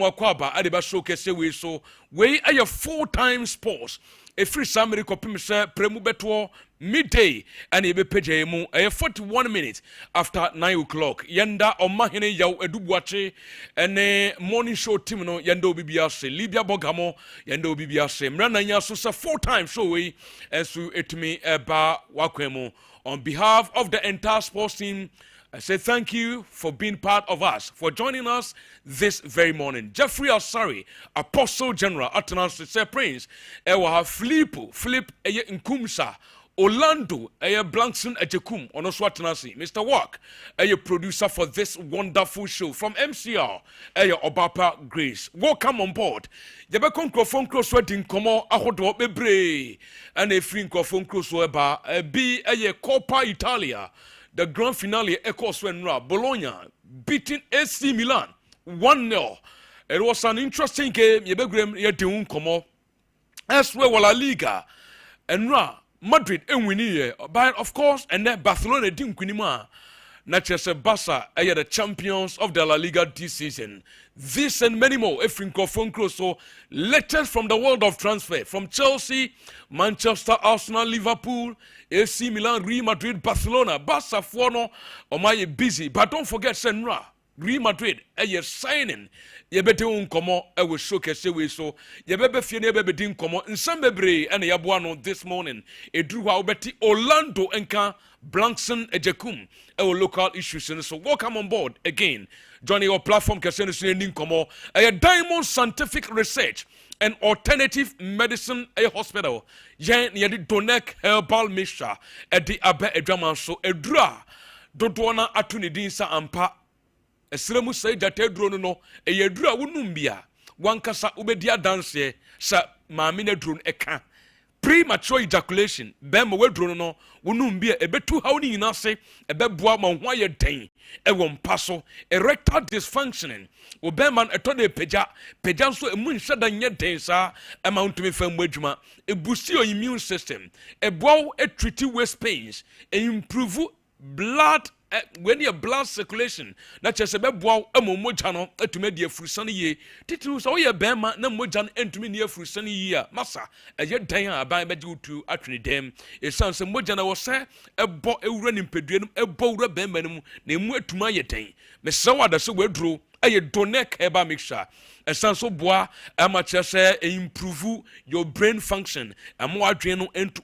wakwaba adeba showcase we so we a full-time sports a free summary kopim se premu beto midday and ebe peje mu 41 minutes after 9 o'clock yenda omahene yaw edubuache ene morning show team no yenda obibia se Libya Bogamo yenda obibia se mrana nya so se full-time show we ensu etimi eba wakwemu on behalf of the entire sports team. I say thank you for being part of us, for joining us this very morning. Jeffrey Osari, Apostle General, Atanasi say Prince, Ewa Philip Eye Nkumsa, Orlando Eye Blankson Ejekum, Onoswa Atanasi, Mr. Walk, Eye producer for this wonderful show from MCR, Eye Obapa Grace. Welcome on board. Yebe konkrofon kroswe din komo ahodo bebre, and a free konkrofon kroswe ba be Eye Coppa Italia. The grand finale echoes when Bologna beating AC Milan 1-0. It was an interesting game. Yebegrem yedun komo. As well La Liga and Madrid and winnie. But of course, and then Barcelona didn't win. Naturally, Barca are the champions of the La Liga this season. This and many more. So latest from the world of transfer from Chelsea, Manchester, Arsenal, Liverpool, AC Milan, Real Madrid, Barcelona. Barca Fuano, Omaye busy. But don't forget Senra. Real Madrid, a signing. You better uncommon, I will showcase away so. You better fear never be dim common in some bebre and Yabuano this morning. A drew how Betty Orlando Enka Blankson Ejekum, our local issues. So welcome on board again. Joining our platform, Cassandra Como, a Diamond Scientific Research and Alternative Medicine a hospital. Yen Yadi Donek Herbal Misha at the Abe Edraman so Edra Dodwana Atunidinsa Ampa. Esremu say that drone no e yedura wunumbia wankasa ubedia dance sa maamine drone eka premature ejaculation bema we drone no wunumbia ebetu hawni nyina se ebeboa ma ho aye den e wo mpaso erectile dysfunctioning obema eto de peja so emu nhada nye den sa amount me fam adwuma ebusi your immune system eboa treat waist pains improve blood when your blood circulation na chese beboa amomoja no atuma de afurusane ye titiru so ye bema na moja no entumi ne afurusane ye a masa eye dan a ban beje utu atwene dem esan se moja na wo se ebo ewura nimpedue no ebo wura bema no na emu atuma ye dan me se wada so waduro aye donek eba mixture esan so boa ama chese improve your brain function amo adwen no entu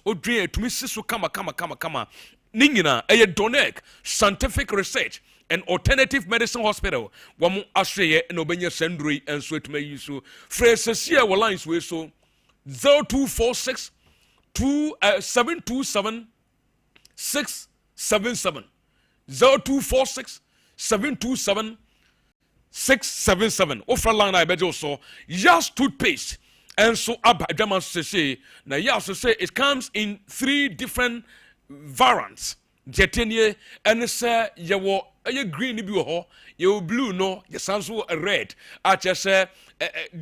odwen atumi siso kama Ningina, a Donek Scientific Research and Alternative Medicine Hospital. Wamu Ashreye and Obenya Sendri and Sweet Mayisu. Fresesia were lines we so 0246 727 677 0246 727 677. Offer line I bet also Yas toothpaste and so Abba say now Yas say it comes in 3 different variants jetenie and say you green bi ho you blue no you sound so red I just say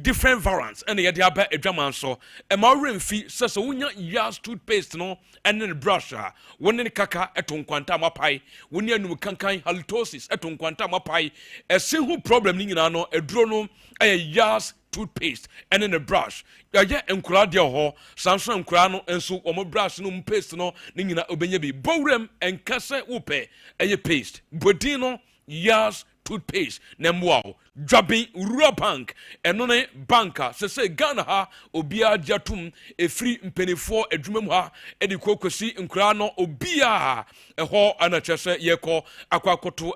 different variants and you aba adwaman so e ma remfi say so wonya Yas toothpaste no and then brush woni kaka etonkwanta mapai woni anu kankan halitosis etonkwanta mapai e se hu problem ni nyina no eduro no Yas toothpaste and then a brush. Ya enkura de ho sanso enkura no enso omo brush no paste no ni nyina obenya bi bowrem enkase wope eye paste bodin no Yas toothpaste nemwao dwabin rura bank eno ne banka se Ghana ha obia jatum efri mpenifo adwumam ha edi kokosi nkura no obia eho anachese yeko akwakoto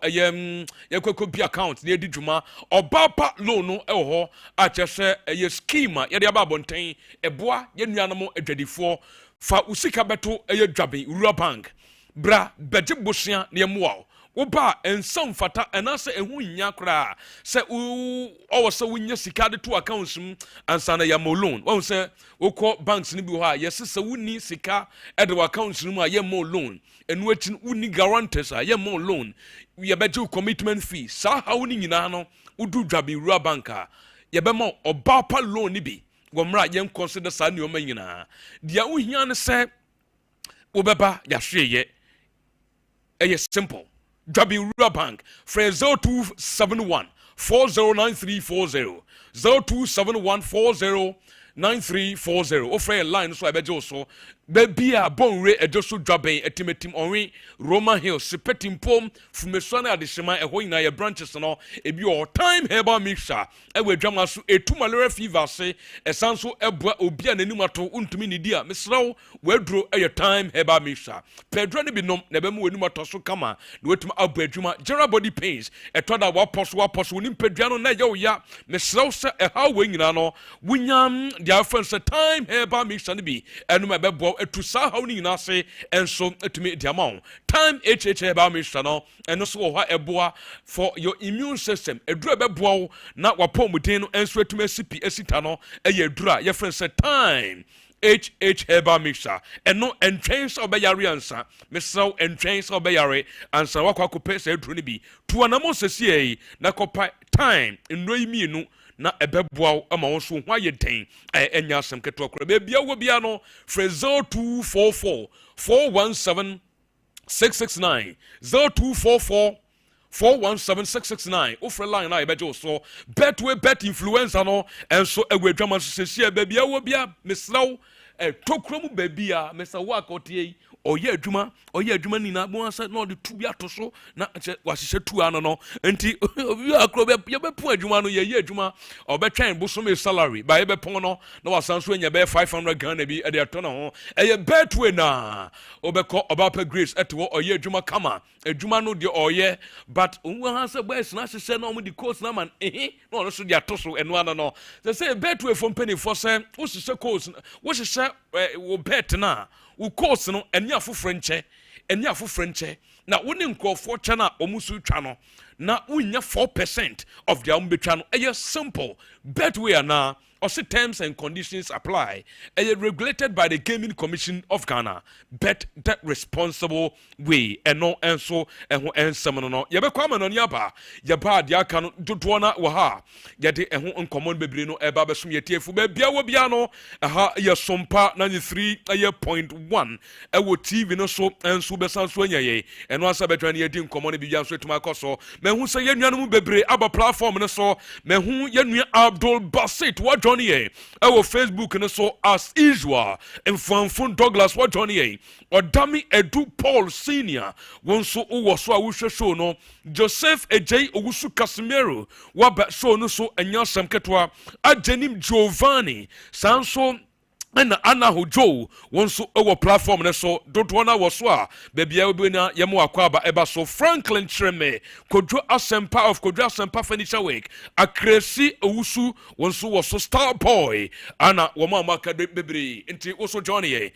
yekoko bi account ne edi dwuma obapa loan no eho achese ye schema ye de ababonten eboa ye nuanom adwadifo fa usika beto eye dwabin rura bank bra beje bosia ne yemwao Oba and some fata and answer a winya kra. Say, oh, so when you see card to accounts and sana ya loan. One say, O call banks in Buha, yes, so we need sika at the accounts room, I am more loan. And waiting, we need guarantors, I am more loan. We are better commitment fee. Sa how in Yano, Udu Jabi Rabanka. Yabemo or Bapa loan nibi. Wamra yam consider San Yomayina. The Awian say, Obeba, Yashe, a simple. W Bank, Frezo 271 409340 0271409340 ofre line so abeje so baby a bonre ejoso dwaben etimetim onwe Roman Hill sepetimpom fumeso na adehema eho nyina ye branches no ebi o time herbal mixture ewe dwama so etu malaria fever se esanso eboa obi a nanim ato untumi ne dia mesrawo waduro eye time herbal mixture pedro ne binom na be mu wenum ato so kama na wetum abu adwuma general body pains etoda waposo nim pedua no na ye oya mesrawo se eha we nyina no wunyam dia friends time herbal mixture ne bi enum ebebo etu sa haw ni nyina se enso etumi diamon time herbal mixture no eno so ho eboa for your immune system eduru ebeboa na wapomuden no enso etumi asipi asita no eye eduru your friends time herbal mixture eno entwens obeyare ansa mesaw entwens obeyare ansa wakwakope se eduru ne bi tuanamo sesie na kopa time enroyimienu na ebeboa ama won so ho ayeden enya asem keto akora be bia wo bia no frezo 244 417 669 0244 417669 ofre line na ebeje so betway bet influencer no enso egwadwama so sesie be bia wo bia mesraw tokromu be bia mesa wo akotie oye adwuma ni na bo asa na de tu bia to so na wahyehyɛ tu ano no enti obi akro be pu adwuma no ye adwuma obetwen bosom salary ba ye be pon no na wasan so nya be 500 Ghana bi e de to na ho eye betway na obekɔ obapa grace eto oye adwuma kama adwuma no de oye but onwa ha se boys na hyehyɛ na om di course na man na ono so de ato so eno ano no say betway from penny for say wo hyehyɛ course wo hyehyɛ wo bet na wo course no eni afoforo nche na woni nkrofo cha na omusu twa no na unya 4% of their umbetwa no eye simple betway na also terms and conditions apply. Regulated by the Gaming Commission of Ghana. Bet that responsible way and no and so and some no. Yabe kwama no yaba dia kan dodona waha. Yade ehho uncommon bebre no eba besum yetiefu be bia wo bia no aha ye Sompa 93.1 ewo TV no so enso besan so anyaye eno asa betwan ye di uncommon bi bia so etuma koso mehu se ye nuanu mu bebre aba platform no so mehu ye nua Abdul Basit wa Johnny our Facebook and so as usual and from Douglas what Johnny or Dami Edu Paul Senior one so was so show no Joseph Ej Owusu Casimiro what so no so and Yasam Ketwa Ajenim Giovanni Sanso and Anna Hojo one so our platform and so don't wanna was baby Ebina Yamu Akwaba Eba so Franklin Treme Kodro Asempa of Kodro Asempa Furniture Week Akresi Owusu one so was so Star Boy Anna Wamama Baby into also Johnny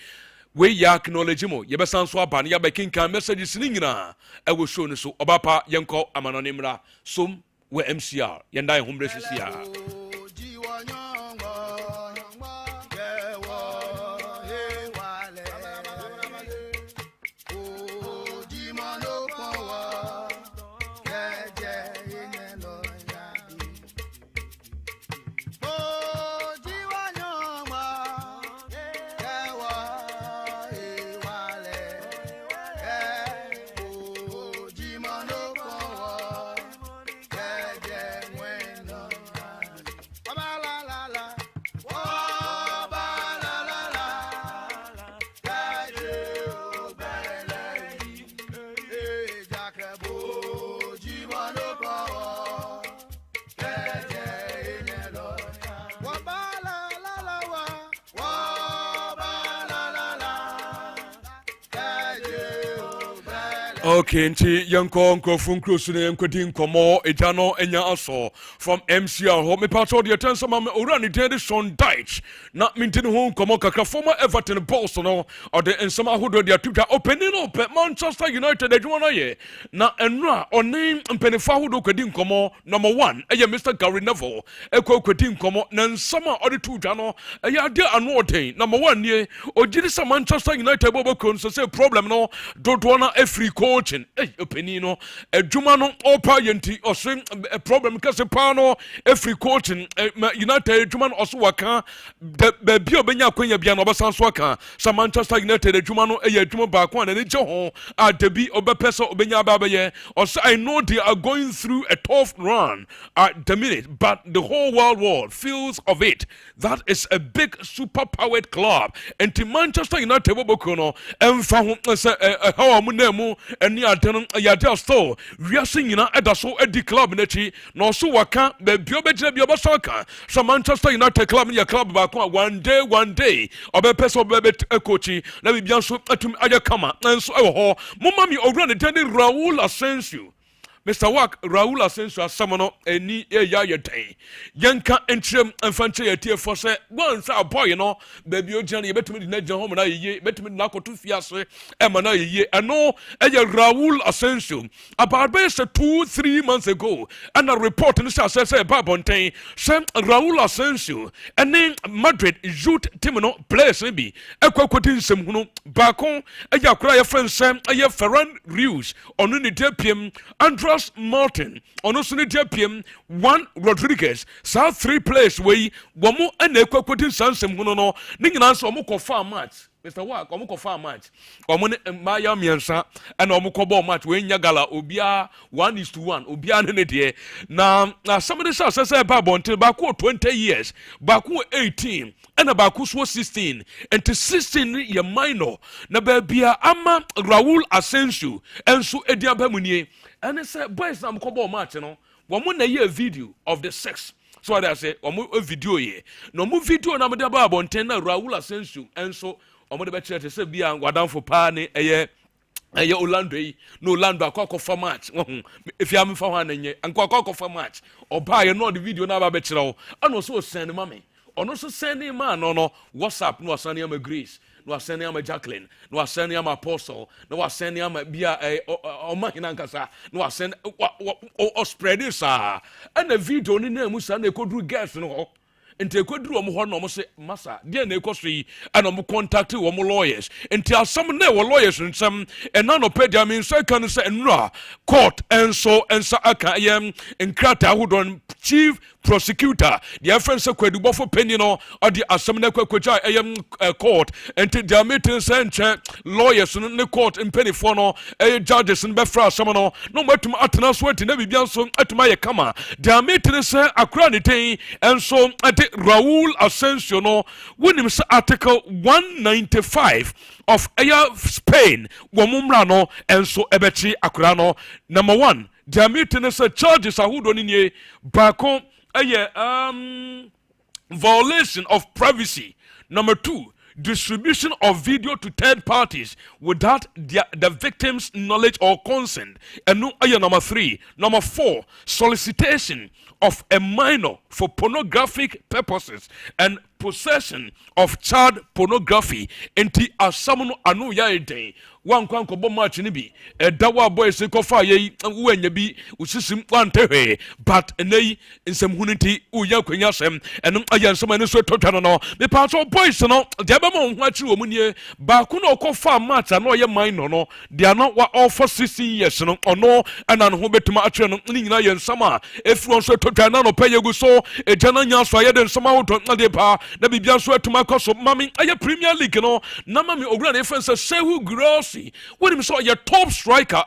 we ya acknowledge mo ye besan so aba ne ya bekin kan messages ni nyina e wo show no so obapa yenko amanonimra som we MCR yenda ehumbre sisia Okay, nti yanko nkofun close ne yankodi nkomo ejano enya aso from MCR ho me patrol the attention ma ora ni de Sean Dyche na mintin ho nkomo kakra former Everton boss no or the ensama hodo de atwa opening up Manchester United adwuma no ye na enra oni mpenifa hodo kwadi nkomo number 1 eye Mr Gary Neville kwadi nkomo na nsama odi tudwa no eye ade anu oden number 1 nie ogiri sa Manchester United bobo kon so say problem no dodo na afri coaching openino adwuma no opa yenti ose problem kase pa no every coaching United adwuma no also waka the baby obenya kwanya bia no obesan so aka sa Manchester United adwuma no eye adwuma ba ko na ne je ho a debi obepesa obenya ba baye also I know they are going through a tough run at the minute, but the whole world feels of it. That is a big super powered club and to Manchester United boboko no emfa ho se how amunemu eni adeno yade store wiase nyina edaso edi club nachi no so waka baby obegina bi obaso aka so Manchester United club ya club ba ko one day obepesa obebe coachi na bibia so atum aja kama nso ewo ho momma mi owura ne tani Raul Asensio Mr. Wak Raul Asensio asamono eni eya yedan yenka entrem emfanche yetie for say once a boy no baby ogian ye betumi na gyan home na yeye betumi na koto fiase e ma na yeye eno eye Raul Asensio about 2-3 months ago and a report in say babonten say Raul Asensio ene Madrid youth team no players bi ekwakwoti nsem hunu bakon eye akura ye friend say eye Ferran Rios onu ni depiem Andros Martin ono so ne depiem Juan Rodriguez sa 3 players wey womo ene ekwakwoti nsansem hunu no ne nyina so omo kofa match Mr. Wak omo kofa match omo ne maya miensa ena omo kobo match we nya gala obia 1:1 obia ne de na somebody say ba bonte ba ko 20 years ba ko 18 ena ba ko so 16 and 16 ye minor na ba bia ama Raul Asensio enso edian ba munie ene say boys na kobo match no womo na ye video of the sex. So I say omo video ye no mo video na me de ba bonte na Raul Asensio enso omo de be chere se bia wadanfo pa ne eye Orlando yi no Orlando akọ for match if you am fa ho ananye akọ for match oba ye no the video na ba be chere o ano so send mame ono so send man no WhatsApp no asane am Grace no asane am Jacqueline no asane am Apostle no asane am bia o mahina nkasa no asane o spread this and the video ni na mu sa na ekodru girls no enti ekoduru omo ho na omo se masa de na ekoso yi ana omo contact omo lawyers enti asam na wo lawyers nsam ena no pedia me nso kan se enura court enso aka yem enkrata hodon chief prosecutor the friend say kwadubo for penny no or the asam na kwakwacha court enti the meeting say lawyers ne court penny for no judges ne be fra asam no matum atena so enti na bibia so atuma ye kama the meeting say akura ne ten enso ati Raul Asensio no winim say article 195 of Spain womumra no enso ebechi akura no. Number 1 the meeting say charges ahudo ni bakon violation of privacy. Number 2 distribution of video to third parties without the victim's knowledge or consent. And number 3. Number 4 solicitation of a minor for pornographic purposes and possession of child pornography. Enti asamuno anu ya eden wan kwan ko bo match ni bi dawa boy se ko fa yi wanya bi usisim kwantehwe but enei nsem huniti uya kwanya sem enum ayansem ene so totwa no me pa so boys no de ba mo ho achi wo munie ba ku no ko fa match na oye minor no de no wa offer 16 years no ono ana no ho betuma atwe no ni nyina yansam a efu on so totwa na no payegu so ejana nya so aye de nsama wo to na de pa na bibia so atuma koso mami aye Premier League no na mami ogura na efense Sehu Grossi when him saw your top striker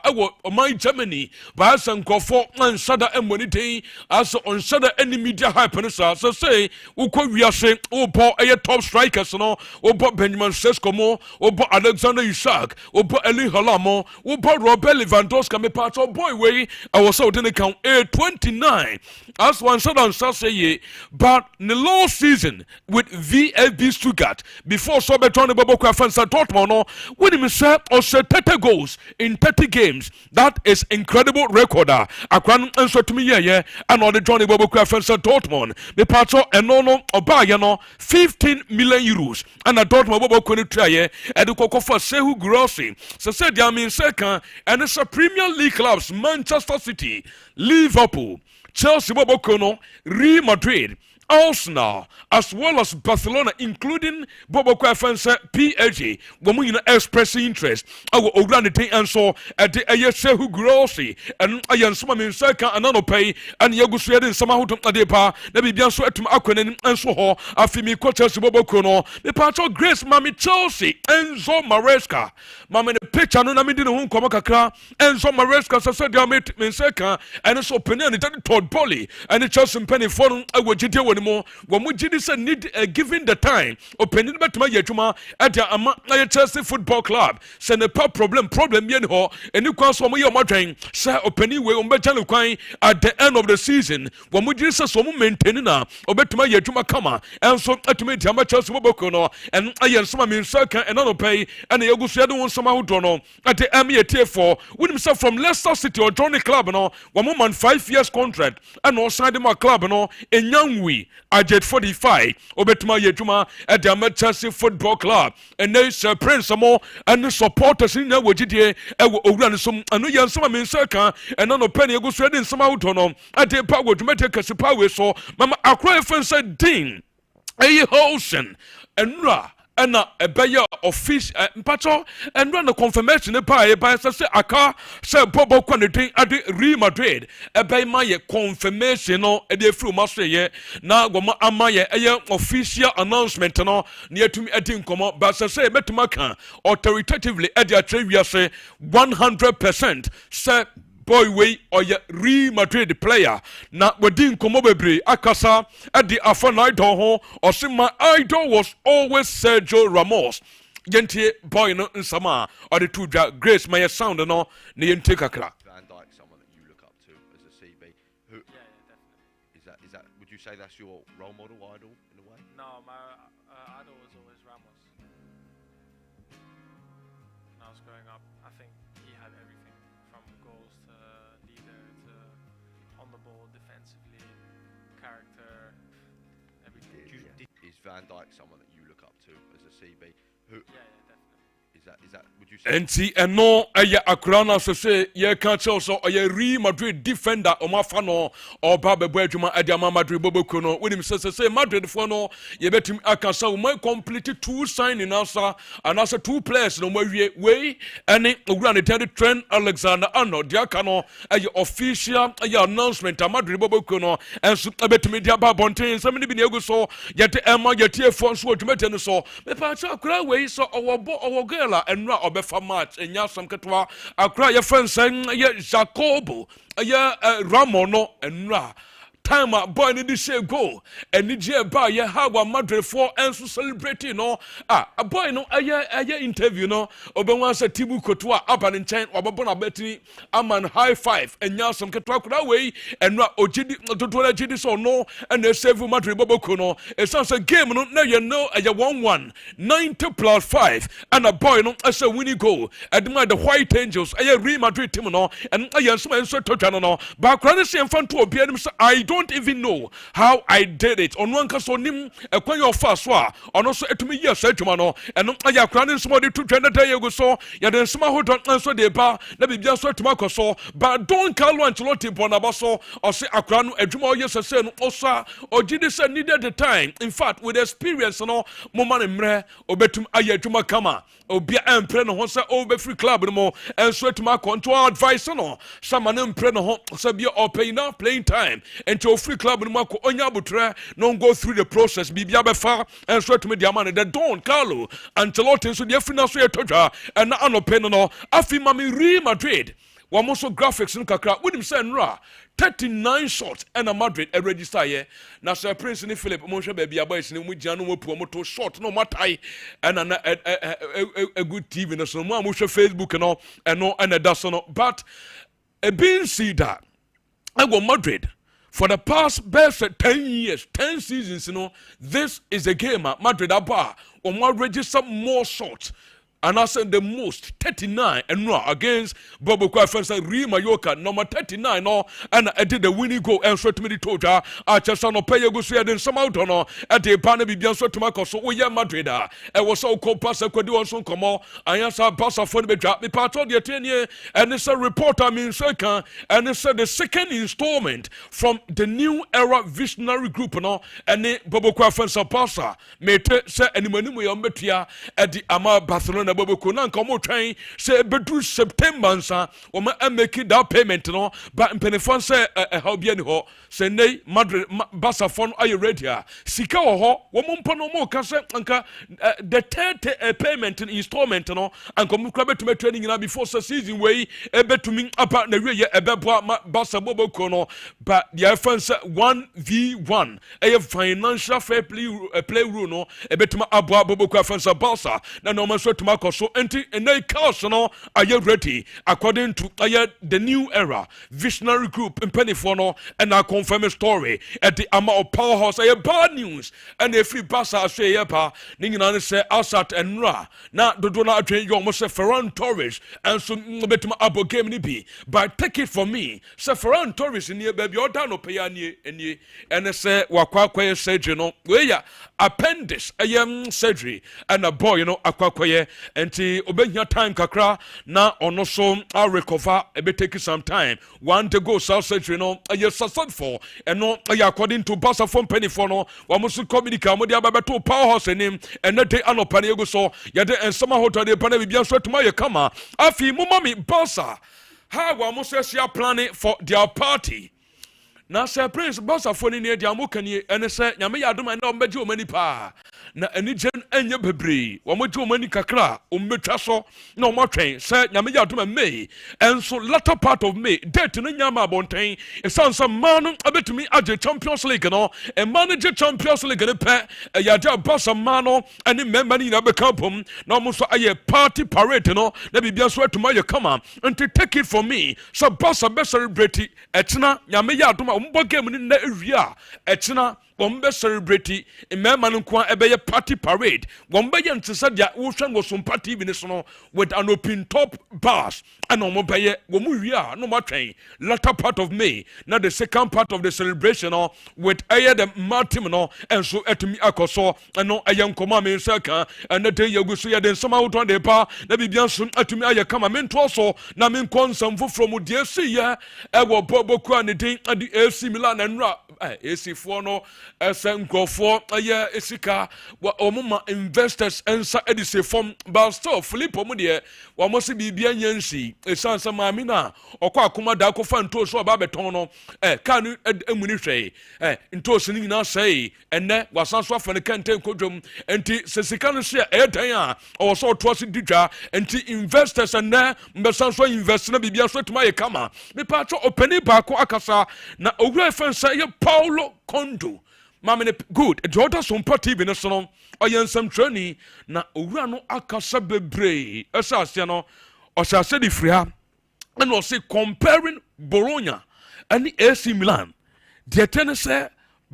my Germany by some kofo and sada emonite as on sada any media hype and so say uko wiase obo aye top strikers no obo Benjamin Sesko mo obo Alexander Isak obo Eli Halamo obo Robert Lewandowski me part of boy way I was so didn't count 29 as one sada say but in the last season with VfB Stuttgart before Sobeton Bobo Kwafansa Dortmund no when him say or 30 goals in 30 games. That is incredible record. Akwan enso tumi ye and on the Johnny Bobo Kwafansa Dortmund the pato enono obaya no 15 million euros and a Dortmund Bobo Kwani try and the koko for Sehu Grossi so said ya mean second and it's a Premier League clubs Manchester City, Liverpool, Chelsea boboko no, Real Madrid, Arsenal, as well as Barcelona, including Bobo Kwafense PSG, women expressing interest. Our Ogranity and so at the Ayasehu Grossi, and Ayansuma Minsaka, and Anopay, and Yagusued in Samahutum Adepa, Nabibian Sweatum Aquanen, and so ho, Afimi Quotas Bobo Kono, the part of Grace Mammy Chelsea, Enzo Maresca, Mamma the picture, no Namidin Home Komakakra, Enzo Maresca, Sadia Minsaka, and so Penny, and Todd Polly, and the Chelsea Penny Forum, I would anymore when we did need given the time opening back to my yetuma at the Chelsea Football Club send a problem yen ho and you can so my train say opening way on better quine at the end of the season when we did so maintaining now or bet to my yetuma kama and so ultimately I'm Chelsea Bobokono and I am some mean circle and not pay and the Augustin one somehow don't know at the ME4 with himself from Leicester City or Johnny Club no 1 month 5 years contract and no sign my club no in young we Ajet 45 obetuma yejuma at the Chelsea Football Club and they prince more and the supporters in there wojidie owura some anu yan some men circa and no penny go so den some out on at the power to make a power so mama akra fence ding a Holson and ra and a bayer of fish mpacho and run a confirmation by say aka say Bobo quantity at the Real Madrid a by my confirmation no e dey through master ye na goma amaye official announcement no near to me etin komo but say betumaka authoritatively at the trivia say 100% say boy way or ya Real Madrid player na wadin komo bebre akasa at the afan idol ho or say my idol was always Sergio Ramos yentie boy no nsama or the two Grace my sound no ne yente kakra Van Dijk someone that you look up to as a CB who definitely. is that would you say that's your role model idol in a way? No, my idol was always Ramos. When I was growing up, I think he had everything from goals to leader to on the ball, defensively, character, everything. Is Van Dijk someone that you look up to as a CB who Definitely. is that would you say enti eno eye akrana so say ye kan tell so eye Real Madrid defender o mafa no o ba bebo adwuma adiama Madrid boboko no we nim say Madrid for no ye betim akasa o my complete two signing answer and also two players no mawie we ene owura ne tend Trent Alexander-Arnold dia ka no eye official eye announcement Madrid boboko no enso betimi dia ba bonten some ni bi na egu so yete ema yete efo so odwumete no so me pa cha akra we so owo girl enra obefa match enya sam ketwa akra ye friends ye Jacobo ye Ramono enra time boy need to go and need ba ye have a Madrid for and so celebrating no a boy no aye interview no obenwa say Tibu Kotua aban nchen obobona betini aman high five enya some ketwa kura we enra ogidi totola gidi so no and they save Madrid boboko no it sounds a game no na you know aye 1-1 90 plus 5 and a boy no as a winning goal at the White Angels aye Real Madrid team no and aye so total no ba kra se mfa to obi anim say I don't even know how I did it. On one case on him, a quay of fast war, and also to me, yes, Edumano, and I crying somebody to 20 days ago. So, you then somehow don't answer the bar, let me just to Marco so, but don't call one to Lotti Bonabaso or say a crown, a Jumo, yes, I said, Osa, or did this needed the time. In fact, with experience, no, Moman and Mre, or betum Ayatuma Kama, or be and Preno Hosa over free club no more, and sweat to Marco to our advice, no, someone in Preno Sabia or pay enough playing time, and to free club no mako onya butre no go through the process bibia befa and so to me the man the Don Carlo Ancelotti so the final so yetodwa and na anope no afi mami Real Madrid wamo so graphics no kakra with him say nra 39 shots and a Madrid a register here na Sir Prince ni Philip mo hwe ba bia boys ni mo gya no mo pu mo to shot no matai and a good TV no so mo hwe Facebook no and that so no but a been see that I go Madrid for the past best 10 years, 10 seasons, this is a game at Madrid Abba. Or more register more shots. and I said the most 39 and no against Bobo Kwafensa Real Mallorca number 39 no and I did the winning goal and so to me the total I just no pay go so then some out no at the pan bibian so to my so we Madrid I was so called passer could do also come on I answer passer for the drop me part of the 10 year and it's a report I mean second and it's the second installment from the new era visionary group no and Bobo Kwafensa passer mate say anybody we betia at the Ama Barcelona Bobo Kunan come train say bedu September nsa o ma make that payment no but penefon say how be any ho say nay Madrid Barca phone are you ready here sika ho wo mpo no mo ka say anka the third payment installment no anka mu kra betu training na before season wey betumi apa na wie ebeboa Barca Bobo Kuno but the fans 1v1 financial fair play rule no ebetuma aboa Bobo Fans Barca na no man so tuma koso enti enai chaos no are you ready according to the new era visionary group in Pennyfor no and I confirm a story at the Ama of Powerhouse bad news and if free Barca say yepa ningina say Asat and Ra na dodo na atwen yo mo say Ferran Torres and so betuma abo game ni bi but take it from me say Ferran Torres ni baby order no pay ani and say wakwa surgery no we ya appendix surgery and a boy akwakoye enti obenya time kakra na ono so I recover e be take some time one to go south surgery no successful and no according to Barca from Pennyfor no wa musu communicate mo dia babeto Powerhouse enim and na day anopane ego so ye de ensama hotel de pana bibia so tuma ye kama afi mo mami Barca how wa musu sia planning for their party na say prince Barca phone ni dia mo kanie ene say nyame yadom na ombeje omani pa na eni gen enye bebre wo mo je omani kakra ombetwa so na omotwen say nyame yadom May enso latter part of May date no nyama abonten esansa man abetumi age Champions League no e manage Champions League ne pe yade Barca man no eni member ni na be kampom na mo so aye party parade no na bibia so atuma ye kama enti take it from me so Barca be celebrate etena nyame yadom mbo game ni na ewia etena wombe celebrate emema no kwa ebeye party parade wombe ye ntesa dia wo hwa ngo Sompa TV ni so no with an open top bars and omo beye womu wia no matwen latter part of May na the second part of the celebration no with aye the martim no and so etumi akoso no aye nkoma me nsaka and the ye gusu ye den sama woton de pa na bibia so atumi aye kama me nto so na me nkonsam from die see ye e wo boboku an den adi AC Milan and ra AC for no nkofo aye esika wa omuma investors ensa edise form but still Filippo mu de wa mo se bibia nyansi esansa maami na okwa akoma da ko fa nto so ba beton no kan emuni hwe nto so ni na sei enne wasanso afa ne kante kodwom enti sesika no hye edan a o so to so didwa enti investors enne mbesanso invest na bibia so tuma ye kama me pa cho openi ba ko akasa na owura fansa ye Paulo Kondo Mamene good Jordan Sompa TV no so no oyensam training na owura no akasa bebre esase no osase di fria and was say comparing Bologna and AC Milan the tennis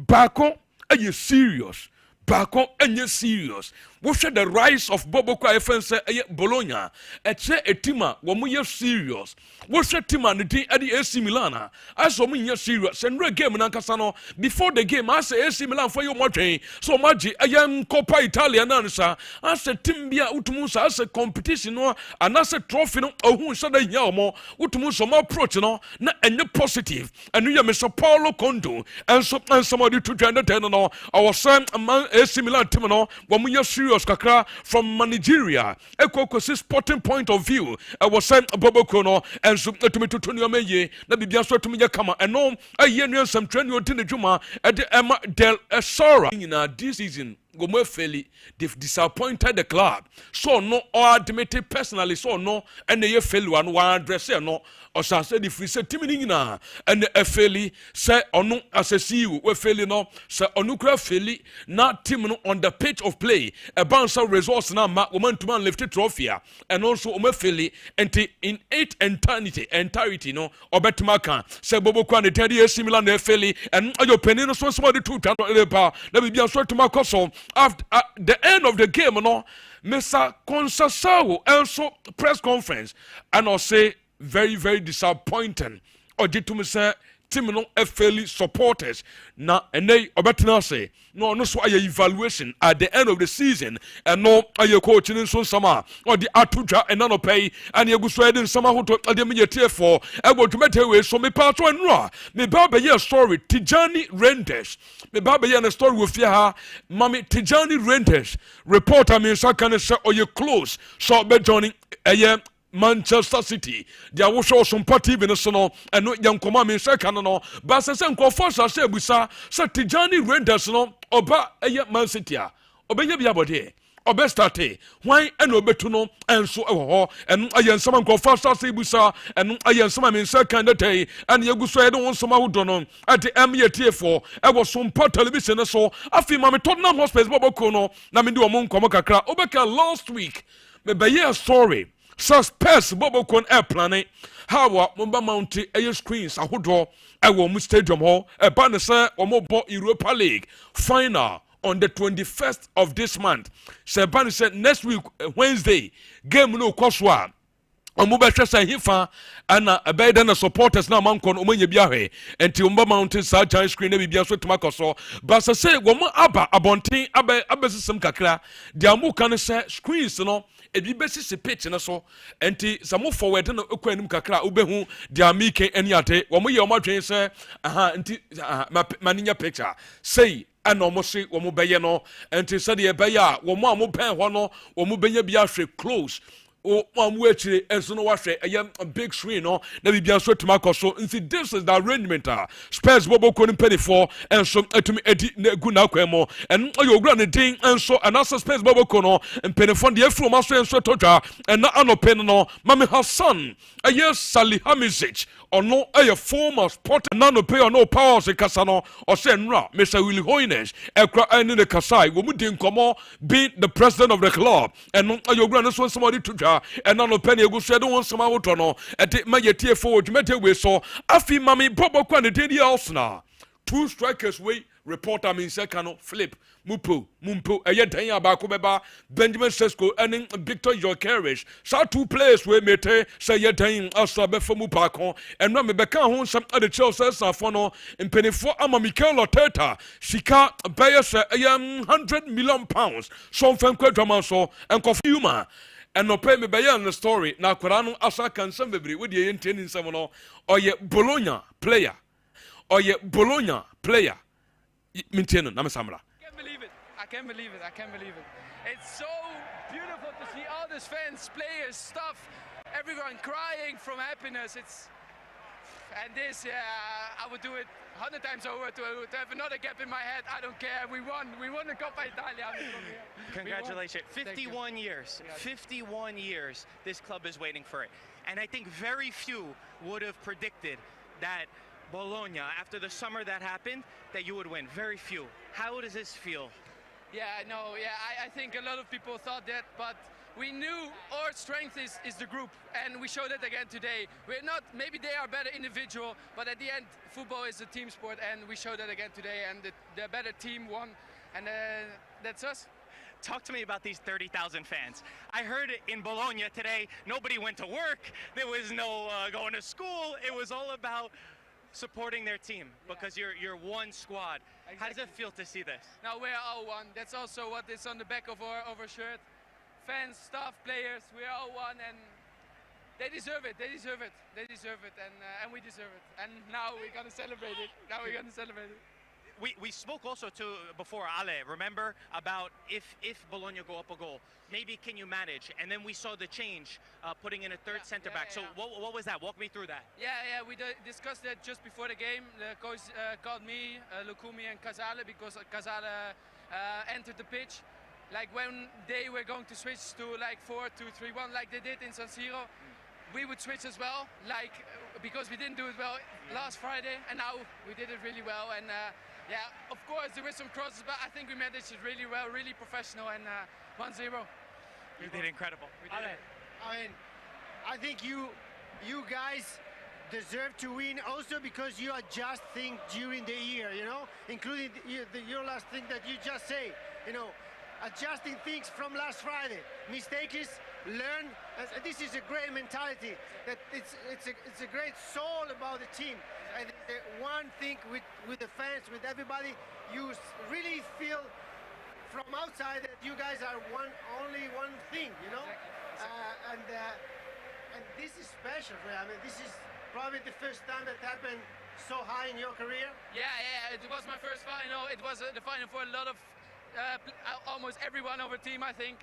bako are serious bako enye serious we share the rise of Bobo Fence Bologna eche etima wo mu ye serious we share tima ne din ade AC Milan as wo mu ye serious and game na nkasa no before the game as AC Milan for you modwen so magi ayam Coppa Italia na nsa as team bia utumu sa as competition no and as trophy no ohun so da nya omo utumu so more approach no na enye positive and you Mr. Paulo Kondo and so and somebody to 210 no our son AC Milan team no wo mu ye serious kakra from Nigeria ekoko sporting point of view was sent Bobo Kono and so to me to Tony Omeye na bibia so to me kama eno aye nua sam training odi ne dwuma e de Emma Del Esora in this season Gomo Feli they've disappointed the club so no or admitted personally so no and they failure no one address no or say the free say team nyina and the Feli say ono assess we Feli no say onu kra Feli na team no on the pitch of play a bouncer resource na ma woman to man lifted trophy and also Feli in 8 entirety no obetumaka say Bobo Kwa ne tedi AC Milan na Feli and ayo penino so somebody two tan na bibia so to makoso after the end of the game no Mr. Consasao also press conference and I'll say very very disappointing. Oje to me say team no fairly supporters na ene obetena say no so aye evaluation at the end of the season and no aye coach ni so sama or the atudwa and no pay and yeguso eden sama hoto ade me yetie for egbotumete we so me pa to enro me ba be ye story Tijani Renders me ba be ye na story we fear ha mami Tijani Renders reporter me so kan say oye close so be joining Manchester City dia wo show Sompa TV no so no eno yankoma me seka no ba se nkofo so se busa se Tijani Renders no oba Man City a obenya bia bode obe start hwan eno obetu no enso ewo ho eno nsama nkofo so se busa eno nsama me seka ndetey ene yeguso ede won nsama hodo no ate M84 ewo Sompa television no so afi ma me Tottenham Hotspur boboko no na me di omo nkomo kakra obeka last week me be ye story suspects Bobo Kon air planet. How Mumba Mountain air screens a hoodor I will stadium hall a banner sir or mobile Europa League final on the 21st of this month. Sir Banner said next week Wednesday game no Koswa. Omubesha say hifa ana abeda na supporters na mankon omenye biahe enti Mumba Mountain sa giant screen na bibia so tumakoso but say womo aba abonten abesisem kakra dia mu kan say screens no ebi besi se pitch na so enti samo forward na ekwanim kakra obehu dia mike eni ate womo ye omadwen say aha enti maninya picture say ana omo se womo beye no enti say de beye a womo amopen ho no womo benya bia hwe close o amwechire enso no wahwe a big screen no na bibia so tumakoso nti this is the arrangement Spurs bobo ko nimpani for enso atumi edi na gu na kwemo en oyogura ne din enso anasa Spurs bobo ko no mpenefo de afro maso enso todwa en na anopen no Mami Hassan Salihamidzic ono former sport nano pay no powers kasa no o se nra Mr. Willie Hoynes ekra ene ne kasai wo mu din komo being the president of the club en oyogura no so somebody todwa and no penny go so de won sama woto no e de ma yetie forward mete we so afi mami bobo kwa ne dey Arsenal two strikers we reporter mean second flip mumpo eye dan abako beba Benjamin Sesko and Victor Gyökeres so two players we mete say ye dan asa be for mupako and no me beka ho some at the Chelsea for no mpenifo ama Mikel Arteta sika buy say £100 million so fan kwadwama so enkofuma and no pay me by the story na Korano asa kan some bebre we dey intending some no oye Bologna player Minteno na mesamra I can't believe it. It's so beautiful to see all these fans, players, stuff, everyone crying from happiness. And this, I would do it 100 times over to have another gap in my head. I don't care. We won the Coppa Italia. Congratulations. 51 years. 51 years this club is waiting for it. And I think very few would have predicted that Bologna, after the summer that happened, that you would win. Very few. How does this feel? I think a lot of people thought that, but we knew our strength is the group, and we showed it again today. We're not, maybe they are better individual, but at the end, football is a team sport, and we showed that again today, and the better team won, and that's us. Talk to me about these 30,000 fans. I heard in Bologna today, nobody went to work, there was no going to school, it was all about supporting their team because you're one squad. Exactly. How does it feel to see this? Now we're all one. That's also what is on the back of our shirt. Fans, staff, players, we're all one, and they deserve it. They deserve it, and we deserve it. And now we're gonna celebrate it. We spoke also before Ale, remember, about if Bologna go up a goal, maybe can you manage? And then we saw the change, putting in a third center back. So what was that? Walk me through that. We discussed that just before the game. The coach called me, Lukumi and Casale, because Casale entered the pitch. Like when they were going to switch to like 4-2-3-1 like they did in San Siro, we would switch as well, because we didn't do it well last Friday, and now we did it really well. And of course there were some crosses, but I think we managed it really well, really professional, and 1-0. You did incredible. I mean, I think you guys deserve to win also because you adjust things during the year, including your last thing that you just say, adjusting things from last Friday. Mistake is learn. This is a great mentality. That it's a great soul about the team. And one thing with the fans, with everybody, you really feel from outside that you guys are only one thing, you know. And this is special for you. I mean, this is probably the first time that happened so high in your career. Yeah. It was my first final. It was the final for a lot of almost everyone of our team, I think.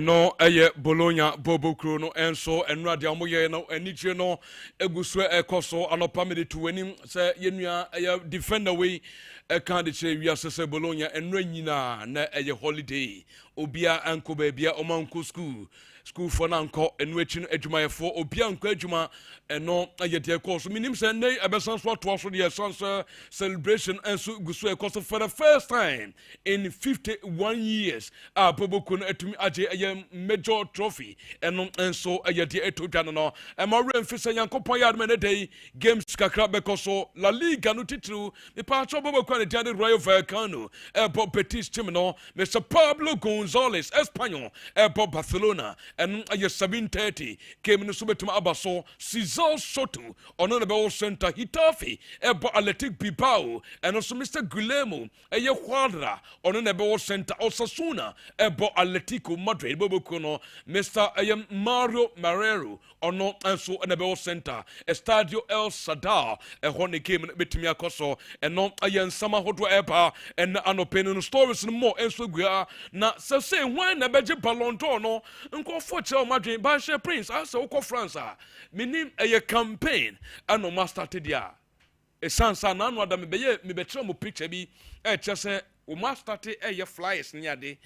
No Bologna Bobo Crono and so and Radia Moyeno and Nichino Eguswe Ekoso anopamidi to winning say yenya defender way a candidate we are Bologna and Renina na a holiday Obia Anko Babia Omanko school for Nanko and Wichin Ejuma for Obianko Ejuma and no ayet course minim Sunday absence for twice the son's celebration and so Guswe Ekoso for the first time in 51 years Bobo Kun etumi aje a major trophy and so ayet eto janano and more emphasize Yankopon yard many day games kakra bekoso La Liga no titulu the part of Bobo Kun the Royal Vallecano Bob Betis Timino Mr. Pablo Gonzalez Espanyol Bob Barcelona and a 7:30 came in the Subetum Abaso Cesar Soto on the ball center Hitafi Ebo Athletic Bilbao and also Mr. Guillermo a Quadra on the ball center Osasuna Ebo Atletico Madrid Bobo Kono Mr. Mario Marrero or no and so on the ball center Estadio El Sadar a honey came in Bitimia Coso and not a young summer hot epa and an opinion stories and more and so we are not so saying when a budget ballon d'or and go for Madrid Basha Prince also ko France minim a campaign and no master tedia a sansa na no adam be me betre mo picture bi e chese o master te e flyers nya de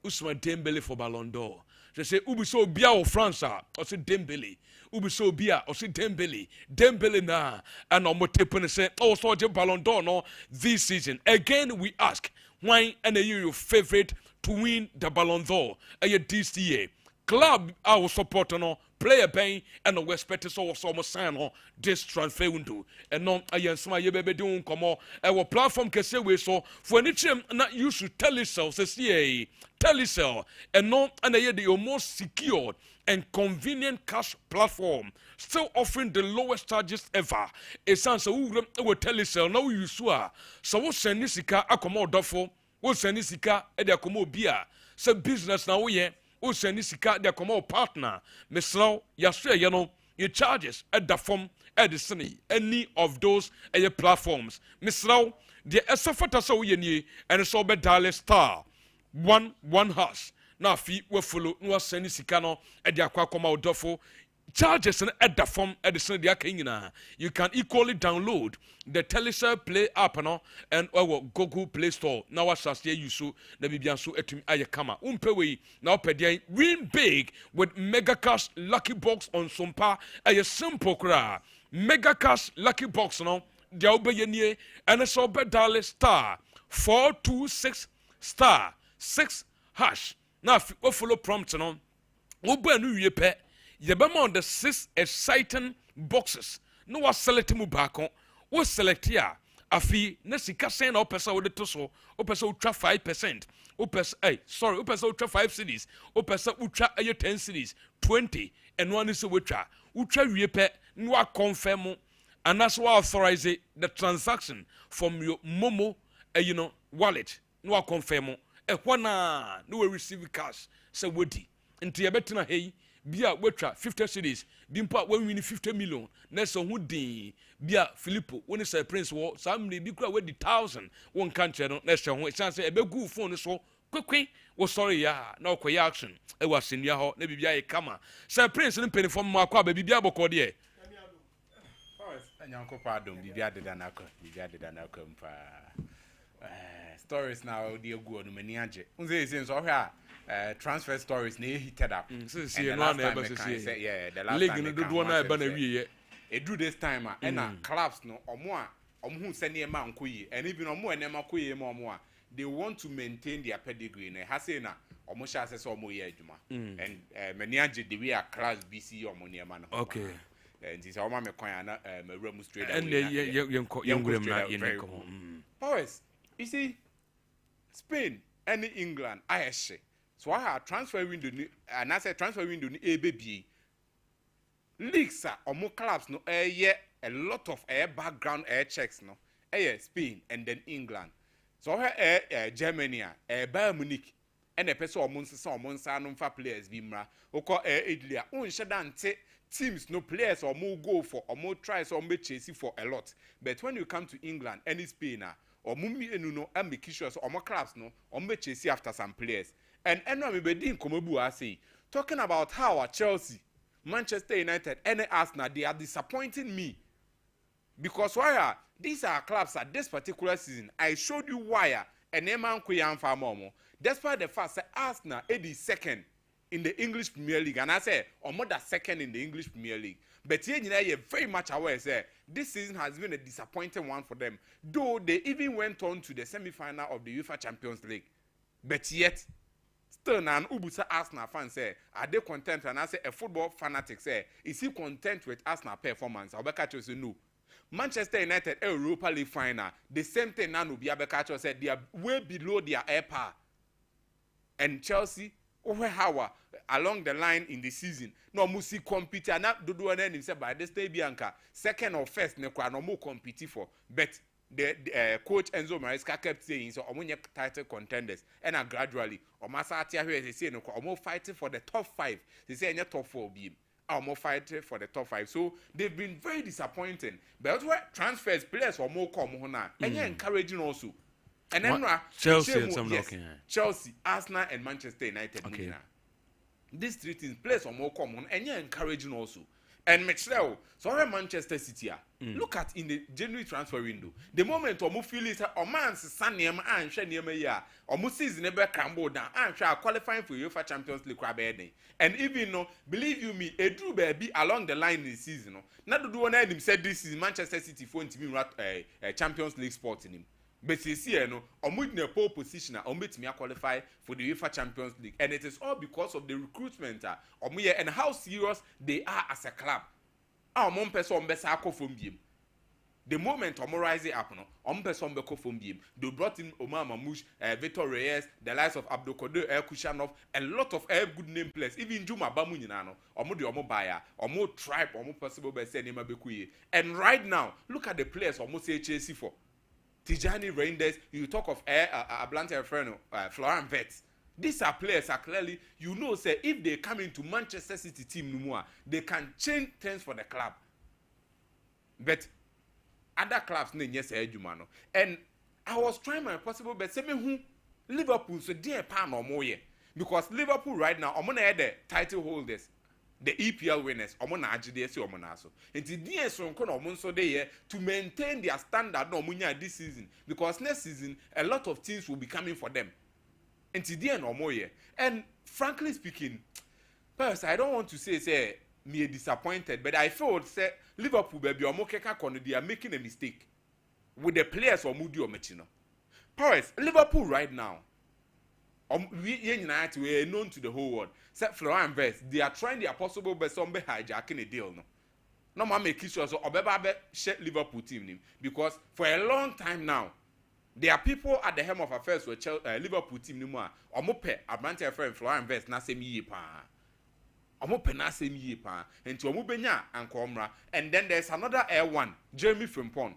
Ousmane Dembele for Ballon d'Or je say ubi so bia o France o se Dembele ubi so bia o se Dembele na and o mo tepene say oh so je Ballon d'Or no this season again we ask why and your favorite to win the Ballon d'Or this year club our support no player paying and we expect so almost sign on this transfer window and non ayen sma ye bebe do nkomo our platform kese we so for any team na you should tell yourself say tell yourself and non and the most secured and convenient cash platform still offering the lowest charges ever a sense we tell yourself now you so we send sika akomo dofo we send sika e de akomo bia say business na we o send sika de come partner mesraw yasre ye no your charges at the form at the city any of those platforms mesraw the esofata so ye ni and so be dial star 11 hash na fi we follow no send sika no e de akwa come odofo charges at the form at the city you can equally download the Telecel Play app no and our Google Play Store now what shall you so na bibia so etumi aye kama umpewe now pedian win big with mega cash lucky box on Sompa a simple kra mega cash lucky box no dia obeyenie and so be dial star 426 star 6 hash now follow prompt no wo ba nu wie pe yebema on the 6 exciting boxes no was select mu baako wo select ya afi na sika sen na opesa wo de to so opesa utwa 5% opesa opesa utwa 5 cities opesa utwa 10 cities 20 and one is utwa wie pe no confirm and that's why authorize the transaction from your Momo wallet no confirm na no receive cash say wodi nti yebetina hey bia wetwa 50 cities dimpa when win 50 million na so hu din bia Filippo woni say prince wo samre bi kura wedi 1000 won country no na so hu chance e be gu phone so kwekwe wo sorry ya na okoya action e wa senia ho na bibia e kama say prince no penny from akwa ba bibia bokọ de Anyanko pardon bibia de na akọ mpa stories now dey go on many age unze say so hwe transfer stories na heated up see no na the last league time no do na eba na wiye e do this time na clubs no omo hu se ne ma nkoyi and even omo ene ma koyi ma omo they want to maintain their pedigree na ha say na omo sha say omo ye adwuma and many age the way a class BC omo ne ma no okay and this omo me kwan na mawura mu straight and yenko na yenko boys you see Spain any England ayehye so I transfer window ni and I say transfer window ni ebebie leagues are omo clubs no a lot of background checks no Spain and then England so Germany Bayern Munich and a person omo nsa no fa players bi mra okọ Italy unhye dante teams no players or more go for or more tries or more chase for a lot but when you come to England and Spain or mummy no and make sure or more clubs no or more chase after some players and me be din komobu I say talking about how Chelsea, Manchester United and Arsenal they are disappointing me because why these are clubs at this particular season I showed you why and man kuyan fa momo despite the fact that Arsenal is second in the English Premier League and I say more than second in the English Premier League but here you're very much aware say this season has been a disappointing one for them though they even went on to the semi-final of the UEFA Champions League but yet still now ubusa Arsenal fans say are they content and I say a football fanatic say is he content with Arsenal performance Obeka say no Manchester United Europa League final the same thing now no be Abeka said they are way below their air power and Chelsea over how along the line in the season no musi compete and not do anything say by this day Bianca second or first ne kwa no more compete for but the coach Enzo Maresca kept saying so omunye title contenders and gradually omasa atia here they say no omo fighting for the top 5 they say any top 4 be omo fighting for the top 5 so they've been very disappointing but where transfers players or more come ho na encouraging also. And then Chelsea, Arsenal, and Manchester United. Okay. These three teams play some more common and you're encouraging also. And Mitchell, so Manchester City, look at in the January transfer window. The moment Omo feel is a man's son name and Shania ya, Omo season never cambo down and try qualifying for UEFA Champions League crab. And even no, believe you me, a Drew baby along the line in the season. Not to do one him said this is Manchester City for to be a Champions League sport in him. But you see, in a pole position, me qualify for the UEFA Champions League, and it is all because of the recruitment, and how serious they are as a club. The moment rise it up, they brought in Omar Mamouche, Victor Reyes, the likes of Abdul Qadir Kushanov, a lot of good name players, even Juma Bamuninano, Omo Baya, Omo Tribe, Omo possible by Senema Bekuye. And right now, look at the players almost say Chelsea for. Tijani Reinders, you talk of Ablante Freno, Florian Wirtz. These are players are clearly, say if they come into Manchester City team no more, they can change things for the club. But other clubs need yes Ejumano. And I was trying my possible but say me who Liverpool so dear pan or more because Liverpool right now I'm gonna the title holders. The EPL winners, omona agidesi omonaso. And the DS on omonso there to maintain their standard no munya this season because next season a lot of teams will be coming for them. And the no more. And frankly speaking, first I don't want to say me disappointed, but I felt say Liverpool baby omokeka kono they are making a mistake with the players or Mudi or Mechino. Paris, Liverpool right now. We are known to the whole world. Except Florian Wirtz, they are trying their possible best on hijacking a deal. No man make sure so Obeba share Liverpool team because for a long time now, there are people at the helm of affairs with Liverpool team no more. Omope Abrante friend Florian Wirtz na same year pa. Omope na same year pa. And to Omubenya and Komra. And then there's another Air1, Jeremy Frimpong.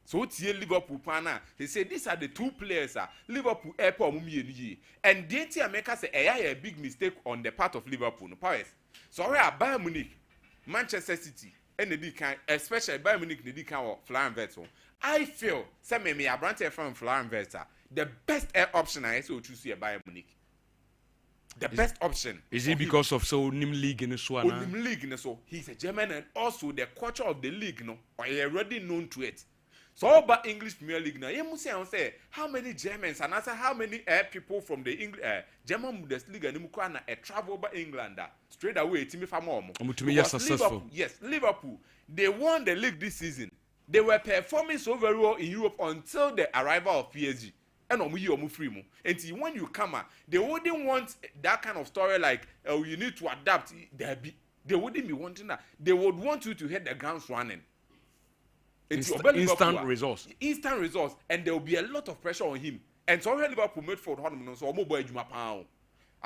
So it's here Liverpool pana. They say these are the two players Liverpool airport mumi and the America say a big mistake on the part of Liverpool no Paris. So we are Bayern Munich, Manchester City, and the can especially Bayern Munich the can of Florian Wirtz. I feel say me Abrante from Florian Wirtz the best air option I so choose here Bayern Munich. The best option. Is it because of so Nim League in the Swana? Nim League in so he's a German and also the culture of the league no or already known to it. So about English Premier League now, you must say how many Germans and also how many people from the German Bundesliga and travel over England straight away. Successful. Liverpool. They won the league this season. They were performing so very well in Europe until the arrival of PSG. And when you come, they wouldn't want that kind of story like you need to adapt. They wouldn't be wanting that. They would want you to hit the ground running. Instant results. Instant results, and there will be a lot of pressure on him. And so Liverpool midfield honum so omo boy adwuma pa.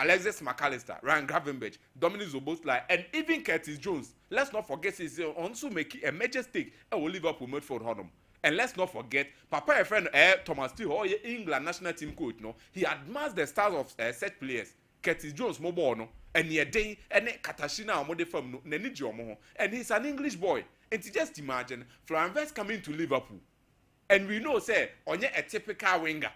Alexis McAllister, Ryan Gravenberch, Dominic Szoboszlai, and even Curtis Jones. Let's not forget he's also making a major stake at Liverpool midfield honum. And let's not forget, Papa, a friend, Thomas Tuchel, England national team coach, no, he admires the stars of set players. Curtis Jones, mobile, no, and near day, and Katashina, or from no, and he's an English boy. And to just imagine, Florian Wirtz coming to Liverpool, and we know, say, on a typical winger.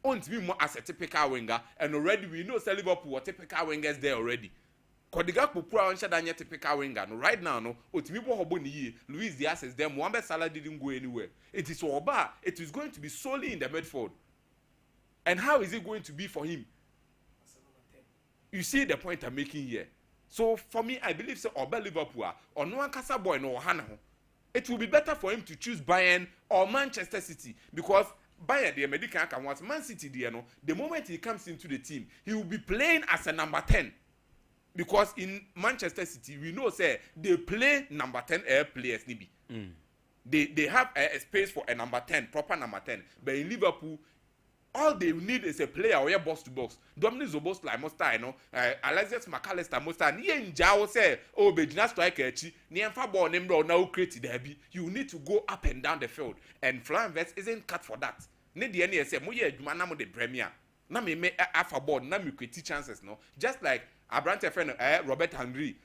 On to be more as a typical winger, and already we know say Liverpool are typical wingers there already. Kodiga Pupura on Shadanya typical winger. No, right now, no, Otimibo Hoboni, Luis Diaz is there, Mohamed Salah didn't go anywhere. It is Oba, it is going to be solely in the midfield. And how is it going to be for him? You see the point I'm making here. So for me, I believe say Oba Liverpool or no one Casa boy no Hanaho. It will be better for him to choose Bayern or Manchester City because Bayern the American can want Man City there no. The moment he comes into the team, he will be playing as a number 10. Because in Manchester City, we know say they play number 10 players nibi. They have a space for a number 10, proper number 10. But in Liverpool, all they need is a player or a box to box. Dominic Szoboszlai must start, you know. Alexis McAllister must start. Niye njao say, oh, Bejina striker echi. Niye mfa ball name bro now create the heavy. You need to go up and down the field. And Florian Wirtz isn't cut for that. Ne the any say, mo ye adwuma na mo de premier. Na me afa ball, na me create chances no. Just like Abrante friend Robert Henry,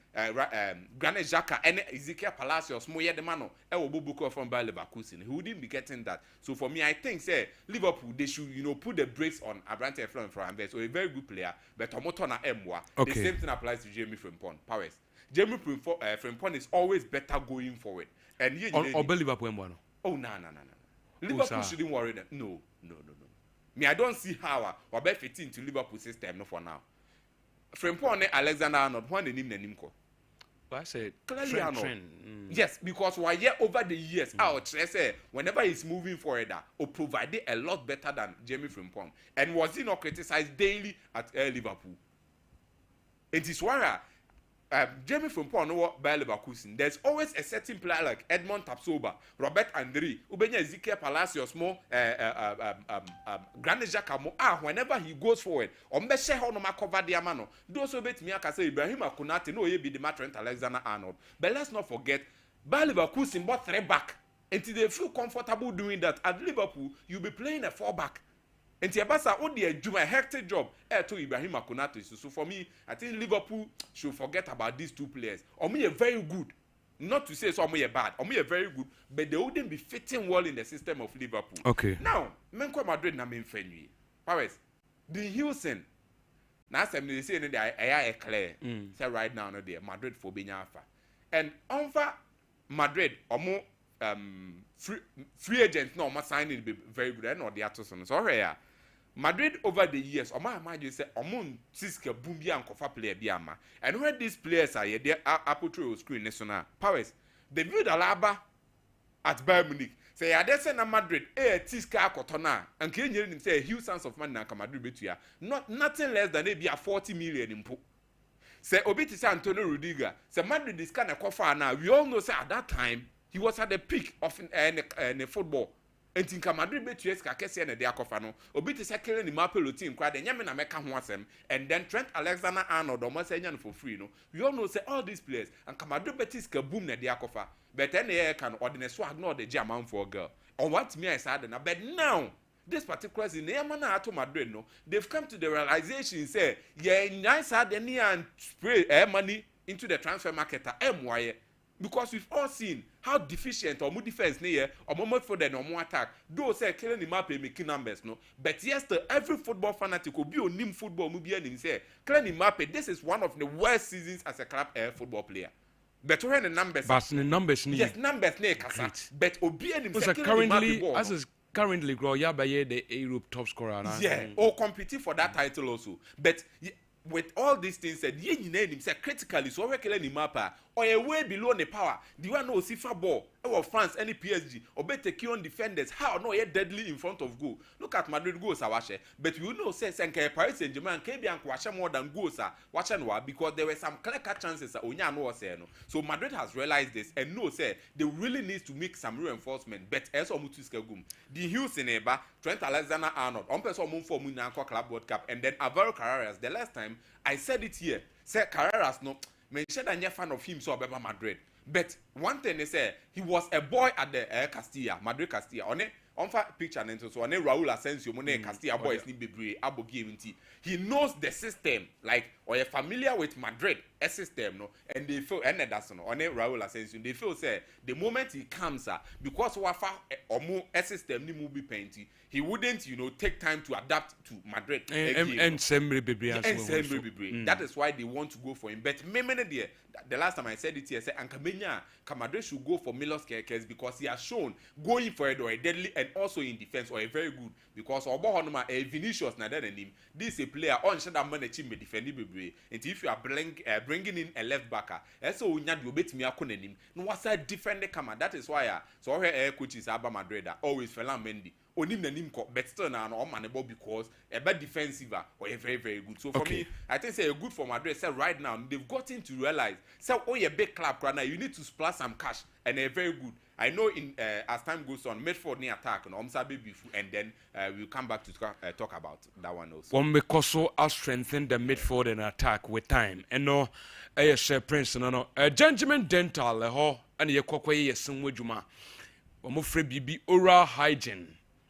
Granit Xhaka, and Ezekiel Palacios, mo ye the mano. Bubuko from Bayer Leverkusen. He wouldn't be getting that. So for me, I think say Liverpool they should put the brakes on Abrante friend from Anvers. So a very good player, but Tomotona Mwa. Okay. The same thing applies to Jamie Frimpong. Powers. Jamie Frimpong is always better going forward. And you Liverpool Mwa. Oh no. Liverpool shouldn't worry them. No. Me, I don't see how or be fit into Liverpool system no for now. Frimpong and Alexander Arnold, one name ko. But I said clearly Arnold. Yes, because why over the years, I say whenever he's moving forward, or provided a lot better than Jamie Frimpong. And was he not criticized daily at Liverpool? It is why Jamie Frimpong no Bayer Leverkusen. There's always a certain player like Edmond Tapsoba, Robert Andre, Ubenya Ezekiel Palacios mo, Granit Xhaka mo. Whenever he goes forward, share how no ma cover the amano. Those who bet me I can say Ibrahim Konate no ye be the Trent Alexander-Arnold. But let's not forget, Bayer Leverkusen bought 3 back. Until they feel comfortable doing that at Liverpool, you'll be playing a 4 back. And Tiabasa only do a hectic job to Ibrahim Konate. So for me, I think Liverpool should forget about these 2 players. Omo very good. Not to say so Omo bad. Omo very good, but they wouldn't be fitting well in the system of Liverpool. Okay. Now, Menko Madrid na menfenyi. Paris. The Houston. Now they say they are clear. Say right now no there Madrid for being alpha. And over Madrid Omo free agents no signing be very good. I know the Atterson. So here Madrid over the years, Oma imagine say Omon Siska Bumbi and Kofa player Biama. And when these players are here, they are Apple screen national powers. They build Alaba at Bayern Munich. Say Adesena Madrid, Tiska Cotona, and can you say a huge sums of money na Madrid betuya. Nothing less than maybe a 40 million in po. Say Obiti say Antonio Rudiger. Say Madrid is kind of Kofa now. We all know say at that time he was at the peak of in football. And think Madrid bet US Kakesi and the Akofano, Obiti Sakil in Mapelo team, cried the Yaman American Wasem, and then Trent Alexander Arnold or Massanian for free. No, we all know say all these players and Kamadrid Betis Kaboom at the Akofa, but then they can ordinary swag not the German for a girl. Or what me I said, but now this particular in Yamana to Madrid, no, they've come to the realization say, yeah, nice had any and spray money into the transfer market at MY. Because we've all seen how deficient or more defense near or more for the more attack. Those say killing the map making numbers, no. But yes, every football fanatic will be on him football movie and say, killing map, this is one of the worst seasons as a club football player. But when the numbers, but the numbers need yes, numbers near Kasa. But Obian himself currently as is currently grow Yabaye the Europe top scorer. Yeah, or competing for that title also. But with all these things said, ye name him say critically, so we killing him map or way below the power. The one no see ball. Our France, any PSG, or better key on defenders. How no yet deadly in front of goal. Look at Madrid goals, Awashe. But you know, says and Paris Saint-Germain can be and more than goals, because there were some clear cut chances. So Madrid has realized this and know say they really need to make some reinforcement. But as Omutuskagum, the Hughes in Eba, Trent Alexander-Arnold, on person for Munanko Club World Cup, and then Alvaro Carreras. The last time I said it here, said Carreras no. Mentioned I'm a fan of him, so about Madrid. But one thing they say, he was a boy at the Castilla, Madrid Castilla. On picture and so on Raul Asensio, Mone Castilla boys need be abo game. He knows the system, like or you're familiar with Madrid, a system, no, and they feel and that's no on Raul Asensio. They feel say the moment he comes, because wafa or more a system ni movie painting, he wouldn't, take time to adapt to Madrid. And that is why they want to go for him. But the last time I said it here, I said Ankabenya Madrid should go for Milos Kerkez because he has shown going for it or a deadly and also in defense or a very good because Obohonoma a Vinicius na than him. This is a player on should have managed him defending Bebre. And if you are bringing in a left backer, so we need to bet me a him. No, what's a defender come? That is why so our coaches Abba Madrid always Felan Mendy. Onim na nim ko but still na no man because a bad defensive or a very very good. So for me, I think say a good for Madrid. Say right now they've gotten to realize say a big club right now you need to splash some cash and a very good. I know in as time goes on, Medford near attack and and then we'll come back to talk about that one also. One because so strengthen the midfield and attack with time. And no, Prince no Gentleman Dental ho and ye kwakwaye yesin wadwuma. Omo frɛ bibi oral hygiene.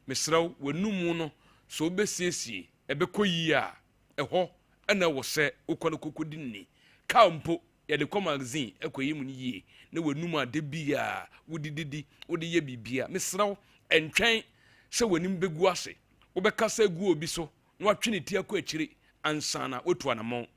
Mesraw wenu no so obesiesie ebekoyi a ɛhɔ ɛna wo sɛ ukɔno kokodi ni kampo ya de magazine ekoyi mu yie na wenu mu ade bia wodididi wode ye bibia mesraw entwen sɛ wenim begu ase wobɛkasa gu obi so na watwe ne tia kɔ akiri ansana wotu anamon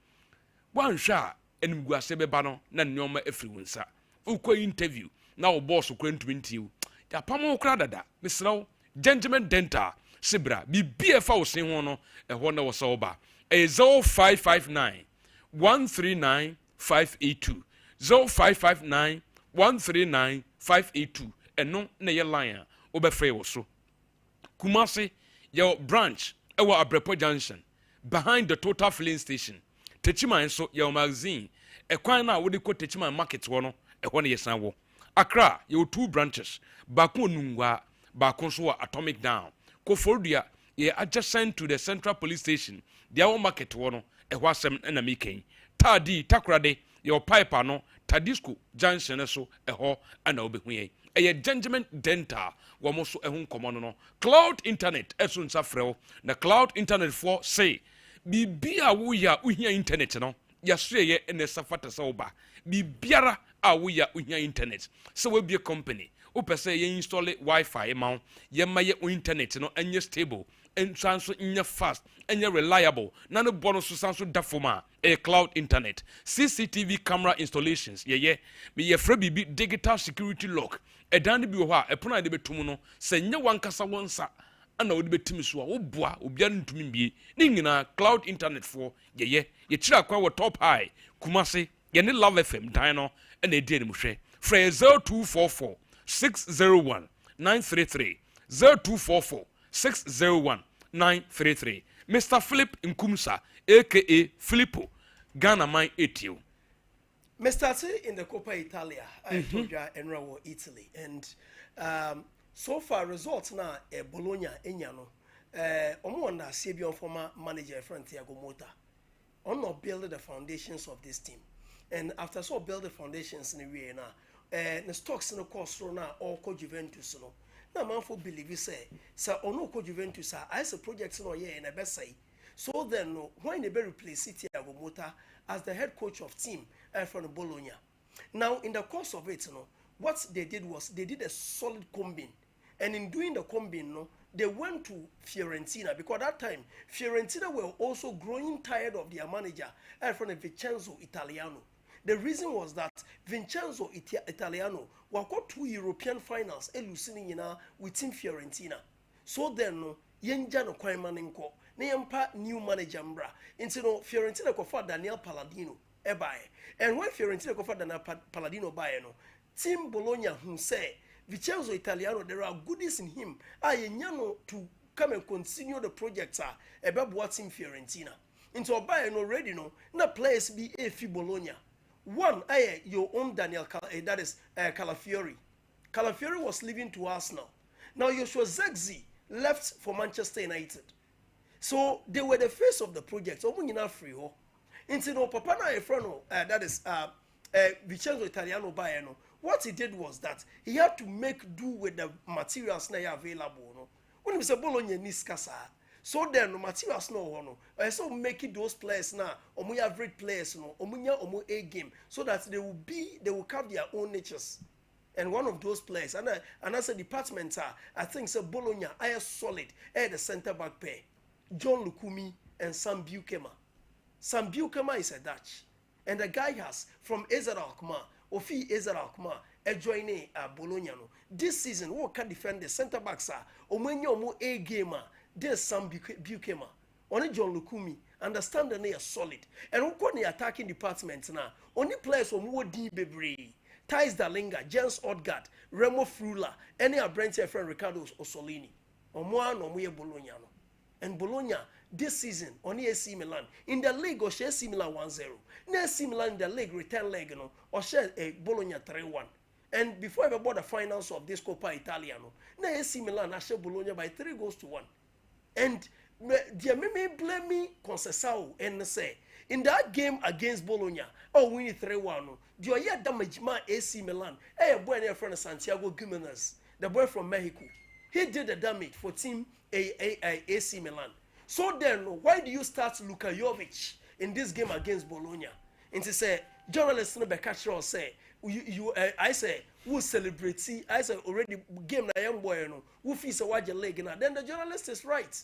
wanhwɛ a enim gu ase beba no na nneoma afiri wonsa ukɔ interview na wo boss kɔ ntumi ntiw ya pamo kra dada mesraw Gentleman Dental Sibra BBF Housing Hono a Honda was over a 0559 139 582 0559 139 582 and no na lion obefre so Kumasi your branch ewa Abrepo Junction behind the Total Filling Station Techima so your magazine a kwan na wo de ko Techima market wono e ho na yesan wo Accra your 2 branches Baku Nungwa Bakonso Atomic Down. Kofodia, ye adjacent to the Central Police Station. The our market wono, a wasem and a making. Tadi, Takrade, your piper no, Tadisco, Junction so, a ho, and obe. A Gentleman Dental, wamoso a home common. Cloud Internet, esun safrel, the Cloud Internet for say, be a wuya uya internet no, yasye and the safata soba. Be biara a wuya uya internet. So will be a company. Upese ye install Wi-Fi mount ye ma ye internet no enye stable and so enye fast enye reliable na no bonus so dafoma a cloud internet CCTV camera installations me ye fra bibi digital security lock e dan bi ho a e pona de betum no se nye wankasa wonsa ana wo de betimi so a wo boa obia ntumi bie ni nyina cloud internet for ye kira kwa wo top high kumase ye ne love fm dan no na e die ni mu hwe fra 0244 601 933 0244 601 933 Mr. Philip Nkumsa aka Filippo Ghana mine etio. Mr. C in the Coppa Italia I told you Enrawo Italy and so far results now Bologna enyano omo na Sebion former manager friend Thiago Motta on not build the foundations of this team and after so build the foundations in the way now the stocks no cost na all co Juventus no na man for believe say ono co Juventus as a project no here in a best say so then no when they be replace Thiago Motta as the head coach of team from Bologna. Now in the course of it no what they did was they did a solid combine and in doing the combine no they went to Fiorentina because that time Fiorentina were also growing tired of their manager from Vincenzo Italiano. The reason was that Vincenzo Italiano were got 2 European finals losing with Team Fiorentina. So then no yenja no kwan maninko na yempa new manager mbra. Into no Fiorentina ko for Daniel Palladino ebae. And when Fiorentina go for the Palladino buy no, Team Bologna who say Vincenzo Italiano, there are goodies in him. Nyano to come and continue the project about what Team Fiorentina. Into a buy already no, na players be a few Bologna. One, your own Daniel, that is Calafiori. Calafiori was leaving to Arsenal. Now Joshua Zirkzee left for Manchester United. So they were the face of the project. So when you free ho, into no papa na a friend that is Vincenzo Italiano Bayano. What he did was that he had to make do with the materials na available. No, when he was a Bologna niskasa. So then no materials no. So making those players now, omu average players no, omu A game, so that they will have their own natures. And one of those players, and as a department, I think so Bologna are solid at the centre back pair. John Lukumi and Sam Bukema. Sam Bukema is a Dutch. And the guy has from Ezer Alkmaar, Ofi Ezer Alkmaar, joining Bologna. This season, who can defend the centre backs are Omenyo A gamer, there's Sam Bukema. Only John Lukumi, understand that they are solid. And who got the attacking department now? Only players from Wodi Bebre, Thijs Dalinga, Jens Odgaard, Remo Frula, any of Brent's friend Ricardo Ossolini. Omoa no Muye Bologna. And Bologna this season on AC Milan in the league or share AC Milan 1-0. Na AC Milan in the league return leg no or share a Bologna 3-1. And before ever bought the finals of this Coppa Italia no, na AC Milan share Bologna by 3-1. And the me blame me Conceição and say in that game against Bologna, oh we need 3-1 no. The year damage ma AC Milan. Hey boy near friend Santiago Gimenez, the boy from Mexico. He did the damage for team AC Milan. So then, why do you start Luka Jovic in this game against Bologna? And to say, journalists no Bekachro say, I say, who celebrate? See, I say already game na young boy no, who feels a wide leg now. Then the journalist is right.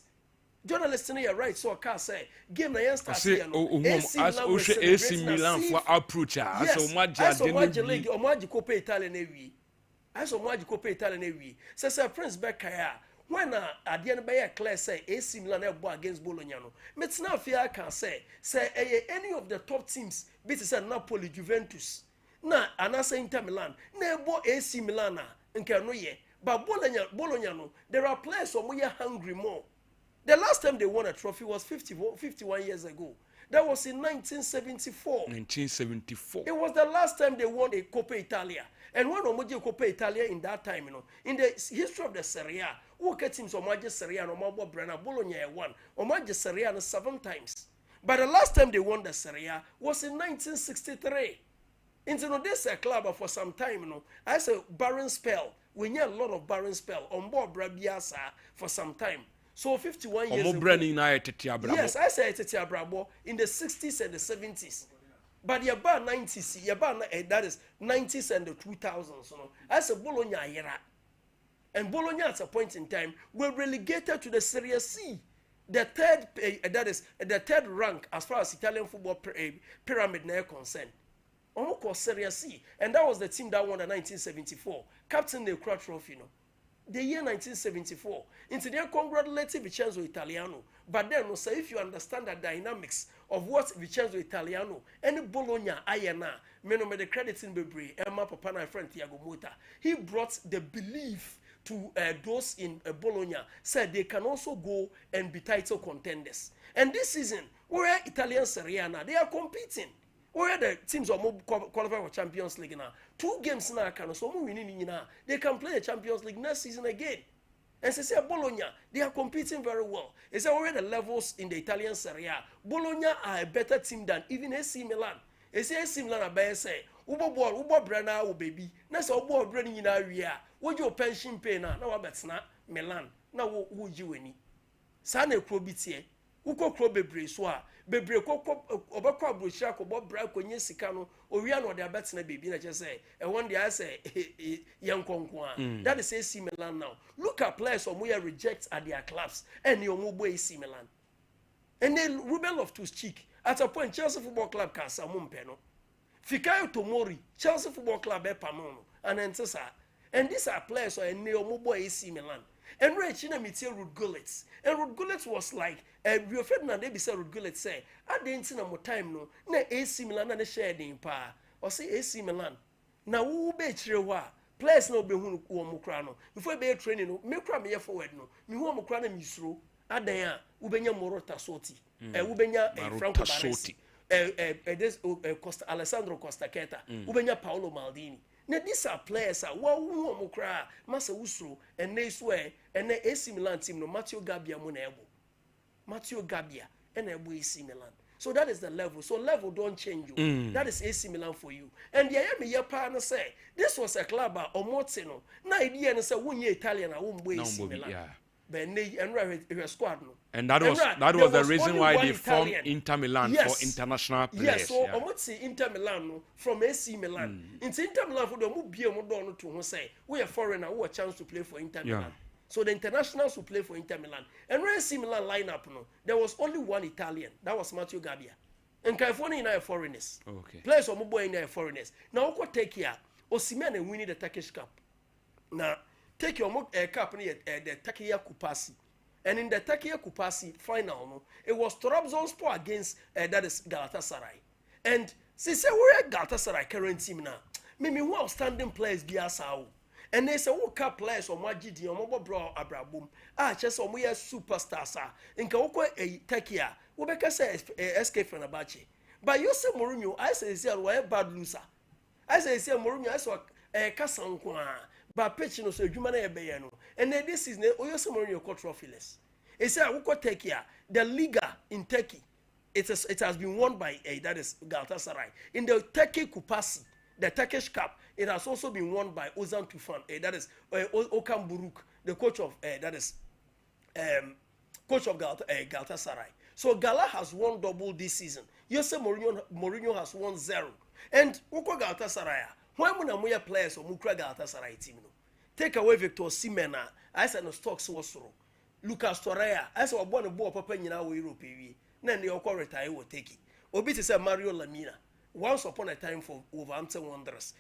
Journalists in here right, so I can't say game na young start here no. AC Milan for approach. Yes, I saw wide leg, or wide Coppa Italian every. I saw wide Coppa Italian every. Say Prince Beckaya. When at the end by a class say AC Milan against Bologna no, but now fear can say any of the top teams beat say Napoli, Juventus, na anasa Inter Milan, na AC Milan nke no ye, but Bologna no, there are players who are hungry more. The last time they won a trophy was 51 years ago. That was in 1974. 1974. It was the last time they won a Coppa Italia. And when Omoji Coppa Italia in that time, in the history of the Serie A, who get teams Omaji Serie A and Omabo Brenna Bologna won. Omaji Serie A 7 times. But the last time they won the Serie A was in 1963. Into this club for some time, I say barren spell. We need a lot of barren spell on board Brabiasa for some time. So 51 years ago. Yes, I say Tete Abrabo in the 60s and the 70s. But you're about 90s, you're about that is 90s and the 2000s. I say Bologna era. And Bologna at a point in time were relegated to the Serie C. The third, that is the third rank as far as Italian football pyramid now concerned. Almost called Serie C. And that was the team that won the 1974. Captain the Croix Trophy. The year 1974. Into their congratulated Vincenzo Italiano. But then, no, sir, if you understand the dynamics of what Vincenzo Italiano and Bologna Ayana, me the credit in Bebre, Emma Papa and friend Thiago Motta, he brought the belief to those in Bologna, said they can also go and be title contenders. And this season, where Italian Serie A now, they are competing. Where the teams are more qualified for Champions League now. 2 games now, so winning now. They can play the Champions League next season again. And say Bologna, they are competing very well. It's already the levels in the Italian Serie A. Bologna are a better team than even AC Milan. AC Milan are better say, Ubo Brenna, oh baby. That's all board Brenning in area. What your pension pay now? Now that's not Milan. Now what you any? Sane Krobitier. Uko Krobebre soa. Bebre obakwa brochia ko bobra konye sika no owia no de abetena baby na say e one day I say yankonkon that is AC Milan now. Look at players who reject at their clubs and you omo AC Milan. And then Ruben Loftus-Cheek at a point Chelsea Football Club can samumpe no. Fikayo Tomori Chelsea Football Club e panono and entesa. And these are players who are omo AC Milan. And Rich na meet Ruud Gullit. And Ruud Gullit was like, Rio Ferdinand they be say Ruud Gullit say, I didn't see no more time no. Na AC Milan na share din pa. Or say AC Milan. Na wo be chire wa. Players no be hu wo mo kra no. Before be training no, me kra me ye forward no. Me hu mo kra na misro. Adan a wo benya Morata Soti. Wo benya Franco Baresi. This Costa Alessandro Costa Queta. Wo benya Paolo Maldini. Now these are players are wo kra masa usro and they swear and the AC Milan team no Matteo Gabbia mo na ebo. Matteo Gabbia and ebo AC Milan. So that is the level. So level don't change you. That is AC Milan for you. And the me your partner say this was a club or Mozino. Na idea na say wonye Italian a won boy AC Milan. Yeah. But and squad no. And that was the reason why they formed Inter Milan for international players. Yes, so I would say Inter Milan no, from AC Milan. Into Inter Milan for the mobile model to who say we are foreigner who a chance to play for Inter Milan. So the internationals who play for Inter Milan. And when AC Milan lineup no, there was only one Italian. That was Matteo Gabbia. And California in foreigners. Okay. Players of mobile in foreigners. Now we take here. Osimhen and winning the Turkish Cup. Now take your cup near the Takia Kupasi. And in the Takia Kupasi final, no, it was Trabzonspor against that is Galatasaray. And since we're Galatasaray current team now, maybe who outstanding players be asao. And they say who cup players or Majidi or Mobo Bro Abrabum. Just some we are superstars. In Kawako a Takia, we become say escape from Abachi. But you say Mourinho, I say we're bad loser. I say Mourinho, I saw a Casankwa. But pitching also human ebeyano. And then this is Oyo Mourinho trophies. It said we could take here the Liga in Turkey. It has been won by that is Galatasaray. In the Turkey Kupasi, the Turkish Cup, it has also been won by Ozan Tufan. That is Okan Buruk, the coach of Galatasaray. So Gala has won double this season. Jose Mourinho has won 0. And Uko Galatasaray. When we are players or Mukra Galatasaray team, take away Victor Osimhen, I said no stocks was wrong. Lucas Torreira, I saw one of Papa in our Europe. Then the Oko retire will take it. Obi said Mario Lamina. Once upon a time for Wolverhampton Wanderers.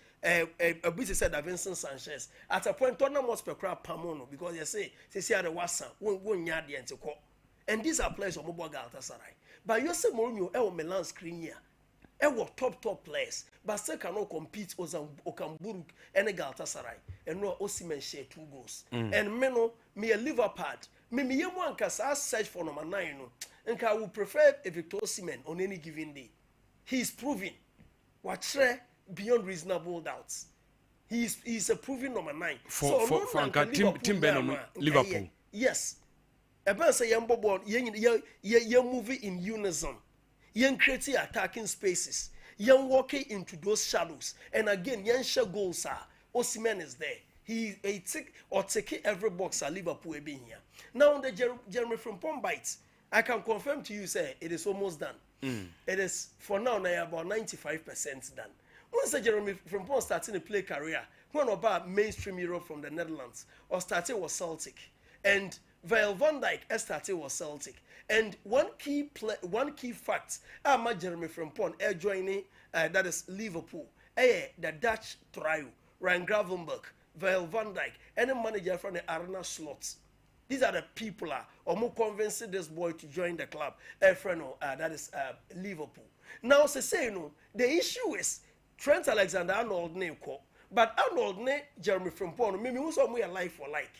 Obi said Vincent Sanchez. At a point, Tottenham was per crab Pamono because they say the Wassa won't yard the antico. And these are players of Mobile Galatasaray. But you say Mourinho, Milan screen here. Ewo top players, but still cannot compete with Okamburuk and Galatasaray. And no Osimhen share 2 goals. And me a Liverpool. Me one can search for number 9. And I would prefer a Victor Osimhen on any given day. He is proving what's beyond reasonable doubts. He is a proven number 9. For Tim Benham, Liverpool. Yes. About say young bobo, young movie in unison. Young creating attacking spaces. Young walking into those shadows. And again, young share goals are. Osimhen is there. He take every box at Liverpool being here. Now the Jeremy Frimpong bites. I can confirm to you, say it is almost done. It is for now about 95% done. Once Jeremy Frimpong starting to play career, when about mainstream Europe from the Netherlands, or started was Celtic. And Virgil van Dijk started was Celtic. And one key fact, Jeremy Frimpong joining that is Liverpool. The Dutch trio, Ryan Gravenberch, Virgil van Dijk, and the manager from the Arena Slots. These are the people are more convincing this boy to join the club. That is Liverpool. Now, the issue is Trent Alexander-Arnold name call, but Arnold name Jeremy Frimpong. Maybe who's on we like for like.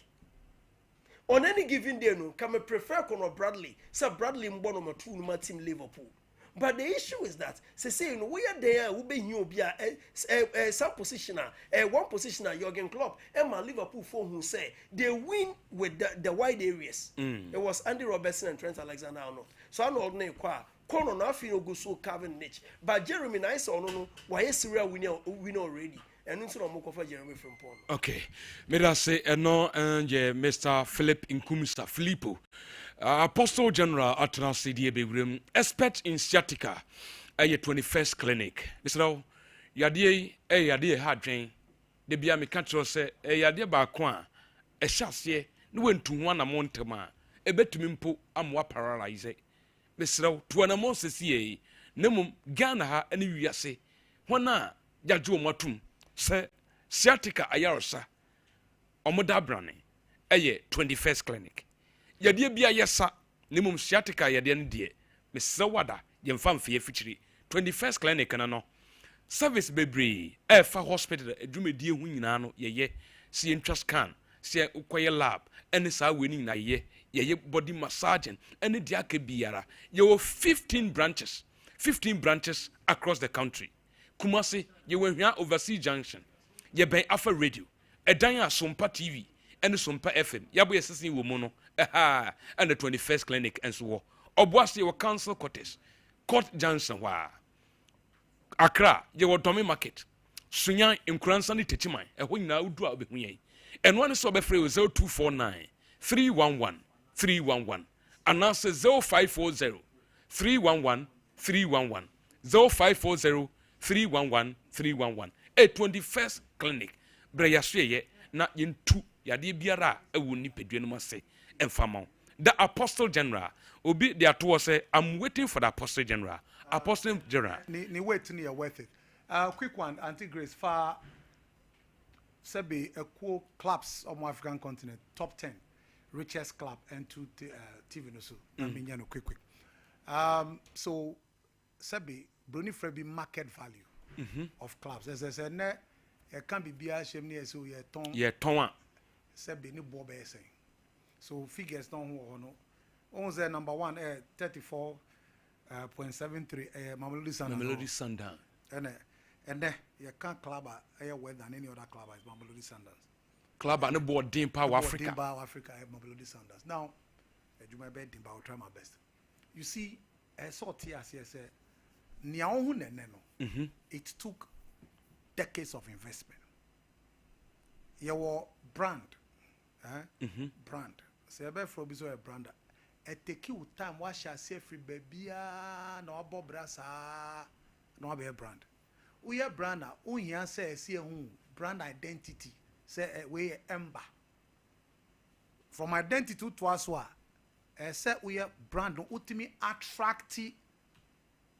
On any given day, no, can I prefer Conor Bradley? Sir Bradley Mbono number 2 number team Liverpool. But the issue is that we are there, we be new be some positioner, one positioner Jurgen Klopp, and my Liverpool for who say they win with the wide areas. It was Andy Robertson and Trent Alexander-Arnold. So Arnold ne kwa Conor na fi no go so Calvin Niche. But Jeremy nice or no, why Syria win already. And into the Mokofa Jeremy Frimpong. Okay. May I say no and Mr. Philip Nkumisa Filippo. Apostle General Atana CDA Begrim, expert in sciatica, a 21st clinic. Mr. Yadie hard train. The Bia Mecatro say, a Yadia Bakwan, a chassier, no went to one among Tama, a bet to Mimpo, Amwa paralyze. Mr. Tuanamo Cecier, Nemum Ganaha, and you say, Wana, Yaju Matum, say, sciatica ayarsa, Omoda Brani. ɛyɛ 21st clinic yadeɛ bia yɛsa ne mum sciatica yadeɛ no deɛ mesrɛ wada yɛmfa mfeɛ fikyiri 21st clinic no service bebree ɛfa hospital adwumadie ho nyinaa no yɛyɛ sɛ yɛntwa scan sɛ wokɔyɛ lab ɛne saa wei no nyinaa yɛyɛ body massaging ɛne deɛ aka biara yɛwɔ 15 branches across the country Kumasi yɛwɔ Ahwea overseas junction yɛbɛn Alpha radio ɛdan a Sompa TV ɛne Sompa FM yɛabɔ yɛ sesen wɔ mu no and the 21st clinic and so Obuasi yɛwɔ council quarters court junction hɔ a Accra yɛwɔ Domi market Sunyan Nkuransa ne Techiman ɛhɔ nyinaa wodu a wobɛhu yɛn and one is ɔbɛfrɛ wɔ 0249 311 311 anaasɛ 0540 311 311 0540 311 311 a 21st clinic brɛ yɛasoɛyɛ na yɛntu yadeɛ biara a ɛwɔ nipadua no mu ase ɛmfama the apostle general obi de ato say I'm waiting for the apostle general apostle general ni wait ni worth it quick one anti grace far sebe equal clubs on African continent top 10 richest club and to TV no so I mean no quick so sebe Bruni Frebi market value of clubs as I said ne e can be bia shem ni so ye ton sebe ni bo be say so figures don't know on the number 1 34.73 Mamelodi Sundowns and then you can't club well than any other club is Mamelodi Sundowns club and board Dean Power Africa Africa Mamelodi Sundowns now you my bed I'll try my best you see I saw TRC it took decades of investment your brand brand say be for be so a brand e take you time what shall say free baby na obo brasa na be brand we a brand o hia say see hu brand identity say we ember from identity to aswa say we a brand no ultimate attract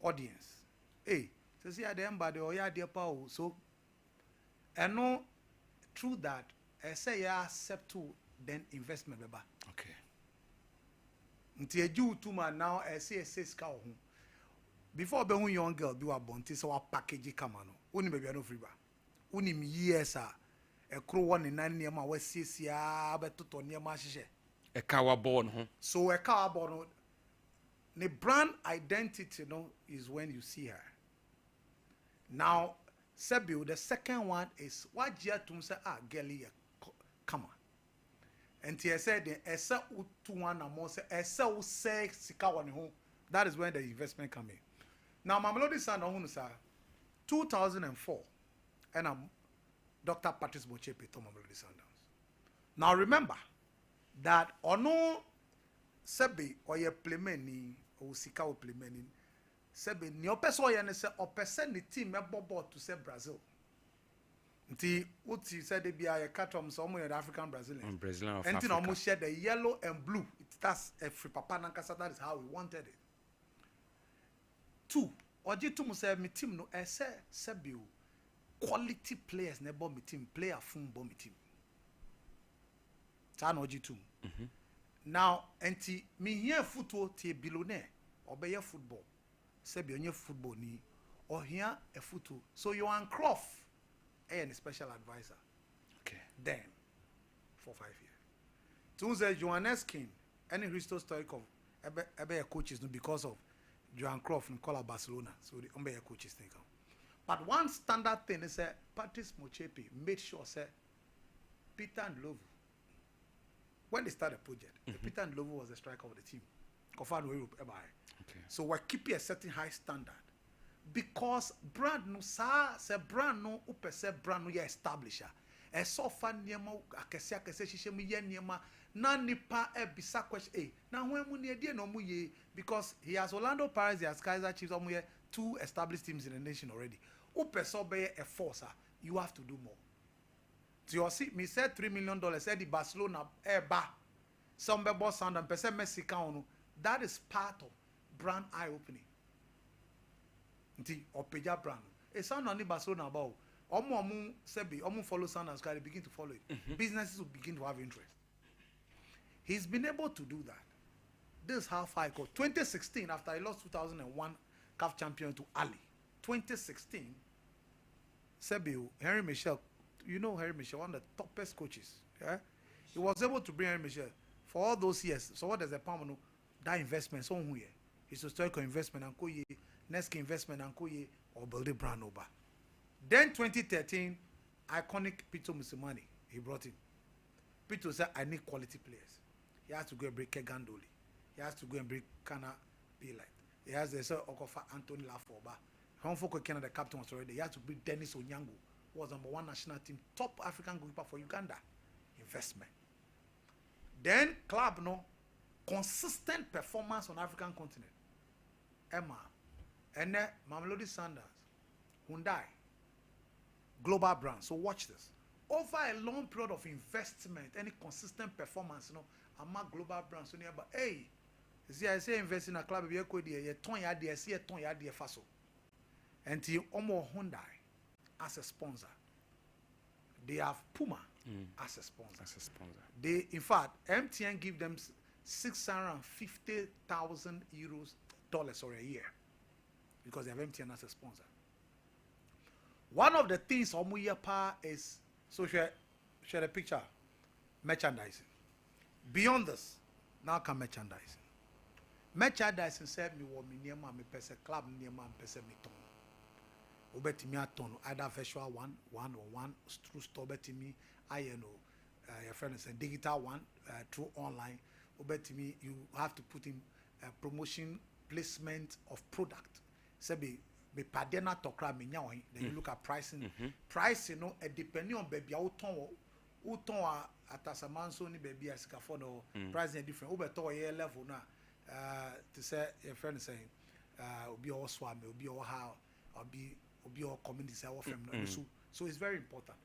audience say the ember the oya de pa so and no through that say you accept to then investment beba okay nti eju to man now say ska ho before be hu young girl be wa bonti so wa package kama no oni be no free ba oni mi years a ekro won nan ne ma wa siesia betoto ne ma hyehyɛ e ka wa born ho so e ka wa born no the brand identity no is when you see her now Sebio, the second one is what Jia Tum say girlie come on. And he said the Esa Utuan Amo say Esa U say Sika one home. That is when the investment come in. Now Mamelodi Sundowns 2004 and Dr. Patrice Mochepe to Mamelodi Sundowns. Now remember that ono Sebi or ye playman or Sika or playman sebe ni opeso ye ne se opese ni team e bobo to say Brazil nti uti said they be a catom so mo the African Brazilians Brazilian of Africa Africa and share the yellow and blue that's a free papa nankasa that is how we wanted it 2 oji to mo say me team no e say sebe quality players ne bo me team player fun bo me team tan oji 2 now enti me here football te billionaire obeye football Sebi onye football ni or here a photo. So you and Croft a special advisor. Okay. Then for 5 years. Tunze Johanneskin any historical ebe coaches no because of Johan Croft and Cola Barcelona. So the umbe coaches think. But one standard thing is Patrice Mochepe made sure say Peter and Lovu when they started the project, Peter and Lovu was the striker of the team. Okay. So we're keeping a certain high standard because brand no sa se brand no upese brand no ye establisher e so fa niema akese hihye mu ye niema na nipa e bisa question na hwan mu ne die no mu ye because he has Orlando Pirates, he has Kaizer Chiefs, omo 2 established teams in the nation already. Upese obey a force, you have to do more. So you see me said $3 million said the Barcelona ba some bebo sound and person Messi count. That is part of brand eye opening. Nti opeja brand. E sound on the Barcelona about omu sebi omu follow sound as they begin to follow it. Businesses will begin to have interest. He's been able to do that. This is how far I got. 2016, after I lost 2001 CAF champion to Ali. 2016, Sebio, Henry Michel, you know Henry Michel, one of the toppest coaches. Yeah? He was able to bring Henry Michel for all those years. So what does the Palmano? That investment, so who here? His historical investment and Koye, Neski investment and Koye, or build a brand over. Then 2013, iconic Pito Musimani, he brought in. Pito said, I need quality players. He has to go and bring Kegandoli. He has to go and bring Kana Light. He has to say Okofa Anthony Lafoba. Honfoko Canada, the captain was already. He has to bring Dennis Onyango, who was number 1 national team, top African goalkeeper for Uganda. Investment. Then club consistent performance on African continent. Emma, and then Mamelodi Sanders, Hyundai, global brand. So watch this. Over a long period of investment, any consistent performance, among global brands, so nearby. Hey, see, I say invest in a club, you could be a ton yard, see a ton yard, faso. Until Omo Hyundai as a sponsor. They have Puma as a sponsor. They, in fact, MTN give them 650,000 dollars or a year because they have MTN as a sponsor. One of the things Omuyapa is, so share the picture, merchandising. Beyond this, now come merchandising. Merchandising said me wo me niema me pese club niema me pese me ton. Obetimi aton either virtual one or one through store betimi your friend is a digital one through online. Obetimi you have to put in promotion placement of product. Say be padena tokra me nya ohin. Then you look at pricing. Pricing depending on baby uton atasamanso ni baby asikafo no pricing different. Obeto ye level na to say your friend is saying obi o swam obi o how obi or community say so it's very important.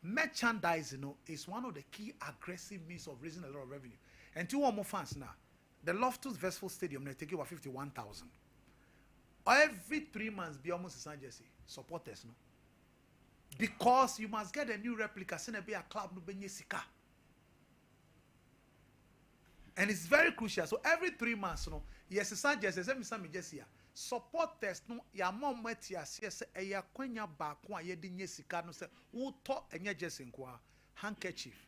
Merchandising is one of the key aggressive means of raising a lot of revenue. And 2 more fans now. The Loftus Versful Stadium they take over 51,000. Every 3 months be almost San Jesse supporters because you must get a new replica send be a club no benye sika. And it's very crucial. So every 3 months yes San Jesse me Jesse supporters ya mom meti ase se eya kwanya ba ko aye de nye sika no se wo to enye Jesse nko handkerchief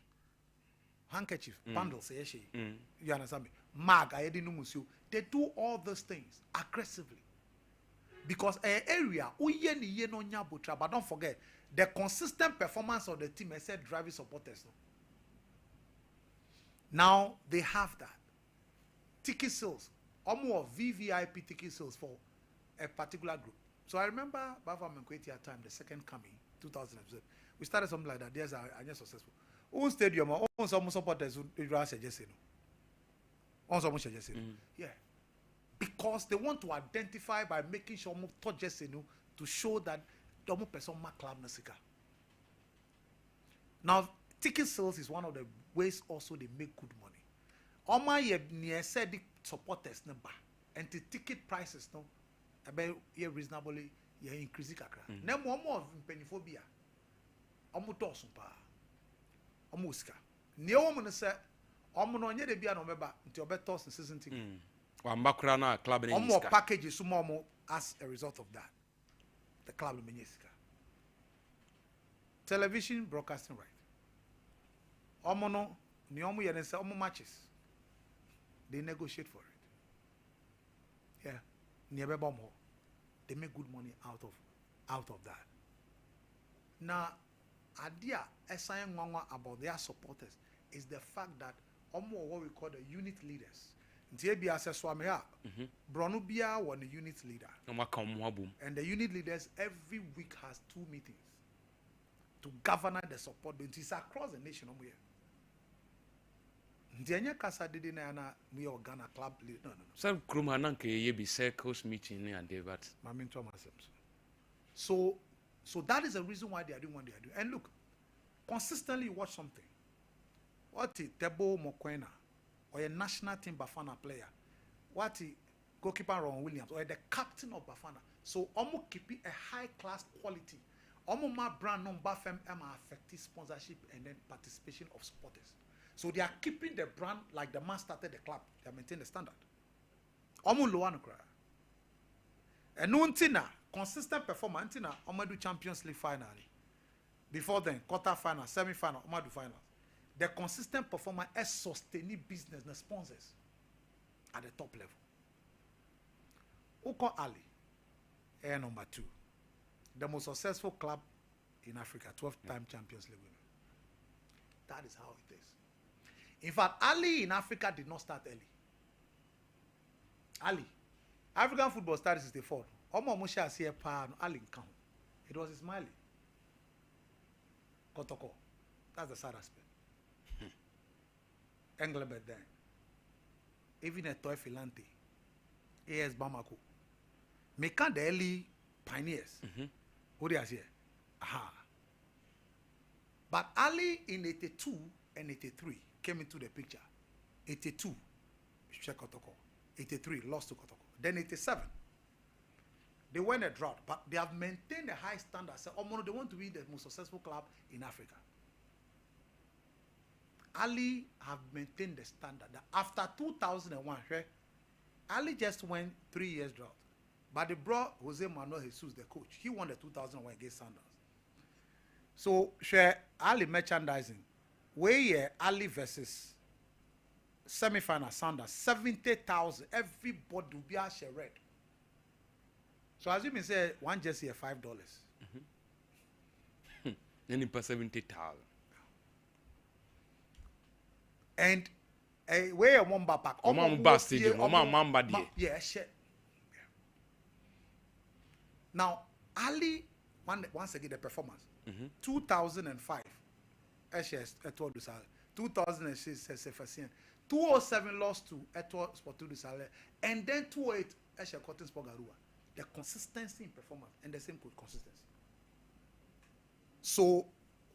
bundles you understand me mag aye de no musio they do all those things aggressively because area uye ni ye no nya botra but don't forget the consistent performance of the team I said driving supporters now they have that ticket sales more VVIP ticket sales for a particular group. So I remember Bava Menkweti at time, the second coming, 2000. We started something like that. There's a successful. Own stadium, own some supporters who suggest on some suggest yeah. Because they want to identify by making sure to show that the person club nasika. Now, ticket sales is one of the ways also they make good money. Oma ye said the supporters number and the ticket prices about reasonably increase kakra. Na more of pennyphobia. Omo to Sompa. Omo ska. Ne omo say omo no nye de bia no meba nti obeto season ticket. Wa mbakura na club na omo package so more as a result of that. The club no menyesika. Television broadcasting right. Omo no ne omo ye say omo matches. They negotiate for it. Yeah. They make good money out of that. Now, idea saying about their supporters is the fact that what we call the unit leaders. Bronubia was the unit leader. And the unit leaders every week has 2 meetings to govern the support. It's across the nation. Ndianya kasa didi na yana we organa club no. Some kruma ke ye be circles meeting and David. So that is the reason why they are doing what they are doing. And look, consistently watch something. What Tebo Mokwena or a national team Bafana player, what goalkeeper Ron Williams or the captain of Bafana. So almost keeping a high class quality. Almost my brand non Bafem affecting sponsorship and then participation of supporters. So they are keeping the brand like the man started the club. They are maintaining the standard. Omu low and cry. And no consistent performance na do Champions League finally. Before then, quarter final, semi final, do final. The consistent performance is sustaining business and sponsors at the top level. Oko Ali, air number 2. The most successful club in Africa, 12-time Champions League winner. That is how it is. In fact, Ali in Africa did not start early. Ali, African football started 64. Omo Musha see Ali Nkahun. It was Ismaili. Kotoko. That's the sad aspect. Engelbert then. Even a Toy Filante. AS Bamako. Mekan the early pioneers. Who they are here? Aha. But Ali in 82 and 83 came into the picture. 82, check Kotoko. 83, lost to Kotoko. Then 87, they went a drought, but they have maintained a high standard. So, they want to be the most successful club in Africa. Ali have maintained the standard. That after 2001, Ali just went 3 years drought. But they brought Jose Manuel Jesus, the coach. He won the 2001 against Sanders. So, Ali merchandising. Where Ali versus semi-final Sanders, 70,000. Everybody will be a share red. So, as you may say, one jersey $5. Then it 70,000. And where one back. Omamba stadium. Omamba day. Yeah, share. Now, Ali, once again, the performance. 2005, HS Etoile du Sahel. 2006, SFSN. 207 lost to Etoile Sportive du Sahel. And then 208, HS Cotton Sport Garua. The consistency in performance and the same consistency. So,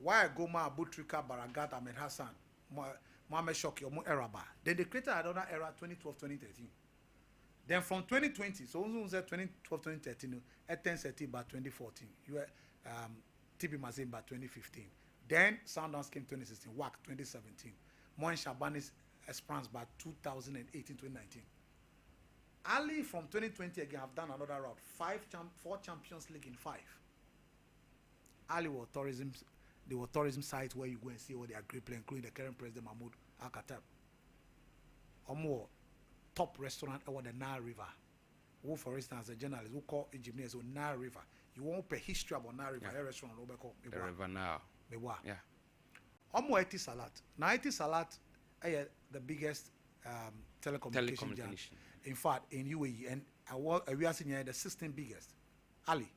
why Goma, Abutrika, Baragat, Ahmed Hassan, Mohamed Shoki, Omo Eraba. Then they created another era 2012-2013. Then from 2020, so we said 2012-2013, Eten Seti by 2014. You were TB Mazin by 2015. Then Sundowns came 2016, WAC 2017. Moen Shabanis Esperance by 2018-2019. Ali from 2020 again have done another route. 4 Champions League in 5. Ali were tourism sites where you go and see all their great players, including the current president Mahmoud Al-Khattab. Omo top restaurant over the Nile River. Who, for instance, a journalist who call engineers on Nile River. You won't pay history about Nile River. A restaurant over the river now. Yeah. Omo Eti Salat. Now Eti Salat is the biggest telecommunication giant. In fact, in UAE, and we are seeing the 16th biggest. Ali,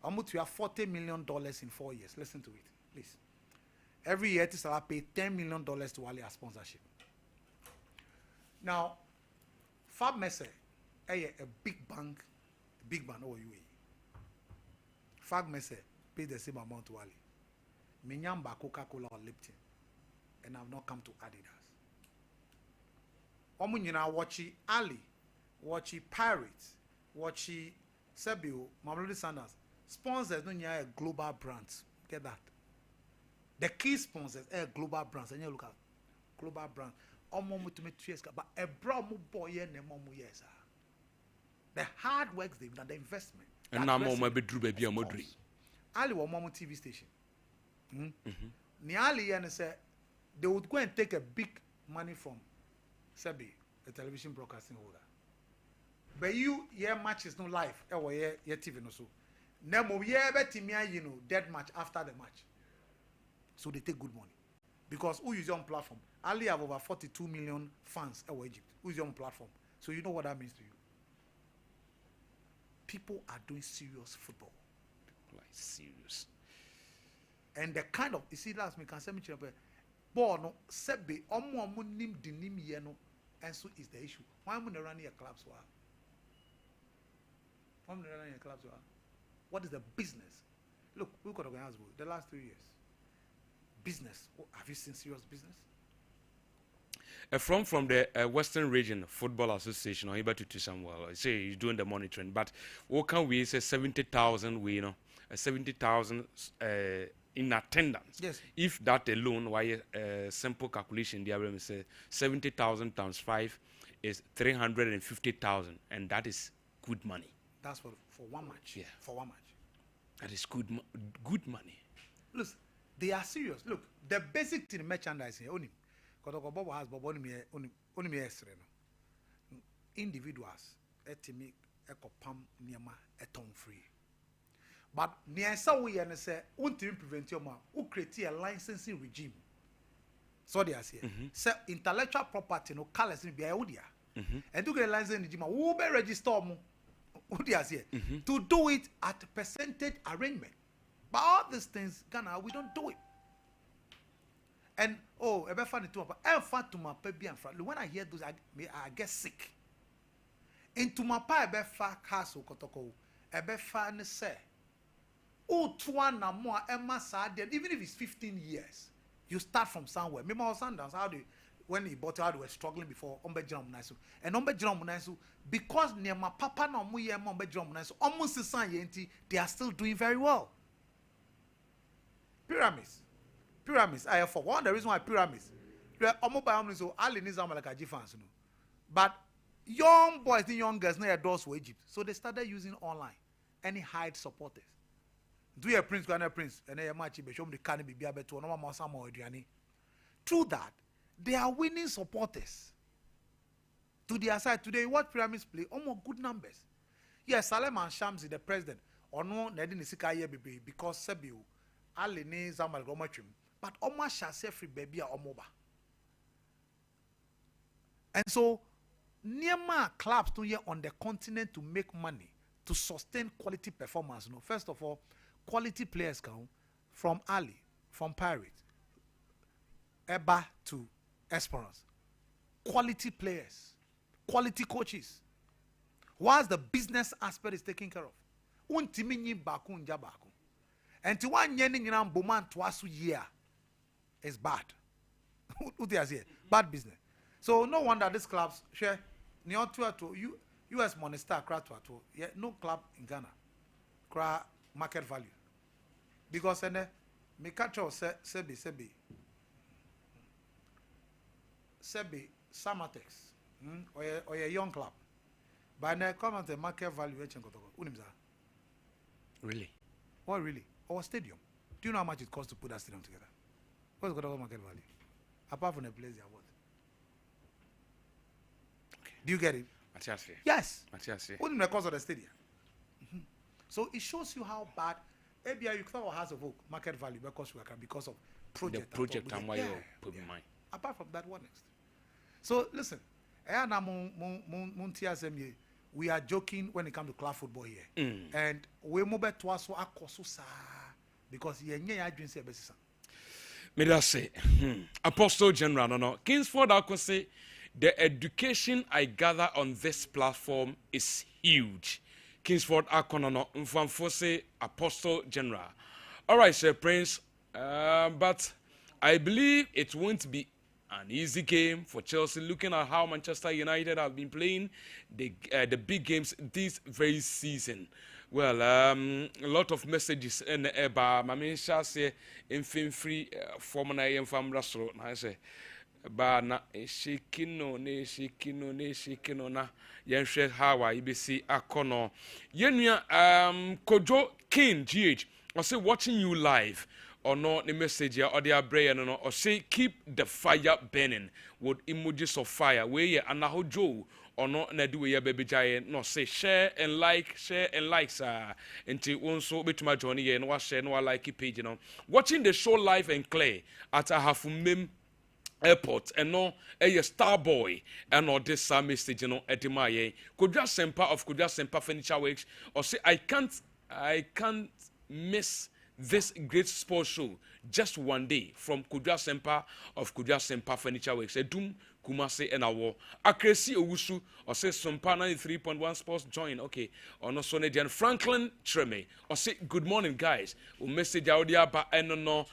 almost we have $40 million in 4 years. Listen to it, please. Every year, Eti Salat pay $10 million to Ali as sponsorship. Now, Fab Messe, a big bank over UAE. Fab Messe pay the same amount to Ali. Minyamba, Coca-Cola or Lipton, and I've not come to Adidas. Omunyina watchi Ali, watchi Pirates, watchi Sebio, Mamelodi Sanders. Sponsors don't have a global brands. Get that? The key sponsors are global brands. And you look at global brands. Omomu to me 2 years, but a bromu boy and momu yes. The hard work they've done, the investment. And now more maybe drew baby and Modri. Ali was Momo TV station. Niali and say they would go and take a big money from Sebi, the television broadcasting holder. But you match is no live. Your TV no so. Nemo betimia dead match after the match. So they take good money. Because who is on platform? Ali have over 42 million fans in Egypt. Who is on platform? So you know what that means to you. People are doing serious football. Like serious. And the kind of you see last me can say me ball no sebe omo nim dinim ye no and so is the issue. Why am I running your clubs wa? Why am I running your clubs wa? What is the business? Look, we got organized the last 3 years. Business. Have you seen serious business? From the Western Region Football Association, I'm able to Samuel. I say he's doing the monitoring, but what can we say 70,000? We 70,000 in attendance. Yes. If that alone, why a simple calculation, the average say 70,000 times 5 is 350,000, and that is good money. That's for one match. Yeah. For one match. That is good money. Look, they are serious. Look, the basic thing merchandising, only because Bobo has Bobo only me extra. Individuals, etimi, ekopam niema, eton free. But niasa we and say, until prevent your man, who create a licensing regime. So they are here. Say intellectual property no colors in Biaodia. And to get a licensing regime, who be register mo. Who they are here to do it at percentage arrangement. But all these things, Ghana, we don't do it. And oh, ebe funny to my baby and friend. When I hear those, I get sick. Into my pa ebe fa castle kotoko. Ebe fa ne say. Oh, na more Emma Sadian, even if it's 15 years, you start from somewhere. Remember our Sundance, how do when he bought out, we were struggling before Ombe Jam Naisu. And Ombe Jam Naisu, because near my papa no mu ye Ombe Jam Naisu, almost the same yenti, they are still doing very well. Pyramids. I have for one the reason why pyramids. Omo by omni so all in Israel like a fans, but young boys and young girls know doors for Egypt, so they started using online. Any hide supporters. Do a prince, Ghana prince, and a match be show the can be able to no more some more Adriani. Through that, they are winning supporters. To their side today, what pyramids play almost good numbers. Yes, Salem and Shamsi, the president, or no, Nedin Isika baby because Sebiu, Alini Zamal Gomachim, but almost shall say free baby or moba. And so, Nema clubs to here on the continent to make money, to sustain quality performance. No, first of all, quality players come from Ali, from Pirate, Eba to Esperance. Quality players, quality coaches. Whilst the business aspect is taken care of. Untimi nyi baku nja baku. And to one yen in Boman twasu year is bad. Bad business. So no wonder these clubs share near to US Money Star to no club in Ghana. Cra market value. Because me catch sebi Samatex or a young club. But now come at the market valuation. Really? Oh, really? Or stadium? Do you know how much it costs to put that stadium together? What's the market value? Apart from the place they are worth. Okay. Do you get it? Yes. What is the cost of the stadium? So it shows you how bad ABI has a market value because of project. The project and why you put in mind. Apart from that, what next? So listen, we are joking when it comes to club football here. And we move to us because may I say, Apostle General, no, Kingsford, I could say, the education I gather on this platform is huge. Kingsford, Akonono, Mfamfose, Apostle General. All right, Sir Prince, but I believe it won't be an easy game for Chelsea, looking at how Manchester United have been playing the big games this very season. Well, a lot of messages in the air, but I shall say, in film free, former and from Russell, I say, but na shikino, na, yen share how I see Akono. Yenya, Kojo King, GH, I say, watching you live. Or not the message or the brain or say keep the fire burning with emojis of fire where you and now Joe or not na do ya baby giant no say share and like sir until one so bit my journey and share no like page watching the show live and clear at a Hafumim airport and no a star boy and all this message at the my Kudra Sempa of Kudra Sempa Furniture Works or say I can't miss this great sports show just one day from Kudra Sempa of Kudra Sempa Furniture Works. Edum Kumase and Awo. Akresi Owusu or say Sompa 93.1 Sports join. Okay. Or no Sonedian Franklin Treme or say good morning guys. O message audio ba enono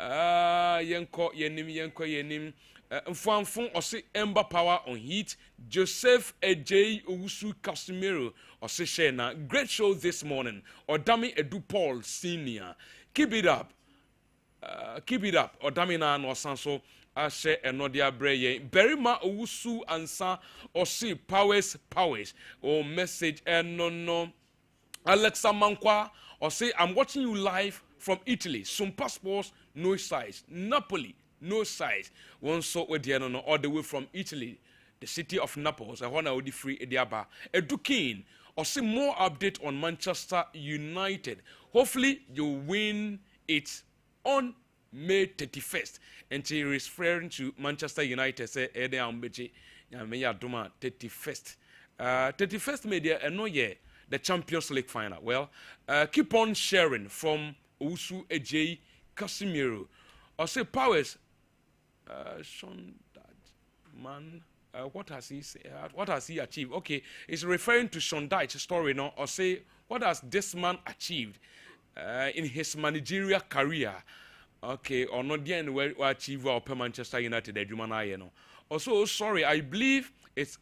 yenko yenim Mfanfon or say Ember Power on Heat. Joseph Ej Owusu Casimiro or say Shena. Great show this morning. Or Dami Edu Paul Senior. Keep it up. keep it up. Odamina no sanso ashe enodia breye. Berima owusu ansa osi powers. O message no. Alexa Mankwa or say I'm watching you live from Italy. Sompa Sports, no size. Napoli, no size. One so with the all the way from Italy, the city of Naples. I want to free Ediaba. Edukin or see more update on Manchester United. Hopefully you win it on May 31st. And she is referring to Manchester United. Say Ede Ambeji Yameya Duma 31st. 31st media and no year. The Champions League final. Well, keep on sharing from Usu Ej Casimiro. Or say Powers, Sean, man, what has he say, what has he achieved? Okay, it's referring to Sean Dyche's story now. Or say, what has this man achieved in his managerial career? Okay, or not the end where achieve our Manchester United, the no. Also, sorry, I believe it's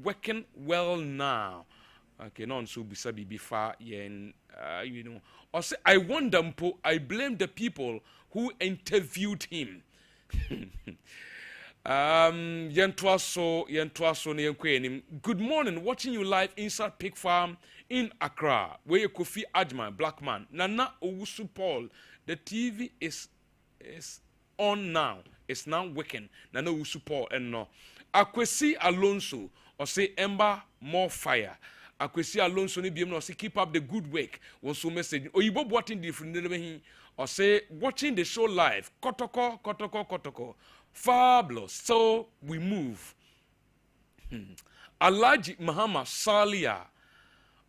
working well now. Okay, non so bisabi bifa yen you know. Also, I wonder I blame the people who interviewed him. Good morning, watching you live inside Pig Farm in Accra. Where Kofi Ajman, black man. Nana Owusu Paul. The TV is on now. It's now working. Nana Owusu Paul and no. Akwesi Alonso or say Ember more fire. Akwesi Alonso ni BM no say keep up the good work. One so message. Oyibo watching different or say watching the show live. Kotoko. Fabulous. So we move. Alaji Muhammad Salia.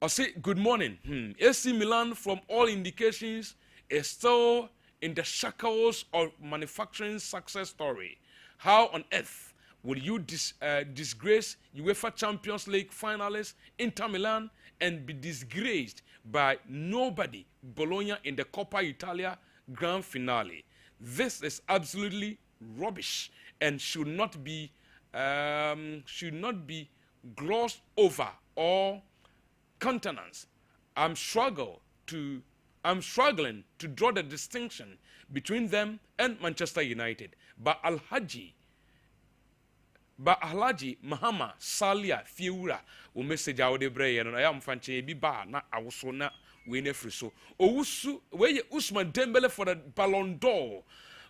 Or say good morning. AC Milan from all indications is still in the shackles of manufacturing success story. How on earth will you disgrace UEFA Champions League finalists Inter Milan and be disgraced by nobody Bologna in the Coppa Italia grand finale? This is absolutely rubbish and should not be glossed over or countenanced. I'm struggling to draw the distinction between them and Manchester United. But Alhaji Mahama Salia Fiura will message out the brain and I am fancy be bar na also na winner free so Owusu where Usman Dembele for the Ballon d'Or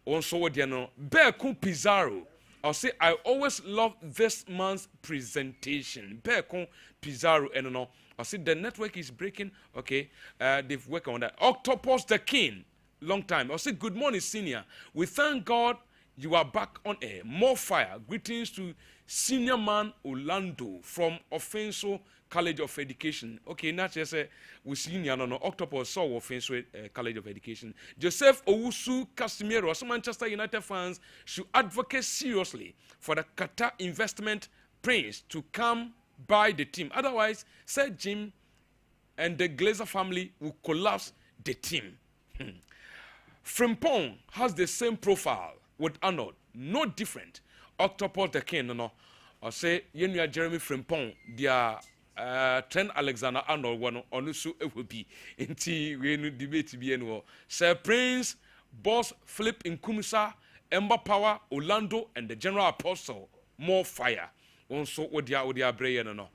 also what you know Beku Pizarro. I'll say I always love this man's presentation. Beku Pizarro and no I see the network is breaking. Okay, they've worked on that. Octopus the King, long time. I say good morning, senior. We thank God you are back on air. More fire. Greetings to senior man Orlando from Offenso College of Education. Okay, not just we senior no Octopus saw Offenso College of Education. Joseph Owusu Casimiro. Some Manchester United fans should advocate seriously for the Qatar investment prince to come by the team. Otherwise, Sir Jim and the Glazer family will collapse the team. Frimpong has the same profile with Arnold, no different. Octopus the King, no. Or say, you Jeremy Frimpong, their Trent Alexander Arnold one on so it will be until we debate to be anymore. Sir Prince, Boss Philip Nkumsa, Ember Power, Orlando, and the General Apostle, more fire. Also, what dia brain no.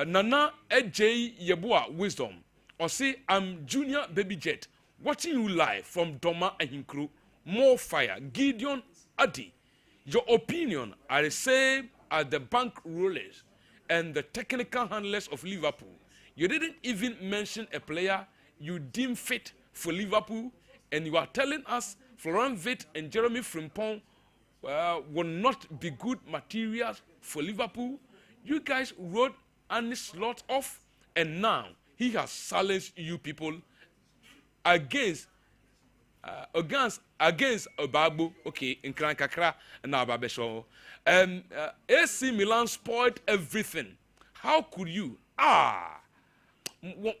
Nana AJ Yebua Wisdom. Or say I'm Junior Baby Jet, watching you live from Doma Ahinkru. More fire. Gideon Adi. Your opinion are the same as the bank rollers and the technical handlers of Liverpool. You didn't even mention a player you deem fit for Liverpool, and you are telling us Florent Witt and Jeremy Frimpong will not be good materials for Liverpool. You guys wrote Annie Slot off, and now he has silenced you people against Obagbo. Okay, in Krankakra and now Babesho. AC Milan spoiled everything. How could you?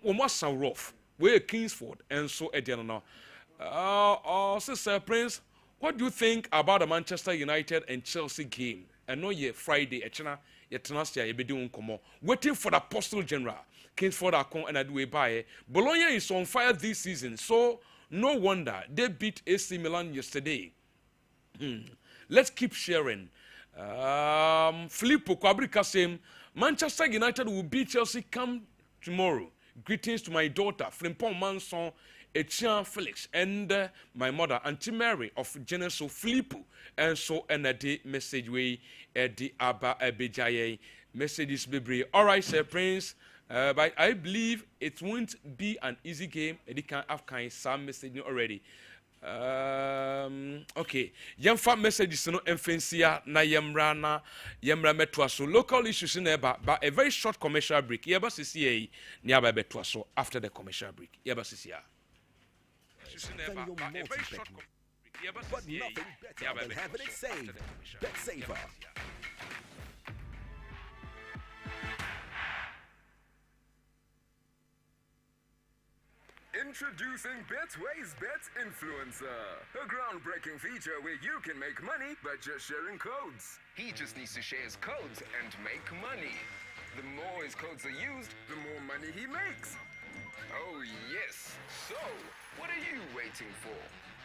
Almost so rough. We're Kingsford and so Ediana. Sister Prince, what do you think about the Manchester United and Chelsea game? I know you're Friday, waiting for the Apostle General. Kingsford Akon and I do a buy. Bologna is on fire this season, so No wonder they beat AC Milan yesterday. Let's keep sharing. Filippo Kwabrika saying, Manchester United will beat Chelsea come tomorrow. Greetings to my daughter, Frimpong Manson, Etienne Felix, and my mother, Auntie Mary of Geneso Filippo. And so, and the message way at the Abba Abejaye messages be. All right, Sir Prince. But I believe it won't be an easy game. It can have kind some message already. Okay. Yamfa messages no enfensia na yemra metwa so local issues in eba but a very short commercial break. Yeba CCA niaba betwa so after the commercial break. Yeba CCA. But nothing better than having it saved. Bet safer. Introducing Betway's Bet Influencer, a groundbreaking feature where you can make money by just sharing codes. He just needs to share his codes and make money. The more his codes are used, the more money he makes. Oh yes, so what are you waiting for?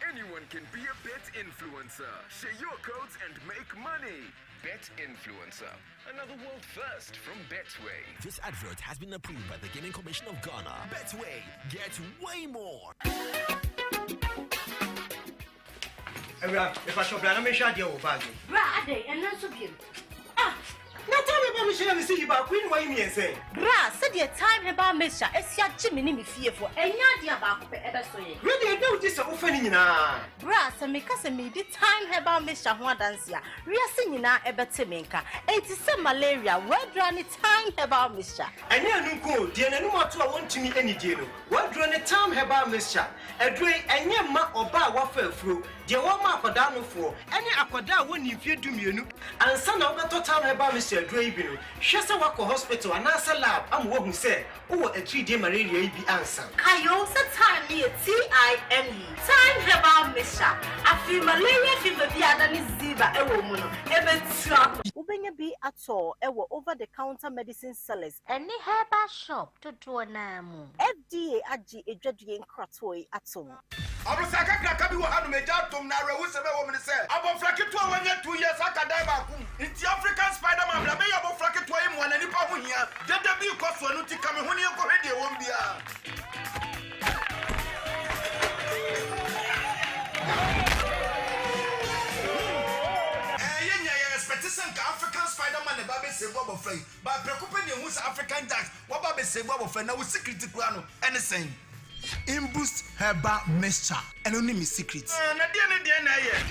Anyone can be a bet influencer. Share your codes and make money. Bet Influencer, another world first from Betway. This advert has been approved by the Gaming Commission of Ghana. Betway, get way more. If I shop, I'm not sure you're bad. Brad, and not so good. Ah! Now tell me about Michelle and see you about Queen. Why you mean say? Bra, said your time about Misha, as your Jimmy me fearful, and you're about ever so. Really, I know this is offending now. Bra, so make us a me the time about Misha one dance ya. We are singing now about Timinka. It is some malaria. Where drawn the time about Misha? And you go, dear, no more to want to me any deal. Where drawn the time about Misha? A drink and your ma or bar waffle through. Dear, one mark or down for any aquada when you fear to me, and son of the time about Mr. Drabino. Shasta Wako Hospital and answer lab. I'm what who said, oh, a 3-day malaria be answer. I also time me a TIME. Time about Misha. I feel malaria fever be than is Ziba, a woman, ever trap. Ubenya be at all, ever over the counter medicine sellers, and the herbal shop to do a namu. FDA Aji a judging cratoy at all. Abusaka Kabi will have made out from Nara, who said, woman said, Abon Flacket to 1 year, 2 years, Akadaba. It's the African Spider Man, the Bay of Flacket to him, one any power here. Get the bill cost for Nuti coming when you go ready, won't be. African Spider-Man and Baby say Bob of Faith, but preoccuping who's African dance, what Baby say Bob of Faith, now secret to Grano, anything. Imboost herbal mixture and only me secrets.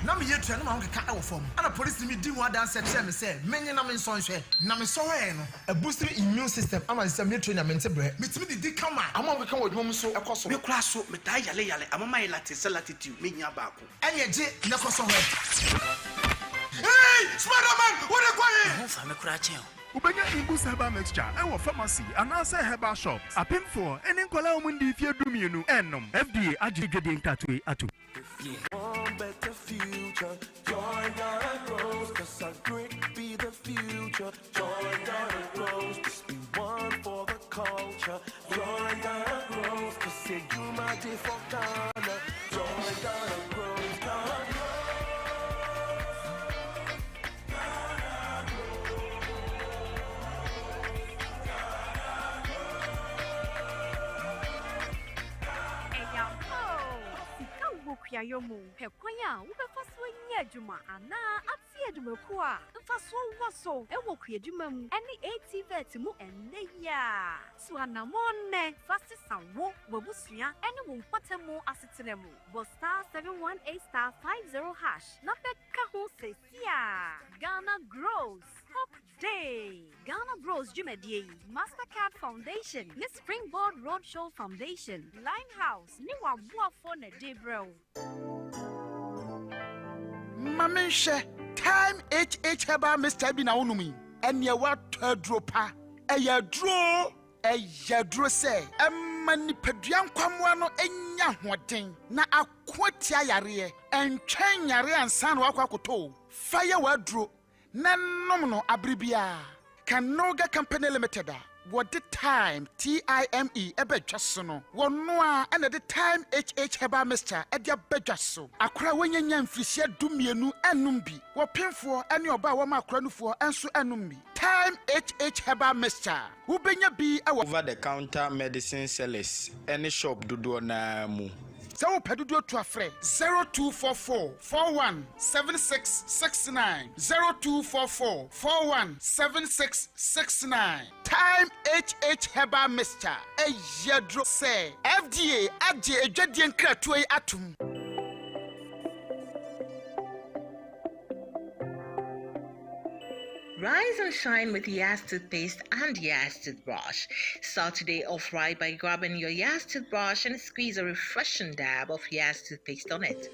Now me yet to know how to form. And a police me do one dance and say, many namin sonshare, namin sorry, a boosted immune system. I'm a semi trainer mental. Meet me the come on. I'm on the come with mom so across your class, so Metaya Lay, I'm my lattice latitude, meaning about. And yet, never saw her. Hey, Spider-Man, what are you going? I'm a cratching. Ubenya Imboost herbal mixture our pharmacy and answer herbal shops. A pin for any kola umundi if you do me no enum. FDA agitating tatwe atu. If you want better future, join Ghana Grows, cause our grit be the future. Join Ghana Grows, this be one for the culture. Join Ghana Grows, cause say you my day for Ghana. Join Ghana Grows, Ghana Grows. Yomu, Pequia, who first win Yajuma, and now at Yadumaqua, and fast was so, and walk Yajumum, any 80 vertimu and the ya. Swana one, fastest and walk, Wabusia, and won't put a more assetinamu. But star 718 star 50 hash, not that Kaho says, yeah. Ghana Grows. Hop Day. Ghana Bros Jumedie, Mastercard Foundation, Miss Springboard Roadshow Foundation, Limehouse, Niwa Buafone Debro. Mamisha, time HH Heba Mr. Binaunumi, and ya what dropa, a ya draw say, a manipedian quamwano enya wating, na a quatia yare, and chain yare and san wakakoto, fire wardrobe. Nan nominal abribia can Noga Company Limited what the time time ebedwa so no wono a and the time herbal mixture edia bedwa so akora wanyanya mfirisia dumienu enum bi wo pemfo ene oba wo makora nufo enso enum bi time herbal mixture wo benya bi over the counter medicine sellers any shop dodo na mu so pedudu to afre 0244 417669 0244 417669 time herbal mixture yedro say FDA agye edwadien kratoe atum. Rise and shine with Yas toothpaste and Yas toothbrush. Start today off right by grabbing your Yas toothbrush and squeeze a refreshing dab of Yas toothpaste on it.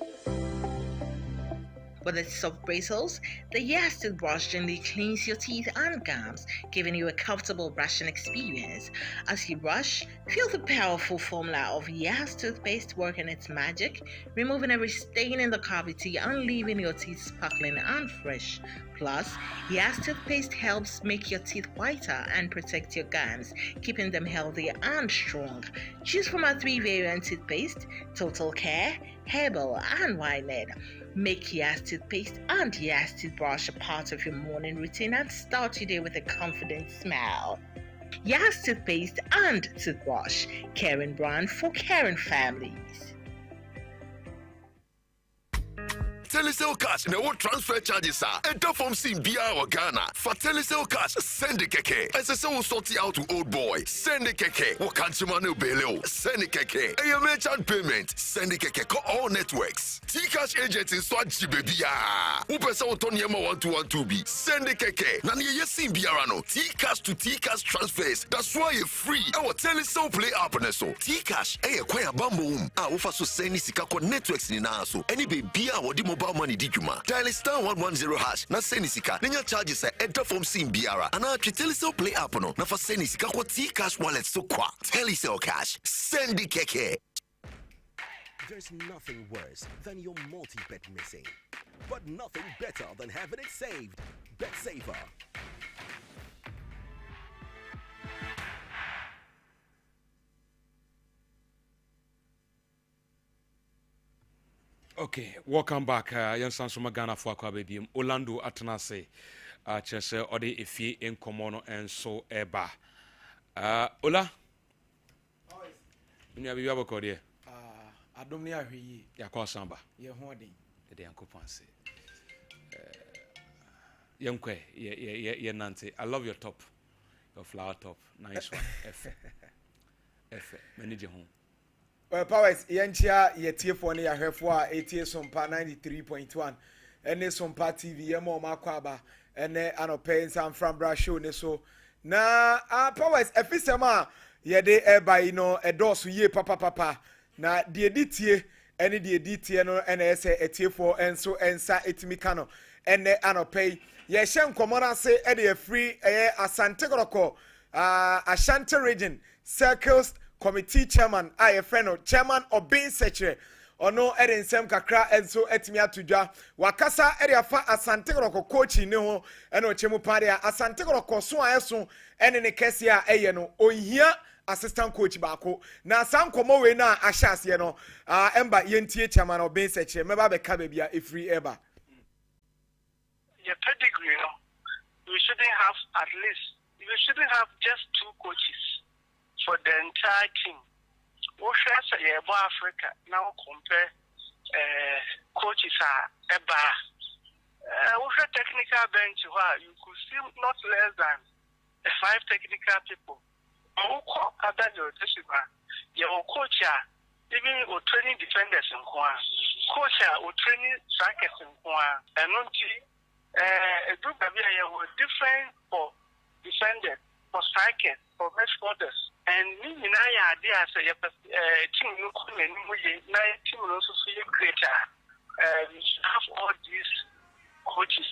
With its soft bristles, the Yas toothbrush gently cleans your teeth and gums, giving you a comfortable brushing experience. As you brush, feel the powerful formula of Yas toothpaste working its magic, removing every stain in the cavity and leaving your teeth sparkling and fresh. Plus, Yas toothpaste helps make your teeth whiter and protect your gums, keeping them healthy and strong. Choose from our 3 variant toothpaste: Total Care, Herbal, and Whitehead. Make Yas toothpaste and Yas toothbrush a part of your morning routine and start your day with a confident smile. Yas toothpaste and toothbrush, caring brand for caring families. Telecel Cash na what transfer charges are. Enter from Simbia or Ghana. For Telecel Cash, send the keke. As a so sort out to old boy. Send the keke. What can't you man bello? Send the keke. A merchant payment. Send the keke. Call all networks. T-Cash agents in Swat Jibebia. Upesa Otoniema 1212B. Send the keke. Nani Simbia no. T-Cash to T-Cash transfers. That's why you're free. Our Telecel Play app and so. T-Cash. Kwaya bamboo. Ufa so send Sikako networks in Naso. Any baby or demo mobile money dijuma. Dial star 110 hash. Na senisika. Nenya charges sa enter from Simbiara. Ana Telecel Play app no. Na fa senisika kwa T-Cash wallet so kwa. Telecel Cash. Send the keke. There's nothing worse than your multi-bet missing. But nothing better than having it saved. Bet Saver. Okay, welcome back. Yansan Soma Ghana for Baby. Orlando Atanase. Chese Ode Ifie in Komono and so Eba. Ola? You have a code here. I don't know who you call Samba. You're holding. The Uncle Pansy. Young Kwe, yeah, Nancy. I love your top. Your flower top. Nice one. F. Manage your home. Well, Powers, Yantia, Yetia for near her for 8 years on Pa 93.1, and this on Pa TV, Yamo Makwaba, and then I know paying some from Brasho, so now, Powers, a fisherman, ye de eba, you know, a dos ye papa, na the edit any the edit, no, and I say a tier for and so and sa etimicano, and then I know pay, ye shem common say, Eddie free, a Santegro, Ashanti region, circles. Committee chairman, I friend of chairman of being secretary. Or no, Eden Sam Kakra and so etimia to ja. Wakasa area fa Asantegro coach in no and no chemu paria Asantegro so aso and in a kesia ayeno o here assistant coach bako. Na sam komo we na ashas yeno emba yentie chairman of being secretary. Meba be kabebia if free ever. Your pedigree, we shouldn't have just 2 coaches for the entire team. We should say Africa now compare coaches are eba. We should technical bench where you could see not less than 5 technical people. Your coach even training defenders in coach training strikers in and not a group of different for defenders, for strikers, for midfielders. And me and I idea say team no come anyway, na team also feel greater. We should have all these coaches.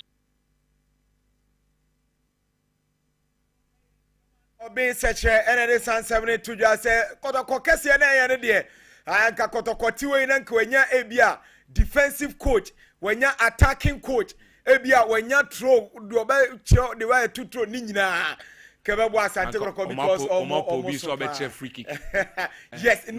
Being such a and it is 72 just say Kotoko Kessia na there. I am Kotoko Tiwe and Kwenya Ebia defensive coach, when you're attacking coach, Ebia when you're throw the way to throw Nina. Kebe bo Asante Kotoko because almost free kick. Yes,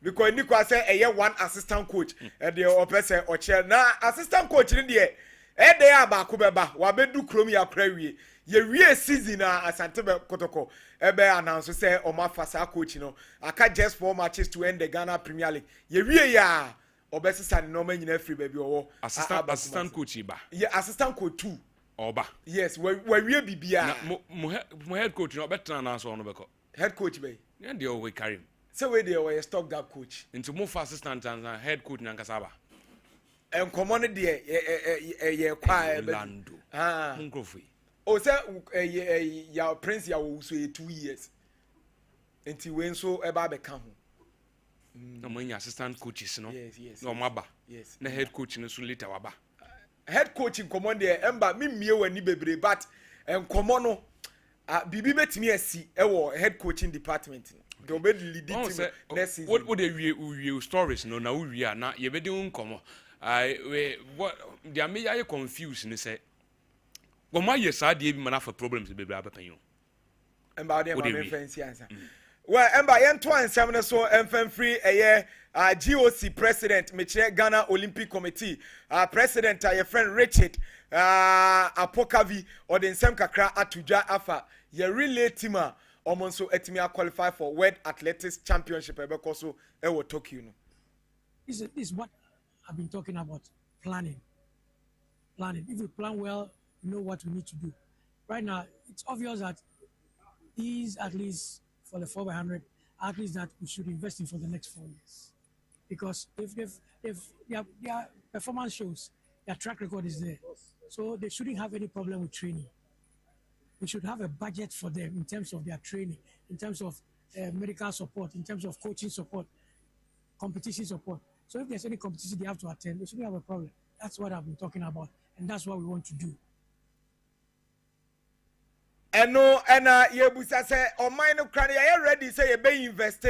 because Nico say one assistant coach and the opese oche na assistant coach ni de dey abaako beba wa bedu krom ya krawie ye wie season na Asante Kotoko ebe announce say fasa coach no aka just 4 matches to end the Ghana Premier League ye wie ya obesisa ni no manyina free baby owo assistant coach ba yeah assistant coach 2 oba yes we wie bibia mo head coach no better na so no beko head coach be yeah dey we carry him so we dey we stop that coach into mo assistant and head coach na nkasa ba en common dey ye kwa Lando nkrofo o say ya prince ya wo so 2 years enti we nso eba be ka ho no mo nya assistant coaches no yes no maba yes na head coach no so later waba head coach in common there emba me mie wani bebre but en common no bibi betimi asi e wo head coaching department they obey the lead team next season what we stories no na we na ye be de nkomo what they me ya confused ni say goma ye sa de bi mana for problems bebre abepanyo emba de ma fancy answer well emba yen to ansem ne so emfam free GOC president Michelle Ghana Olympic Committee president your friend Richard Apokavi or the nsem kakra atuja afa ye relay team omonso etimi qualify for World Athletics Championship because so e wo Tokyo no this is what I've been talking about, planning. If we plan well, we know what we need to do. Right now, it's obvious that these athletes for the 4x100 athletes that we should invest in for the next 4 years. Because if their performance shows, their track record is there. So they shouldn't have any problem with training. We should have a budget for them in terms of their training, in terms of medical support, in terms of coaching support, competition support. So if there's any competition they have to attend, they shouldn't have a problem. That's what I've been talking about, and that's what we want to do. And ye busa say o mine no kran ye ready say ye be invest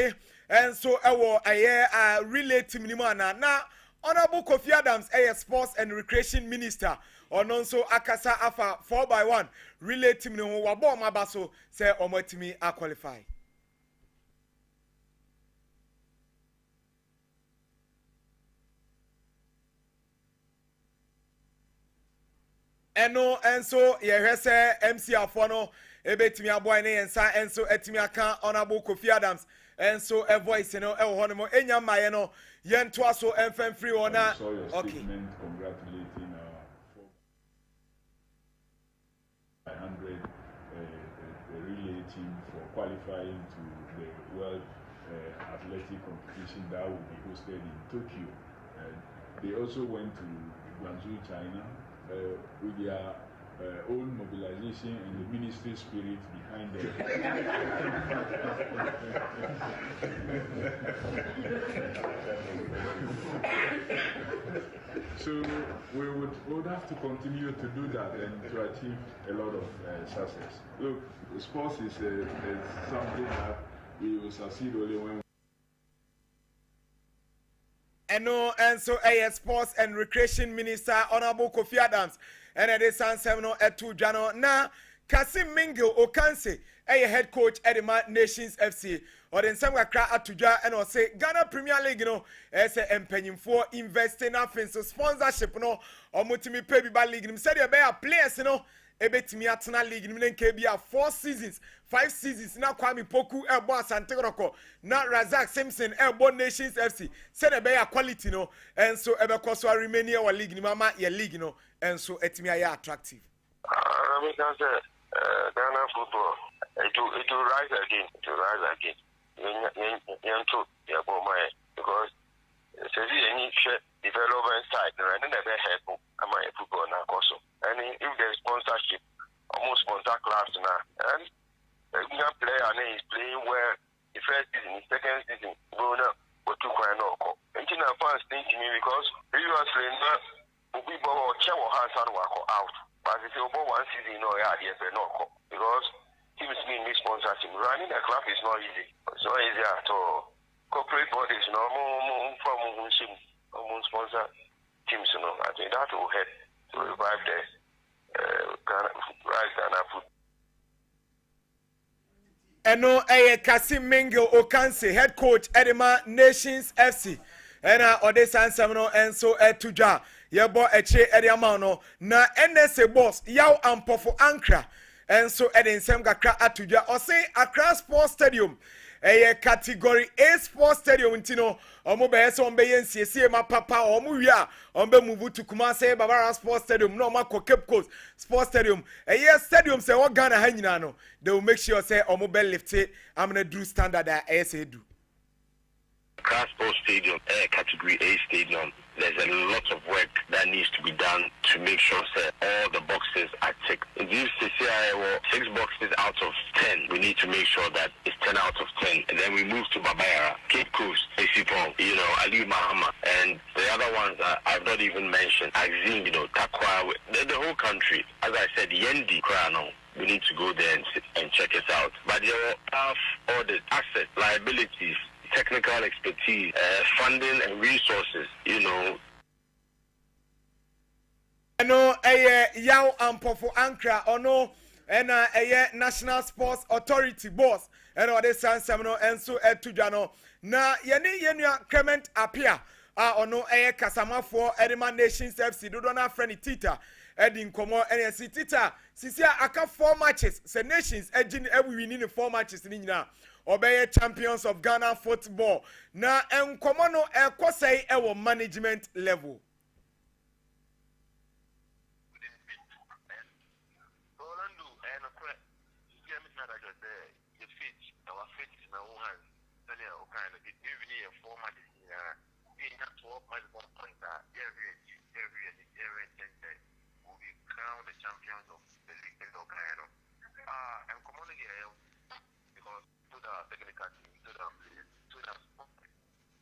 and so a relay team ni na honorable Kofi Adams sports and recreation minister ono so akasa afa 4x1 relay team ni ho wa bo ma ba so say o matimi a qualify. And so ye say MC Afono ebetimi aboy ne yensa and so etimi aka honorable Kofi Adams and so a voice no e ho no enya maye no yen to aso emfam free ona okay congratulating 100 relay team for qualifying to the World Athletic competition that will be hosted in Tokyo. And they also went to Guangzhou, China. With their own mobilization and the ministry spirit behind them. So we would have to continue to do that and to achieve a lot of success. Look, sports is something that we will succeed only when and so sports and recreation minister honorable Kofi Adams and it is no etu jano na Kasim Mingo Okanse head coach Edema Nations FC or then some kakra atuja and or say Ghana Premier League no empenyim for investing in so sponsorship no or mutimi pay bi league nim said be a players no ebetimi atena league nim nke bia 4 seasons 5 seasons na Kwame Poku ebo Asante Kotoko na Razak Simpson ebo Nations FC said be a quality no and so ebe koso remain here league nim ama your league no and so etimi aya attractive I can say Ghana football it will rise again because it's a any development side and then they help am football now also and if there's sponsorship almost sponsor class now and a young player and is playing well the first season the second season go now but two quite no and you know fans think me because previously we bought chair hands and work out but if you about one season no yeah no because teams need sponsorship running a club is not easy so easy at all corporate bodies no more from sponsor teams no I think that will help to revive the Ghana football. ɛno ɛyɛ Kasim Mingle Okanse head coach Edema Nations FC ɛna ɔde sansam no ɛnso ɛto dwa yɛbɔ ɛkye ɛde ama no na NSA boss yaw ampɔfo Ankra ɛnso ɛde nsɛm kakra ato dwa ɔse Accra Sports Stadium ɛyɛ category A Sports Stadium ntino omo be yese on be nsiesie ma papa omo wi a on be move to Kumasi Babara Sports Stadium no ma Cape Coast Sports Stadium ɛyɛ stadium say what Ghana ha nyina no they will make sure say omo be lift it amna do standard a ɛyɛ do Accra Sports Stadium, Category A Stadium. There's a lot of work that needs to be done to make sure that all the boxes are ticked. If you say 6 boxes out of 10, we need to make sure that it's 10 out of 10. And then we move to Babayara, Cape Coast, Esipong, Ali Mahama, and the other ones that I've not even mentioned, Axim, Takwa, the whole country. As I said, Yendi, Krano. We need to go there and check it out. But they will have all the assets, liabilities, technical expertise, funding and resources, No, yaw ampofo Ankra ono ena National Sports Authority boss ena ode sansam no enso etudwa no na yenua Clement Apia ono kasamafo Edema Nations FC dodo na friend Tita edi nkomo ena si Tita sisia aka 4 matches se Nations egin winning 4 matches ni nyina obeye champions of Ghana football na enkomo no ekosai ewo management level the champions of the league and commonly because to the technical team, to the players, to the sport,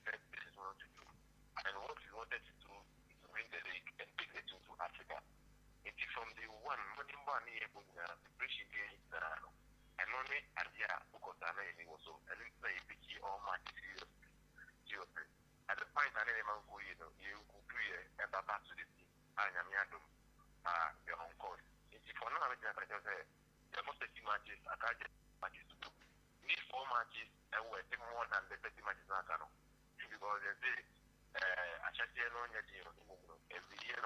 this is what to do. And what we wanted to do is to bring the league and take it to Africa. It is from the one year the British game and only idea because I know so and we play picky all match serious. At the point I never go, you could do a back to the team and I'm your own course. If for now, I just say, there must be matches, I can't get matches to do. These 4 matches, and we're taking more than the 30 matches I can. Because they say, I just say, no, every year,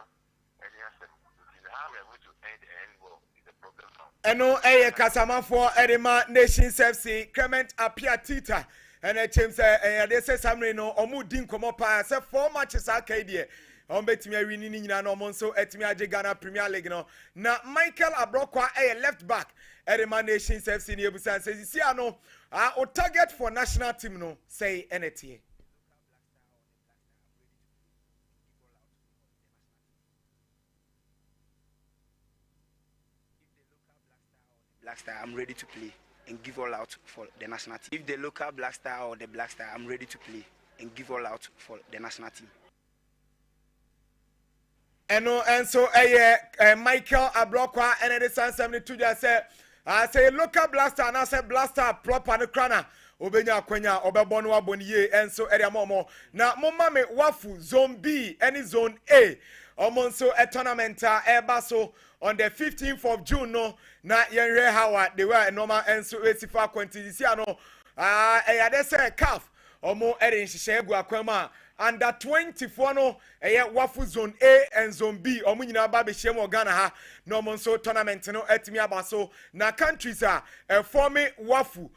and yes, how we are going to end the end goal is a problem now. Eno kasama for Edema Nations FC, Clement Apia Tita, and a team say, they say, Samrino, or Mudin Komopa, say 4 matches arcade. On betimi awini ni nyina no monso etimi age Ghana Premier League no na Michael Abrokwa left back Edema Nations FC ni ebusan say si ano o target for national team no say NTA Black Star, I'm ready to play and give all out for the national team. If the local Black Star or the Black Star, I'm ready to play and give all out for the national team. And so Michael Abrokwa and the San 72 just say local blaster and I say blaster proper no crana obenya kwenya obebonu aboniye and so area momo na mama me wafu zone B any zone A omonso a tournament so on the 15th of June no na yenre Howard they were normal and so esifa kwantisi no they say calf omo erin hihye egu akwama under 24 no wafu zone A and zone B omo nyina ba be hye Ghana ha no mo so tournament no etimi abaso na countries forming wafu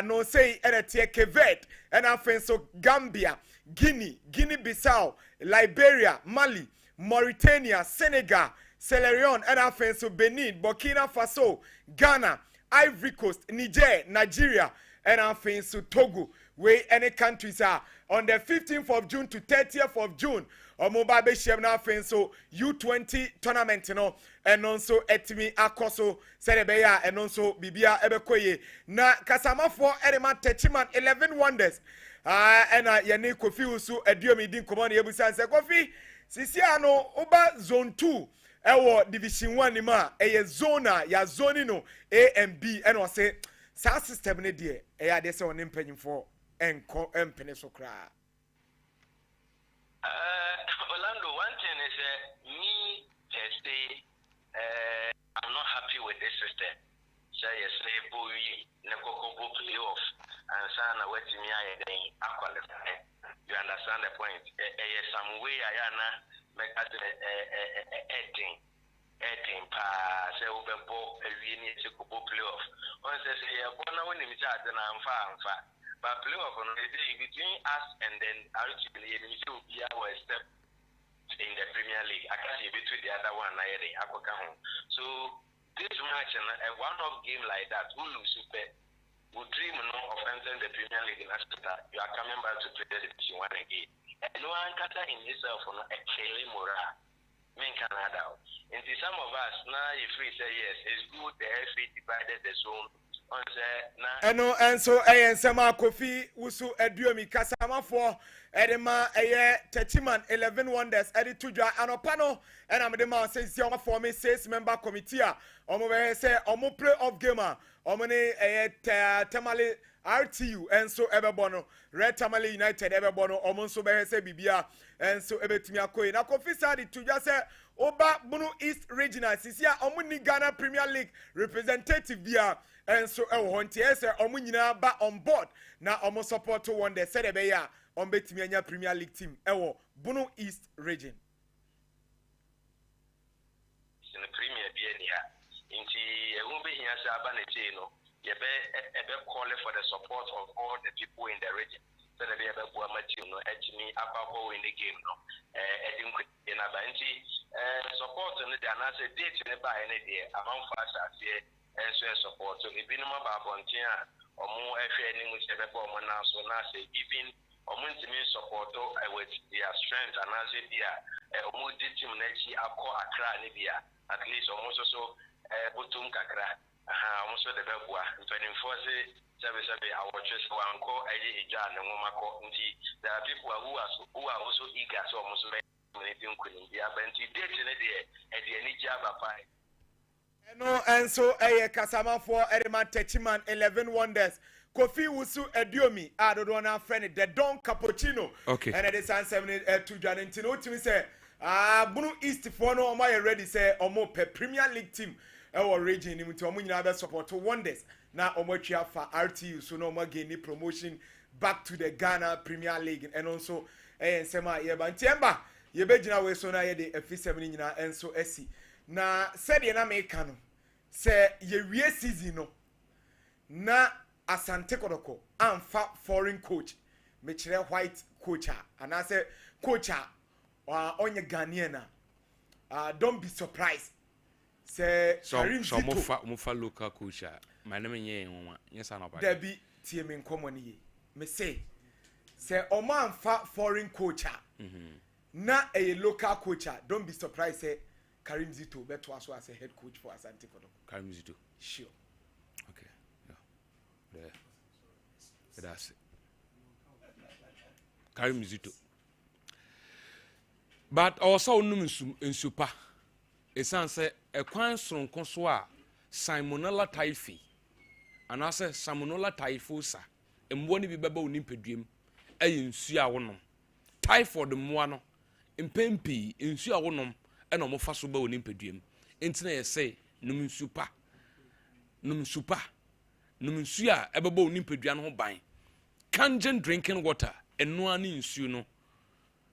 no say eretie Kevet and afen so Gambia, Guinea-Bissau, Liberia, Mali, Mauritania, Senegal, Sierra Leone and afen so Benin, Burkina Faso, Ghana, Ivory Coast, Niger, Nigeria and afen so Togo. Where any countries are on the 15th of June to 30th of June. Omoba be shem na fen so U20 tournament no and also etimi akoso serebeya and also bibia ebekoye na kasama for Edema Techiman 11 wonders and yene Kofi usu ediomi din komoni ebusan se Kofi sisi ano uba zone 2 ewo division 1 ma zona ya zone no A and B and o say sa system ne de dey say on mpanyimfo enko empene so kra Orlando, one thing is me per se I'm not happy with this system. say yes boy na koko playoff and sana wetimi ayeden qualify. You understand the point? Some way ayana make at editing pa say open ball we need to go playoff. On say one when we chat and I'm far. But playoff on the day between us and then ultimately we will be our step in the Premier League. I can't see between the other one I so this match and a one-off game like that, who lose super would dream of entering the Premier League in Africa. You are coming back to play the Division 1 again. And no one can in himself on a Kelly Mora. Men Canada. And to some of us, now if we say yes, it's good the FA divided the zone. Eno enso ensema Kofi Wusu Eduomi Kasama for Edema Techiman 11 Wonders Edi Tuja Anopano and Amadema says young for me 6-member committee. Omo say omo playoff gamer. Omone Tamale RTU enso Ebebono Red Tamale United Ebebono omo so be say bibia enso ebetumi akoyi na Kofi Sadi Tuja say Oba Bunu East Regional Sisia Omuni Ghana Premier League representative bia enso hontie say omo nyina ba on board na omo support one the said be ya on betumi anya Premier League team ewo Bunu East Region in the Premier Bienia inti ehumbe hiya say abanete no ebe call for the support of all the people in the region. So the ebe bua matthew no etimi ababo in the game no edin in abanti support no the anase date ne ba ene de among fast as here support so ebinum ba bontin a omo ehwe ni mu se bebo omo na so na say even omo ntimi support with their strength anase bia omo di team na chi akọ Accra ni bia at least omo so butum kakra almost the Bebua, and 24 service I watch one call a Jan and Womako. There are people who are also eager, so almost anything couldn't be a benty date in a day at the any job apart. No, and so a Kasama for Edema Techiman 11 Wonders. Kofi Wusu Eduomi, I don't want to friend the Don Cappuccino. Okay. And it is 7 to Janentino to say, Bunu East for no, my ready say, or more Premier League team. Our region in which we support Wonders. Now, Omochia for RTU, so no more gain promotion back to the Ghana Premier League and also Sema Yeba and Tiamba. Yebejina we so na ye de F7 nyina enso esi. Na said ye na mekano. Say ye wie season no. Na Asante Kodoko amfa foreign coach. Mechire white coacher. And I say coacher onye Ghanaian. Don't be surprised. Say Mufa local coach. My name is yes I know. There be team in common ye. Me say Oman fa foreign coach. Na a local coach. Don't be surprised say Karim Zito beto as a head coach for Asante Kodoko. Karim Zito. Sure. Okay. Yeah. That's it. Karim Zito. But also num in super. Esan say a kwan sonko so a Salmonella typhi anase Salmonella typhosa emwo ne bi beba onimpeduem ayi nsu a wonom typhoid mmoa no empempi nsu a wonom e na omofa so ba onimpeduem entina ye say num nsu a ebeba onimpedua no ho ban kangen drinking water eno ani nsu no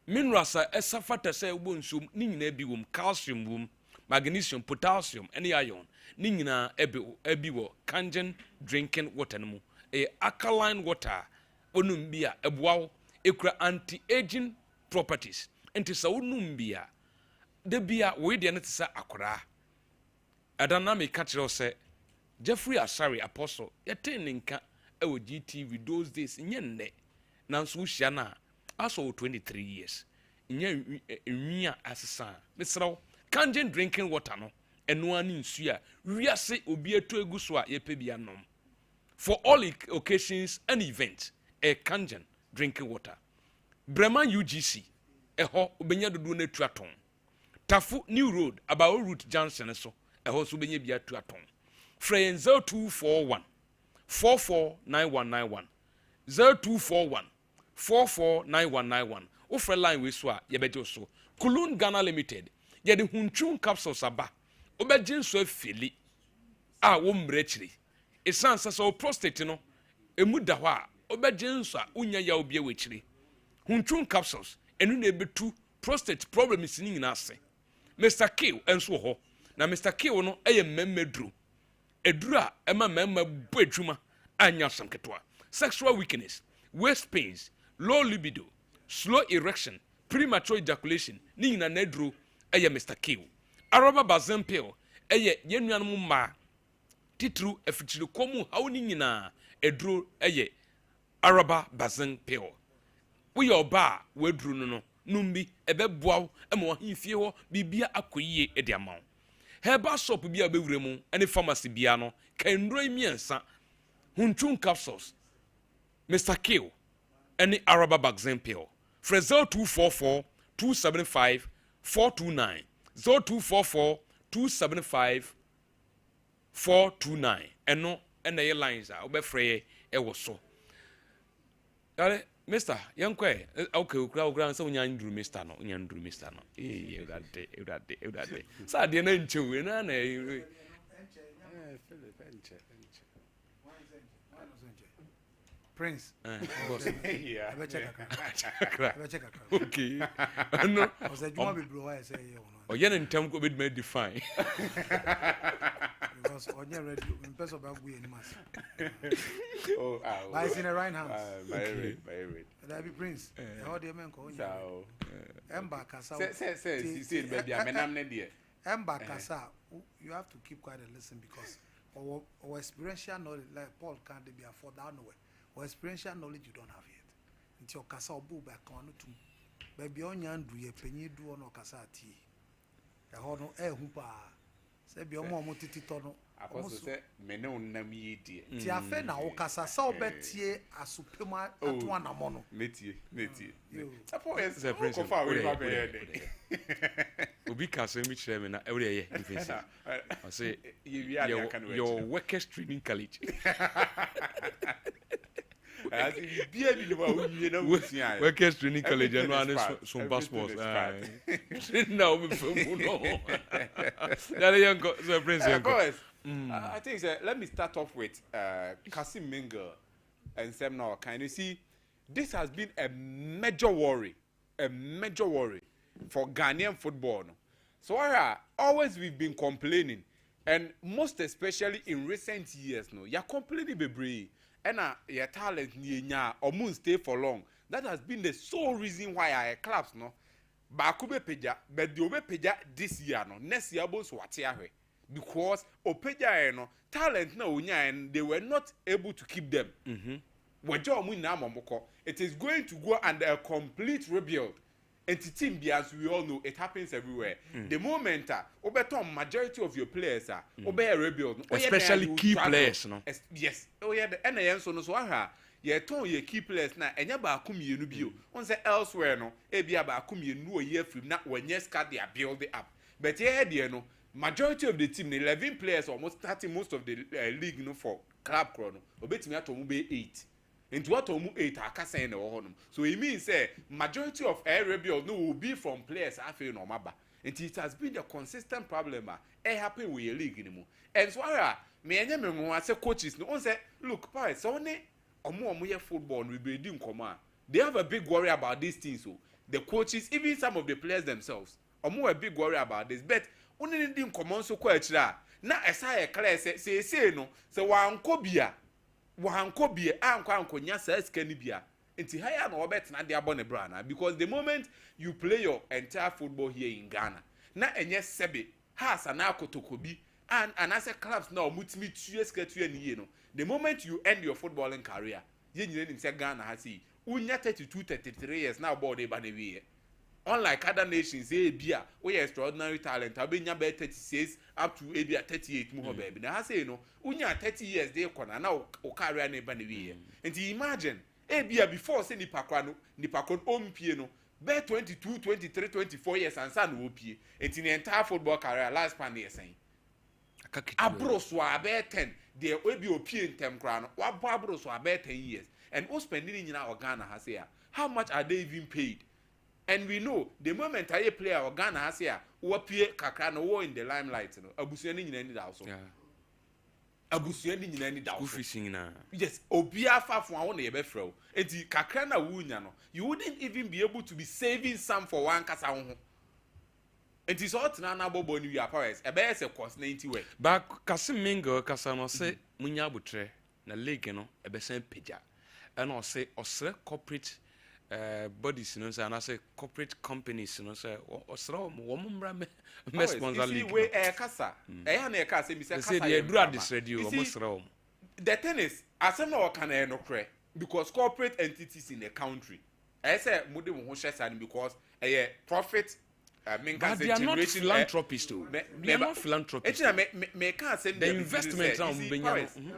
minerals a esafata say wo nsu ni nyina bi wom calcium wom magnesium, potassium, and iron. Nina ebiwo kangen drinking water no alkaline water onumbia ebwa ekura anti-aging properties. Enti sa onumbia de bia we de ne tsa akora. Adana me ka kire say Jeffrey Asari apostle yeten nka ewo GTV those days nyenne nanso hia na aso 23 years. Nya nwia asesa. Mesraw kangen drinking water no eno ani nsu a wiase obi eto eguso a yepe bia nom for all occasions and events a kangen drinking water Bremen UGC eho obenya dodo na tu aton Tafu New Road about Route Junction so eho so obenya bia tu aton Frey 0241 449191 0241 449191 ofre line we so a yebejo so Kulun Ghana Limited yede hunchun capsules aba obegin so afili a wo mbrechiri esan sasa prostate no emu da hɔ a obɛgye nso a unya ya obi awechiri huntun capsules enu na ebetu prostate problems ni nyina ase Mr. K enso hɔ na Mr. K no ɛyɛ mmemmeduro eduro a ɛma mmemma bɔ adwuma anya samketoa sexual weakness waist pains low libido slow erection premature ejaculation ni nyina na eduro ɛyɛ Mr. K araba bazem pill ɛyɛ yenuanom ma titru afikyiri komu hawo ni nyina eduro ɛyɛ araba bazem pill woyɛ ɔba a waduru no numbi ɛbɛboaw ɛma ɔhemfie hɔ bibia akɔyie ɛde ama wo herbal shop bia bɛwura mu ɛne pharmacy bia no kanduro miɛnsa huntun capsules Mr. Kill ɛne araba vaccine pill frɛ 0244 275 429 0244 275 429 ɛno ɛna yɛ lines a wobɛfrɛ yɛ ɛwɔ so yare Mr. Yankwe, okay, ukra so unya nduru Mr. no, unya nduru Mr. no. Udade. Sa de na nchewe na na Prince. Boss. Yeah. I check okay. No. I said you want me bro I say you. O yen ntem ko be define. Because on your ready in person about we animals. Oh, I in the right hands. Very. That be Prince. How the men call you? So, Emba Kasa. Say baby, I am not there. Emba Kasa, you have to keep quiet and listen because our experiential knowledge, like Paul can't be afford that nowhere. Or experiential knowledge you don't have yet. Until Kasa or Boo back on to baby on Yandu, ye penny do on Kasa tea. The honor air hooper. Say be a more titono. Apostle said, Meno Nami dear. Tiafe na Okasa so betie a supema at one amono. Metie. Suppose it's a prince of Obi Castle, which I every year. I say, your workers training college. Workers training college and one is some passports. Now, I think let me start off with Kasim Mingle and Semnor. Can you see? This has been a major worry for Ghanaian football. So always we've been complaining, and most especially in recent years, you're complaining bebree. And your talent nya or moon stay for long. That has been the sole reason why I collapse Bakube peja, but the obe peja this year next year both watiahe. Because opeja talent unya and they were not able to keep them. It is going to go under a complete rebuild. And the team, as we all know, it happens everywhere. The moment obeton majority of your players are obey a rebuild, especially key players, no. Yes. Oh yeah, the NAM so no so ye key players na enya ba akum ye no bio. On say elsewhere no, e bia ba akum ye no year from na when yes card they are build it up. But here no, majority of the team, 11 players almost starting most of the league for club chrono. Obetimi atomu be 8. Into what 8 aka saying so it means majority of air rebuild will be from players after no maba. And it has been a consistent problem happen with your league anymore. And so me and say coaches no say look Paris only omo football we be doing command. They have a big worry about these things so the coaches even some of the players themselves a big worry about this but only didn't command so quite na esa clear say no so wanko bia wahankobie ankonya skani bia enti haya na obet na de abone brana because the moment you play your entire football here in Ghana na enye sebe has na akotokobi and as a clubs now mutimi tue skatu ani no the moment you end your footballing career ye nyire nim say Ghana has unya 32-33 years now ball dey ba na wie unlike other nations bia we extraordinary talent abenya be 36 up to 38 mu ho baby na say no unya 30 years dey kona na o career na ba na wie and imagine bia before say nipa kon ompie no be 22 23 24 years and san opie and in the entire football career last span dey saying abroso abe 10 dey obi opie ntem kra no wa abroso abe 10 years and o spending in our Ghana has here how much are they even paid? And we know the moment I play our Ghana has here, we appear kakra no in the limelight, no. Abusiani in any also. abusua ni nyina ni dawo fishing na yes obia fafo a wo na ye be frɛ wo enti kakra na wo nya no you wouldn't even be able to be saving some for one kasa ho enti so tena na bobo ni wi powers e be se cost 90 work ba Kasimingo kasa no se munya abutre na league no e be sen pagya and o se osre corporate bodies no say na say corporate companies no say osre wo mumra me sponsor league see we kasa ya na kasa mi se kasa say dura this radio wo osre the thing is asem na wo kan no kre because corporate entities in a country say mude wo ho hye because profit but they are not philanthropists too. They are not philanthropists. The investment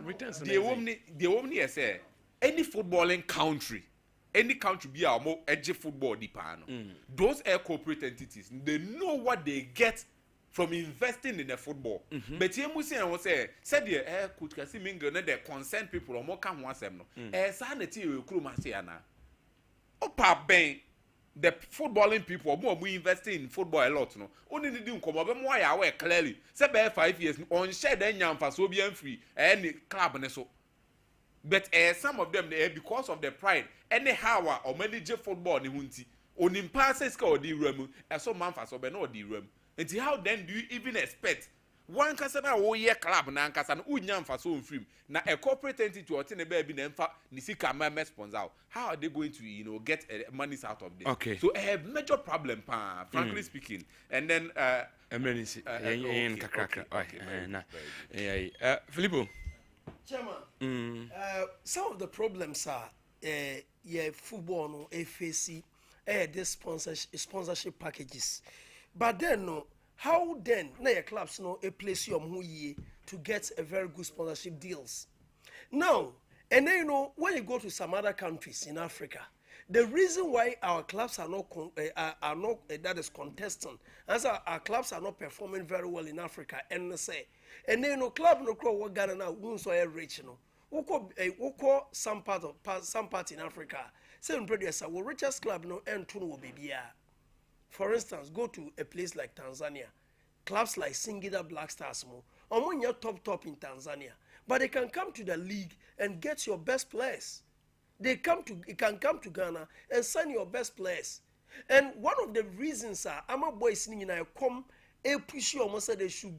returns. The woman say any footballing country, any country be our more edgy football depano. Those are corporate entities. They know what they get from investing in the football. But you must say said the could Kasimingo na the concerned people or more come once them no. Sanity will crew masiana. Opa ben. The footballing people more investing in football a lot no only need to come up more ya aware clearly say be 5 years on share den nyamfa so be free any club ne so but some of them because of the pride anyhow or manage football ne hunti onim passes ka odi ram so manfa so be no odi ram and how then do you even expect one kasa na wo ye club na nkasa na unyamfa so free na a corporate entity or thing be na mfa ni sika ma sponsor how are they going to get monies out of this okay so a have major problem frankly speaking and then emergency Filippo Chairman some of the problems are football no FAC this sponsorship packages but then no how then na your clubs no a place your money to get a very good sponsorship deals now and then when you go to some other countries in Africa the reason why our clubs are not that is contesting as our clubs are not performing very well in Africa and say and then club no crow what Ghana now won't so rich uko some part in Africa say producer our richest club no and tune will be here. For instance, go to a place like Tanzania. Clubs like Singida Black Stars, you're top in Tanzania. But they can come to the league and get your best players. They can come to Ghana and sign your best players. And one of the reasons are, I'm a boy singing, I come, push you almost they should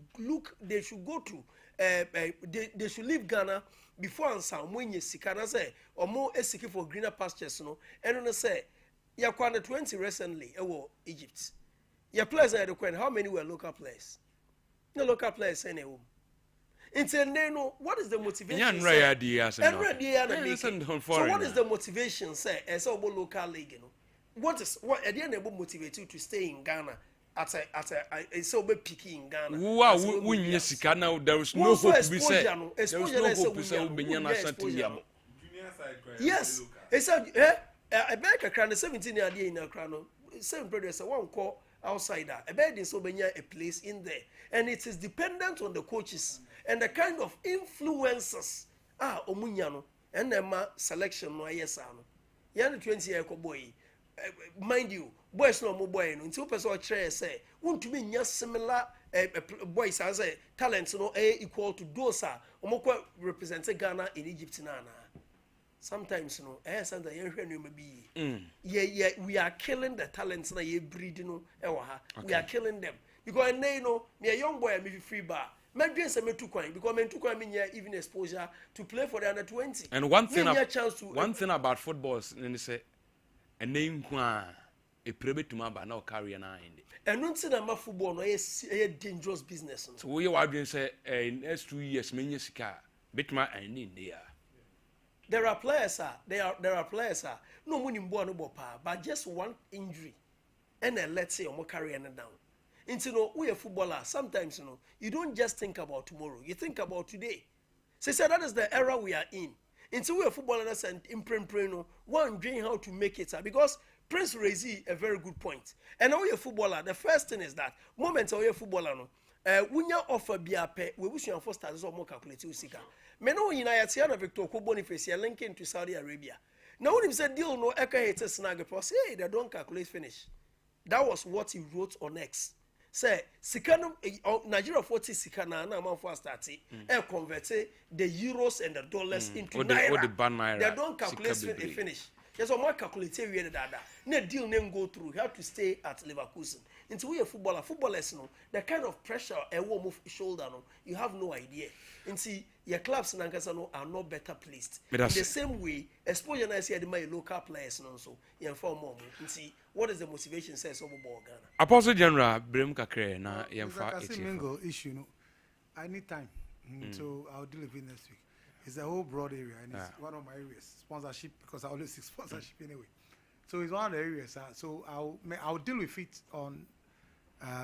go to, they should leave Ghana before and some when you seek, and I say, or more seeking for greener pastures, and when I say, you are 20 recently, Egypt. Your players are the question. How many were local players? No local players anyway. What is the motivation? So what is the motivation? Say, as a local league, what at the end will motivate you to stay in Ghana at a so be picky in Ghana? Wow, now there is no hope to be said. There is no hope to say yes, it's a I beg a crown 17 year in a crown. Same producer one call outsider. A bed is so a place in there, and it is dependent on the coaches and the kind of influences omunyano and then selection no yesano. Yan 20-year boy, mind you, boys no more boy until person chair say want to be similar boys as a talents no equal to those represent Ghana in Egypt nana. Sometimes we are killing the talents na ye breeding we are killing them because me a young boy me free bar me dream say me too kwan because me too kwan me even exposure to play for the under 20 and one thing about football is say a name kwa a prebe to ba na carry na end and no say na football no a dangerous business so we are doing say in next 2 years me sika betma and in there. There are players, there are players, no money more no pa, but just one injury, and then let's say your career down. Into we are footballer. Sometimes you don't just think about tomorrow. You think about today. So that is the era we are in. Into we are footballers and imprint one dream how to make it because Prince raised a very good point. And now we are footballer. The first thing is that moment we are footballer when you offer biape, we wish you first start more calculated usika. Meno United Victor Boniface linking to Saudi Arabia. Now when he said deal no eka haters snag plus hey they don't calculate finish. That was what he wrote on X. say sika no Nigeria 40 sika na amanfo start convert the euros and the dollars into naira. They don't calculate when they finish. There's a more calculated way that no deal name go through. You have to stay at Leverkusen. Into we a footballers no the kind of pressure a warm of shoulder no you have no idea. And see your clubs in Ankasa are not better placed. In the same way, exposure I see my local players no so you inform more. And see what is the motivation says over Ghana. Apostle General Brem Kakre na yemfa mingle issue no. I need time. So I'll deal with it next week. It's a whole broad area and it's one of my areas. Sponsorship, because I always seek sponsorship anyway. So it's one of the areas. So I'll deal with it on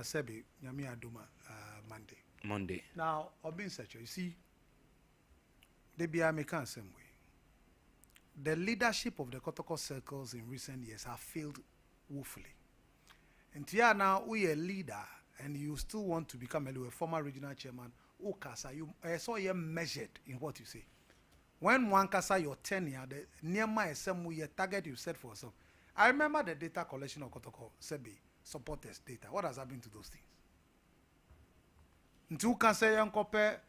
Sebi Nyami Aduma Monday. Now, I've been such you see, they be American same way. The leadership of the Kotoko circles in recent years have failed woefully. And here now we a leader and you still want to become a former regional chairman. Okasa, you saw you measured in what you say. When one kasa your tenure, the near my same way target you set for yourself. I remember the data collection of Kotoko Sebi supporters data. What has happened to those things? Until can say young compare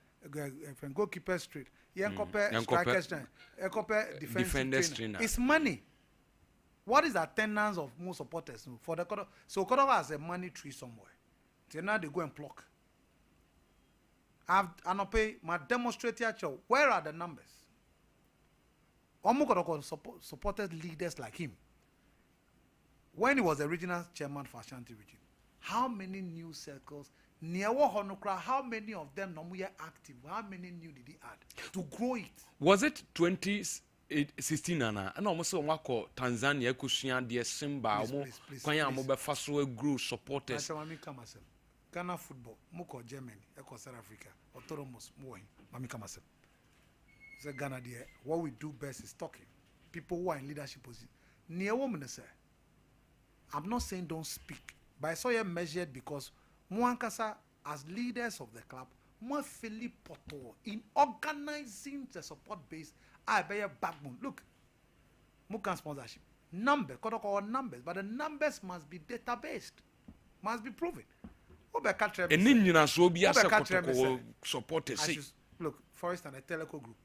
goalkeeper street, young compare striker strength, defensive trainer. It's money. What is the attendance of most supporters for the Kotoko? So Kotoko has a money tree somewhere. So now they go and pluck. I've pay my demonstrator show. Where are the numbers? Omukotoko supported leaders like him. When he was the regional chairman for Ashanti region, how many new circles, near Honokra, how many of them are active? How many new did he add to grow it? Was it 2016 Anna? And almost wako Tanzania kushia dia Simba kwanya mo befa so grow supporters. Ghana football, Muko Germany, Eco South Africa, autonomous moving, Mamika myself. So Ghana there, what we do best is talking. People who are in leadership position. Near woman say, I'm not saying don't speak, but I saw you measured because Mwankasa as leaders of the club, more Philip Poto in organizing the support base, I bear backbone. Look, Mukan sponsorship. Number, numbers, but the numbers must be data-based, must be proven. And then you know, so be as a support. Look, for instance, a teleco group,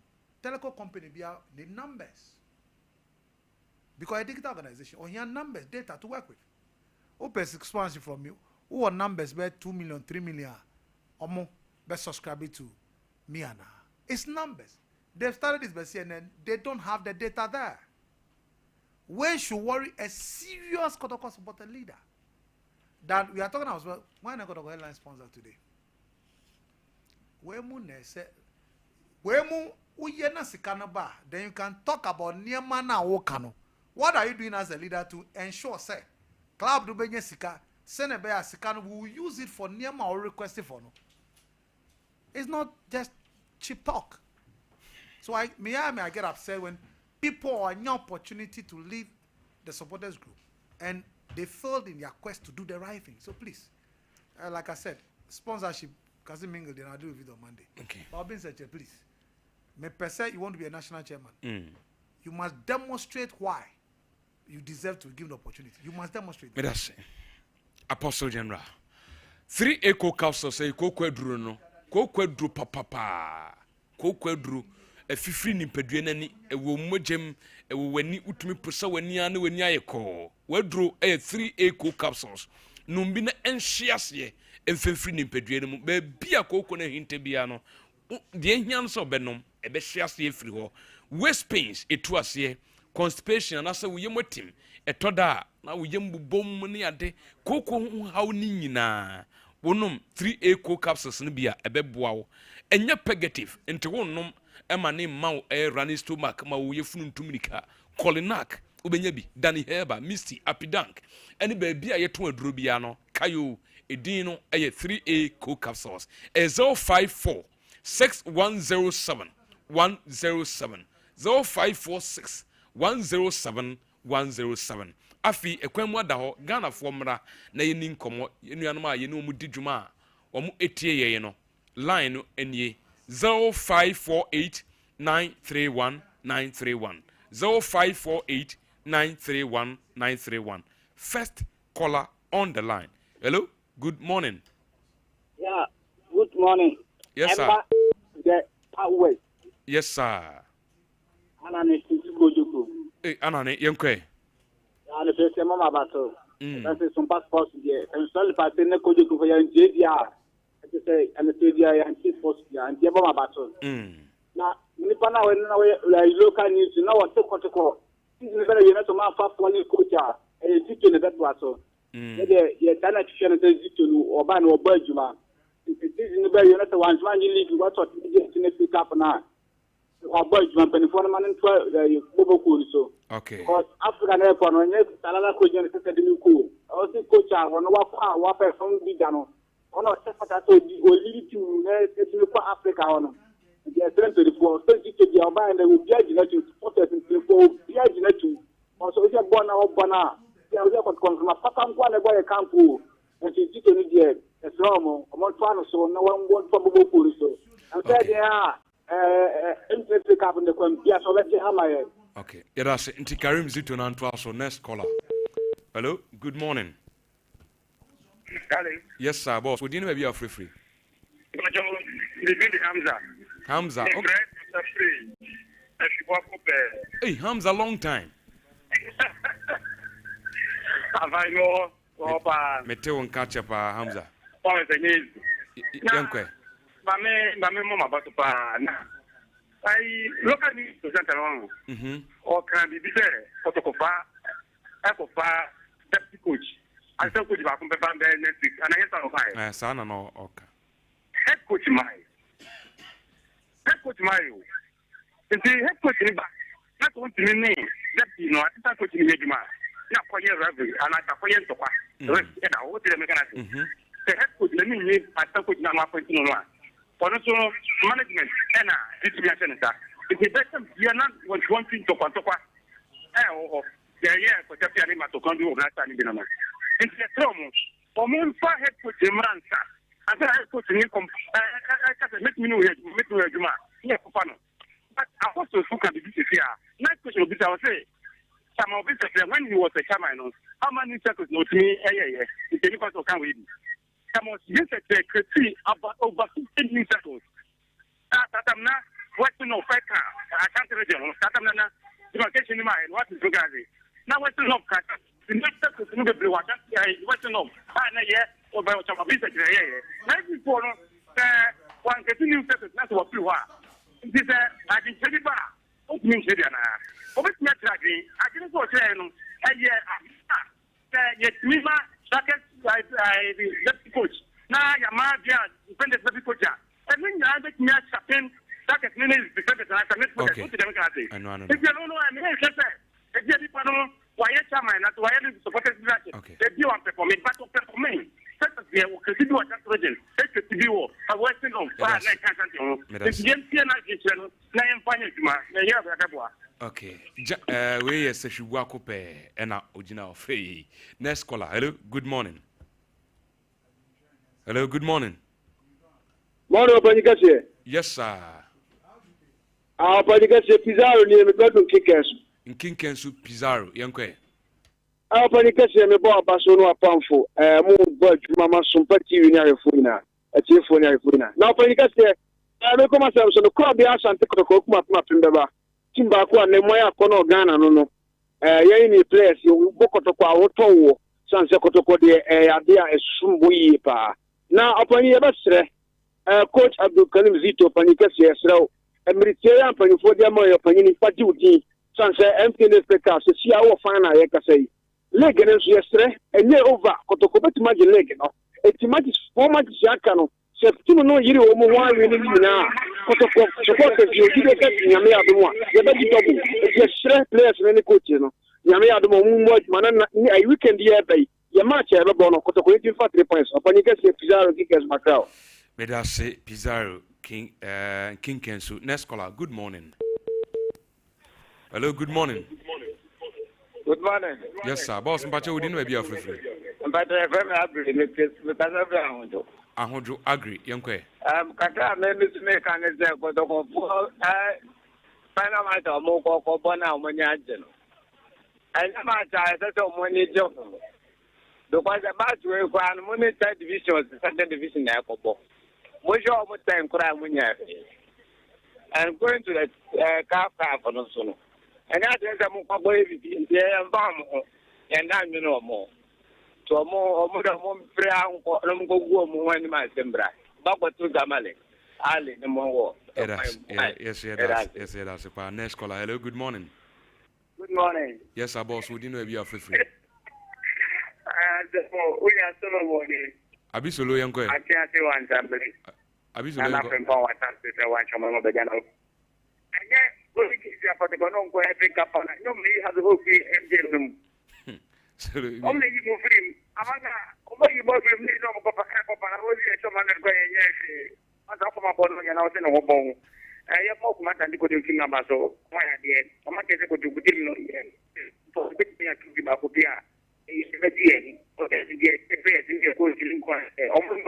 teleco company be out the numbers because a digital organization or here numbers data to work with. Open expansion from you. Who are numbers be 2 million, 3 million or more be subscribing to Miana. It's numbers. They've started this by CNN. They don't have the data there. When should worry a serious Kotoko supporter leader? That we are talking about, well, why not got a airline sponsor today? Then you can talk about Niamana Wokano. What are you doing as a leader to ensure, say, Club Dubenye Sika, Senebea Sikano will use it for Niama or request it for no? It's not just cheap talk. So I get upset when people are an opportunity to leave the supporters group and they failed in their quest to do the right thing. So please, like I said, sponsorship, Kazi Mingle, then I'll do with it on Monday. Okay. But I've been said, please, me per se, you want to be a national chairman. You must demonstrate why you deserve to give the opportunity. You must demonstrate. That's Apostle General. 3 eco capsules say Kokwedru no. Kokwedru papa. Kokwedru. A fifri ni pedue nani ewo mojem ewo wani utumi posa wani ane wani ayeko wedro 3 eco capsules numbi na enhyiase emfefri ni pedue no ba bia kokko na hinte bia no de hian so benom ebe hyiase efiri ho waist pains etuase constipation na se woyem atim etoda na woyem bubom ne ade kokko haw ni nyina wonum 3 eco capsules no bia ebe boawo enye pegative ente wonum emane mau running stomach ma wo yefunu ntumrika colinac obenya bi dani herba misty apidank eni ba bia yeto aduro bia no kayo edin no 3A co capsules 054 6107 107 0546 107 107 afi ekwemu ada ho Ghana fo mra na yeni nkomo enuanom a yeni omu didwuma a omu etie ye no line no enie 0548931931 0548931931 first caller on the line. Hello. Good morning. Yeah, good morning. Yes, sir. The West. Yes, sir. Anani Kujuku. Hey, Anani, Yankwe. And the first Mama Battle. That's some passports there. And so if I say Kujuku for your JDR, I say, and the JDR and Chief Post and the Mama Battle. Now, Nipana, when local news, you know what to call. This is very, you know, to my first one coach, and teaching the best was. You're done at Shannon or Ban or Berjuma. It is in the very, you know, the ones man you leave, what sort of pick up now. Or Berjuma, and for a man and 12, so. Okay. Because African airport, when you Salada Cojan is a new cool. Also, coach, I want to walk from the Dano. On our separate, or lead to Africa on. They are 24, 20 to the Alba, and they will judge you to 40 judge you to. Also, if you're born out, Bana. They are going from a papa and one boy camp, and she's sitting here. It's normal. I'm not trying to so no one wants probable police. I'm saying, yeah, interesting cap in the computer, so let's see how my head. Okay. Yes, Inti Karim Zito Nantwa, so next caller. Hello, good morning. Hello. Yes, sir, boss. Would you know be free? Hamza. Okay. Hey, Hamza, long time. I know. Meteo and catch up, Hamza. Yankwe. Mama, but I look at me to center on. Or can be there, Photocopa, Ecopa, deputy coach. I still could have come back there next week, and I guess Sana no, okay. Head coach Mario. And the head coach in the back. Not want to name that, you know, I think coach in the Juma. Not for your revenue, and I for your to pass. What did I make the head coach, let me name, I still could not point to one. For also management, and distribution. If the better, you are not what you want to talk. Oh, yeah, for the animal to come to last time in the number. It's a trauma. For moon far head coach in Mansa. I said, I put in I can't make me know here, make me Juma. Yeah, for fun. But I also look at the business here. Next question will be, I will say, some of this, when he was a chairman, how many circles know to me? It's a difference of can we? Some of this could see about over 15 circles. Tatamna, Western of Feka, I can't region, Tatamna, demarcation in mind, what is Fugazi? Now, Western of Kata, the next circle to the blue, Western of Hana, or by some of this, maybe for one continuing circle, that's what you are. This is I can tell you about. Opening Shediana. Over Metragi, I didn't go to him. And yet, Mima, Sacket, the deputy coach. Now, Yamadia, dependent deputy coach. And when you have it, me at Sapin, Sacket Minis, the second, I can put it to democracy. If you don't know, I'm here, if you don't why a chairman, not why I supported that. They do want to perform, but to perform. They will continue at that region. Take it to you. I was in on fire like I can't. It's the okay. We are session wakope and original fee. Next caller. Hello, good morning. Hello, good morning. Morning, Panicasi. Yes, sir. Our Panicasi Pizarro near the bedroom kickers. In King Kensu Pizarro, Yankwe. Our Panicasi, me bought Basono Pamfo, moon bird, Mamma Sompa TV Funa, a chief Funa. Now, Panicasi, I will come myself so the crowd be asked and take the cook map in the Timbaqua and Moya Kono Ghana, no. Any place you book to Kwa Oto, San Secotoko de Adia, a Sumbuyi pa. Now, upon your best, Coach Abdul Karim Zito, Panicasi, and Mediterranean Panifodia Moya Panini Patuti, Sansa emptiness because see our final, I can say. Leg and yesterday, and near over, Kotoko, but imagine leg, no. It's much 4 months, Yakano. September no year or more winning now. Kotoko, supporters, you did a Yamea the one. The very double. It's a straight players in any coach, you know. Yamea the moon watch, man, a weekend year by Yamacha, ever born of Kotoko, 3 points. Upon you get Pizarro, Kickers Macau. May I say Pizarro, King Kensu. Next caller, good morning. Hello, good morning. Good morning. Yes, sir. Boss, Mpacho, we didn't be free. But I agree because I agree, Yankwe. Kata, maybe to make an example of Panama or Moko Bona when you're general. I never tried that money job. Because the batch will go on money third division or the second division there for both. Most of the time, and going to the car for no sooner. And that is a more baby, and bomb, and now you know more. To a more prayer, when my sembra. Baba to Gamale. Ali, no more. Yes, that's a next caller. Hello, good morning. Good morning. Yes, our boss, we didn't know if you are free. We are Solomon. Abisolo Yanko. I can't say one somebody. Abisolo Yanko. I'm not to watch on my Begano. And yet, we can for the Gonon go and pick up on it. Nobody has a whole free engine. Only you move him. Among you both will need no go back up and I was here some other guy. Yes, I'm not from a bottle and I was in a home. I have more matter to go to King Amaso. Why I did. I'm not going to go to Budino for the bit me to give up here. He's a GN. Okay, to get a face in your coach in Quan. Almost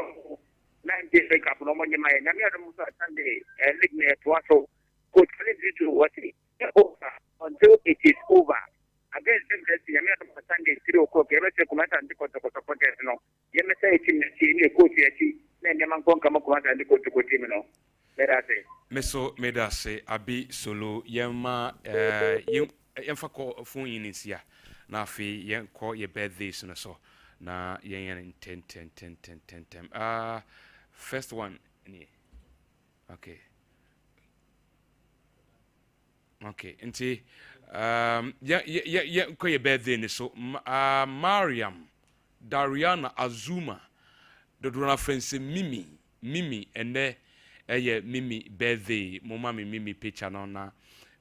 9 days wake up. No money, my Namia Sunday, and leave me at Wasso. Coach, to what it over until it is over. Again, the American Sunday, 3 o'clock, every second and the court of the protest. No, you may say it's in the coach, then the man come up and the coach to go to let us say. Meso medase abi solo yema yemfa ko phone yin sia na afi yen ko ye birthday so na yen 10 first one ni okay nti ya ko ye birthday ni so Mariam Dariana Azuma dodona friends Mimi ene Mimi birthday mama Mimi picture no na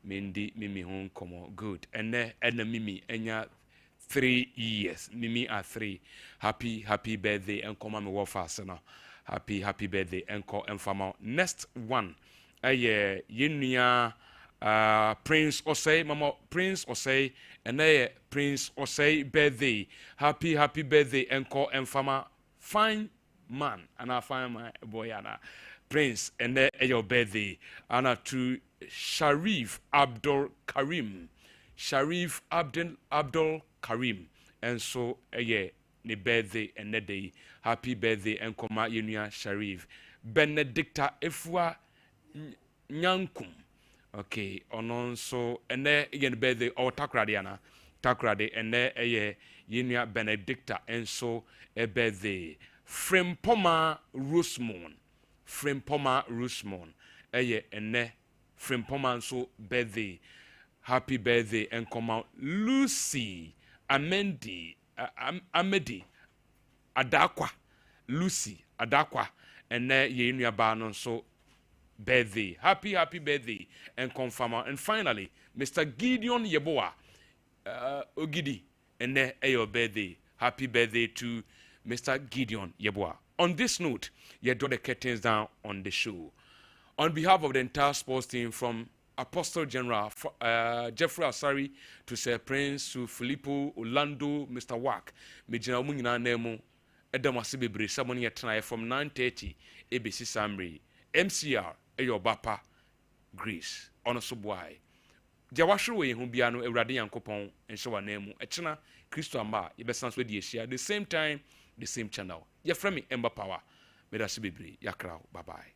mendi Mimi hon komo good and Mimi enya 3 years Mimi are 3 happy birthday and come me wo fast no happy birthday and call and fama next one yenua Prince Osei mama Prince Osei and Prince Osei birthday happy birthday and call and fama fine man and I find my boy ana Prince and your birthday Anna to Sharif Abdul Karim and so the birthday and the day happy birthday and koma yenua Sharif Benedicta Efwa Nyankum okay onon so and again birthday or takrade and yenua Benedicta and so a birthday Frimpoma Rosemon ene Frimpoma so birthday happy birthday and come out Lucy Amedi Adakwa Lucy Adakwa and ye in your bar so birthday happy birthday and confirm and finally Mr. Gideon Yeboah Ogidi and your birthday happy birthday to Mr. Gideon Yeboah. On this note, you draw the curtains down on the show. On behalf of the entire sports team, from Apostle General Jeffrey Asari to Sir Prince to Filippo, Orlando, Mr. Wack, Mijina Mungina Nemo, Edam Asibibre, someone here tonight from 9:30, ABC Samri, MCR, Eyo Bapa, Greece, Onosobwai. Jawashwe Humbiano, Eradi Yankopon, and Shawa Nemo, Echina, Christo Amba, Yebesans with the same time, the same channel. Your friend Ember Power. Medasibibre, Yakrao, bye bye.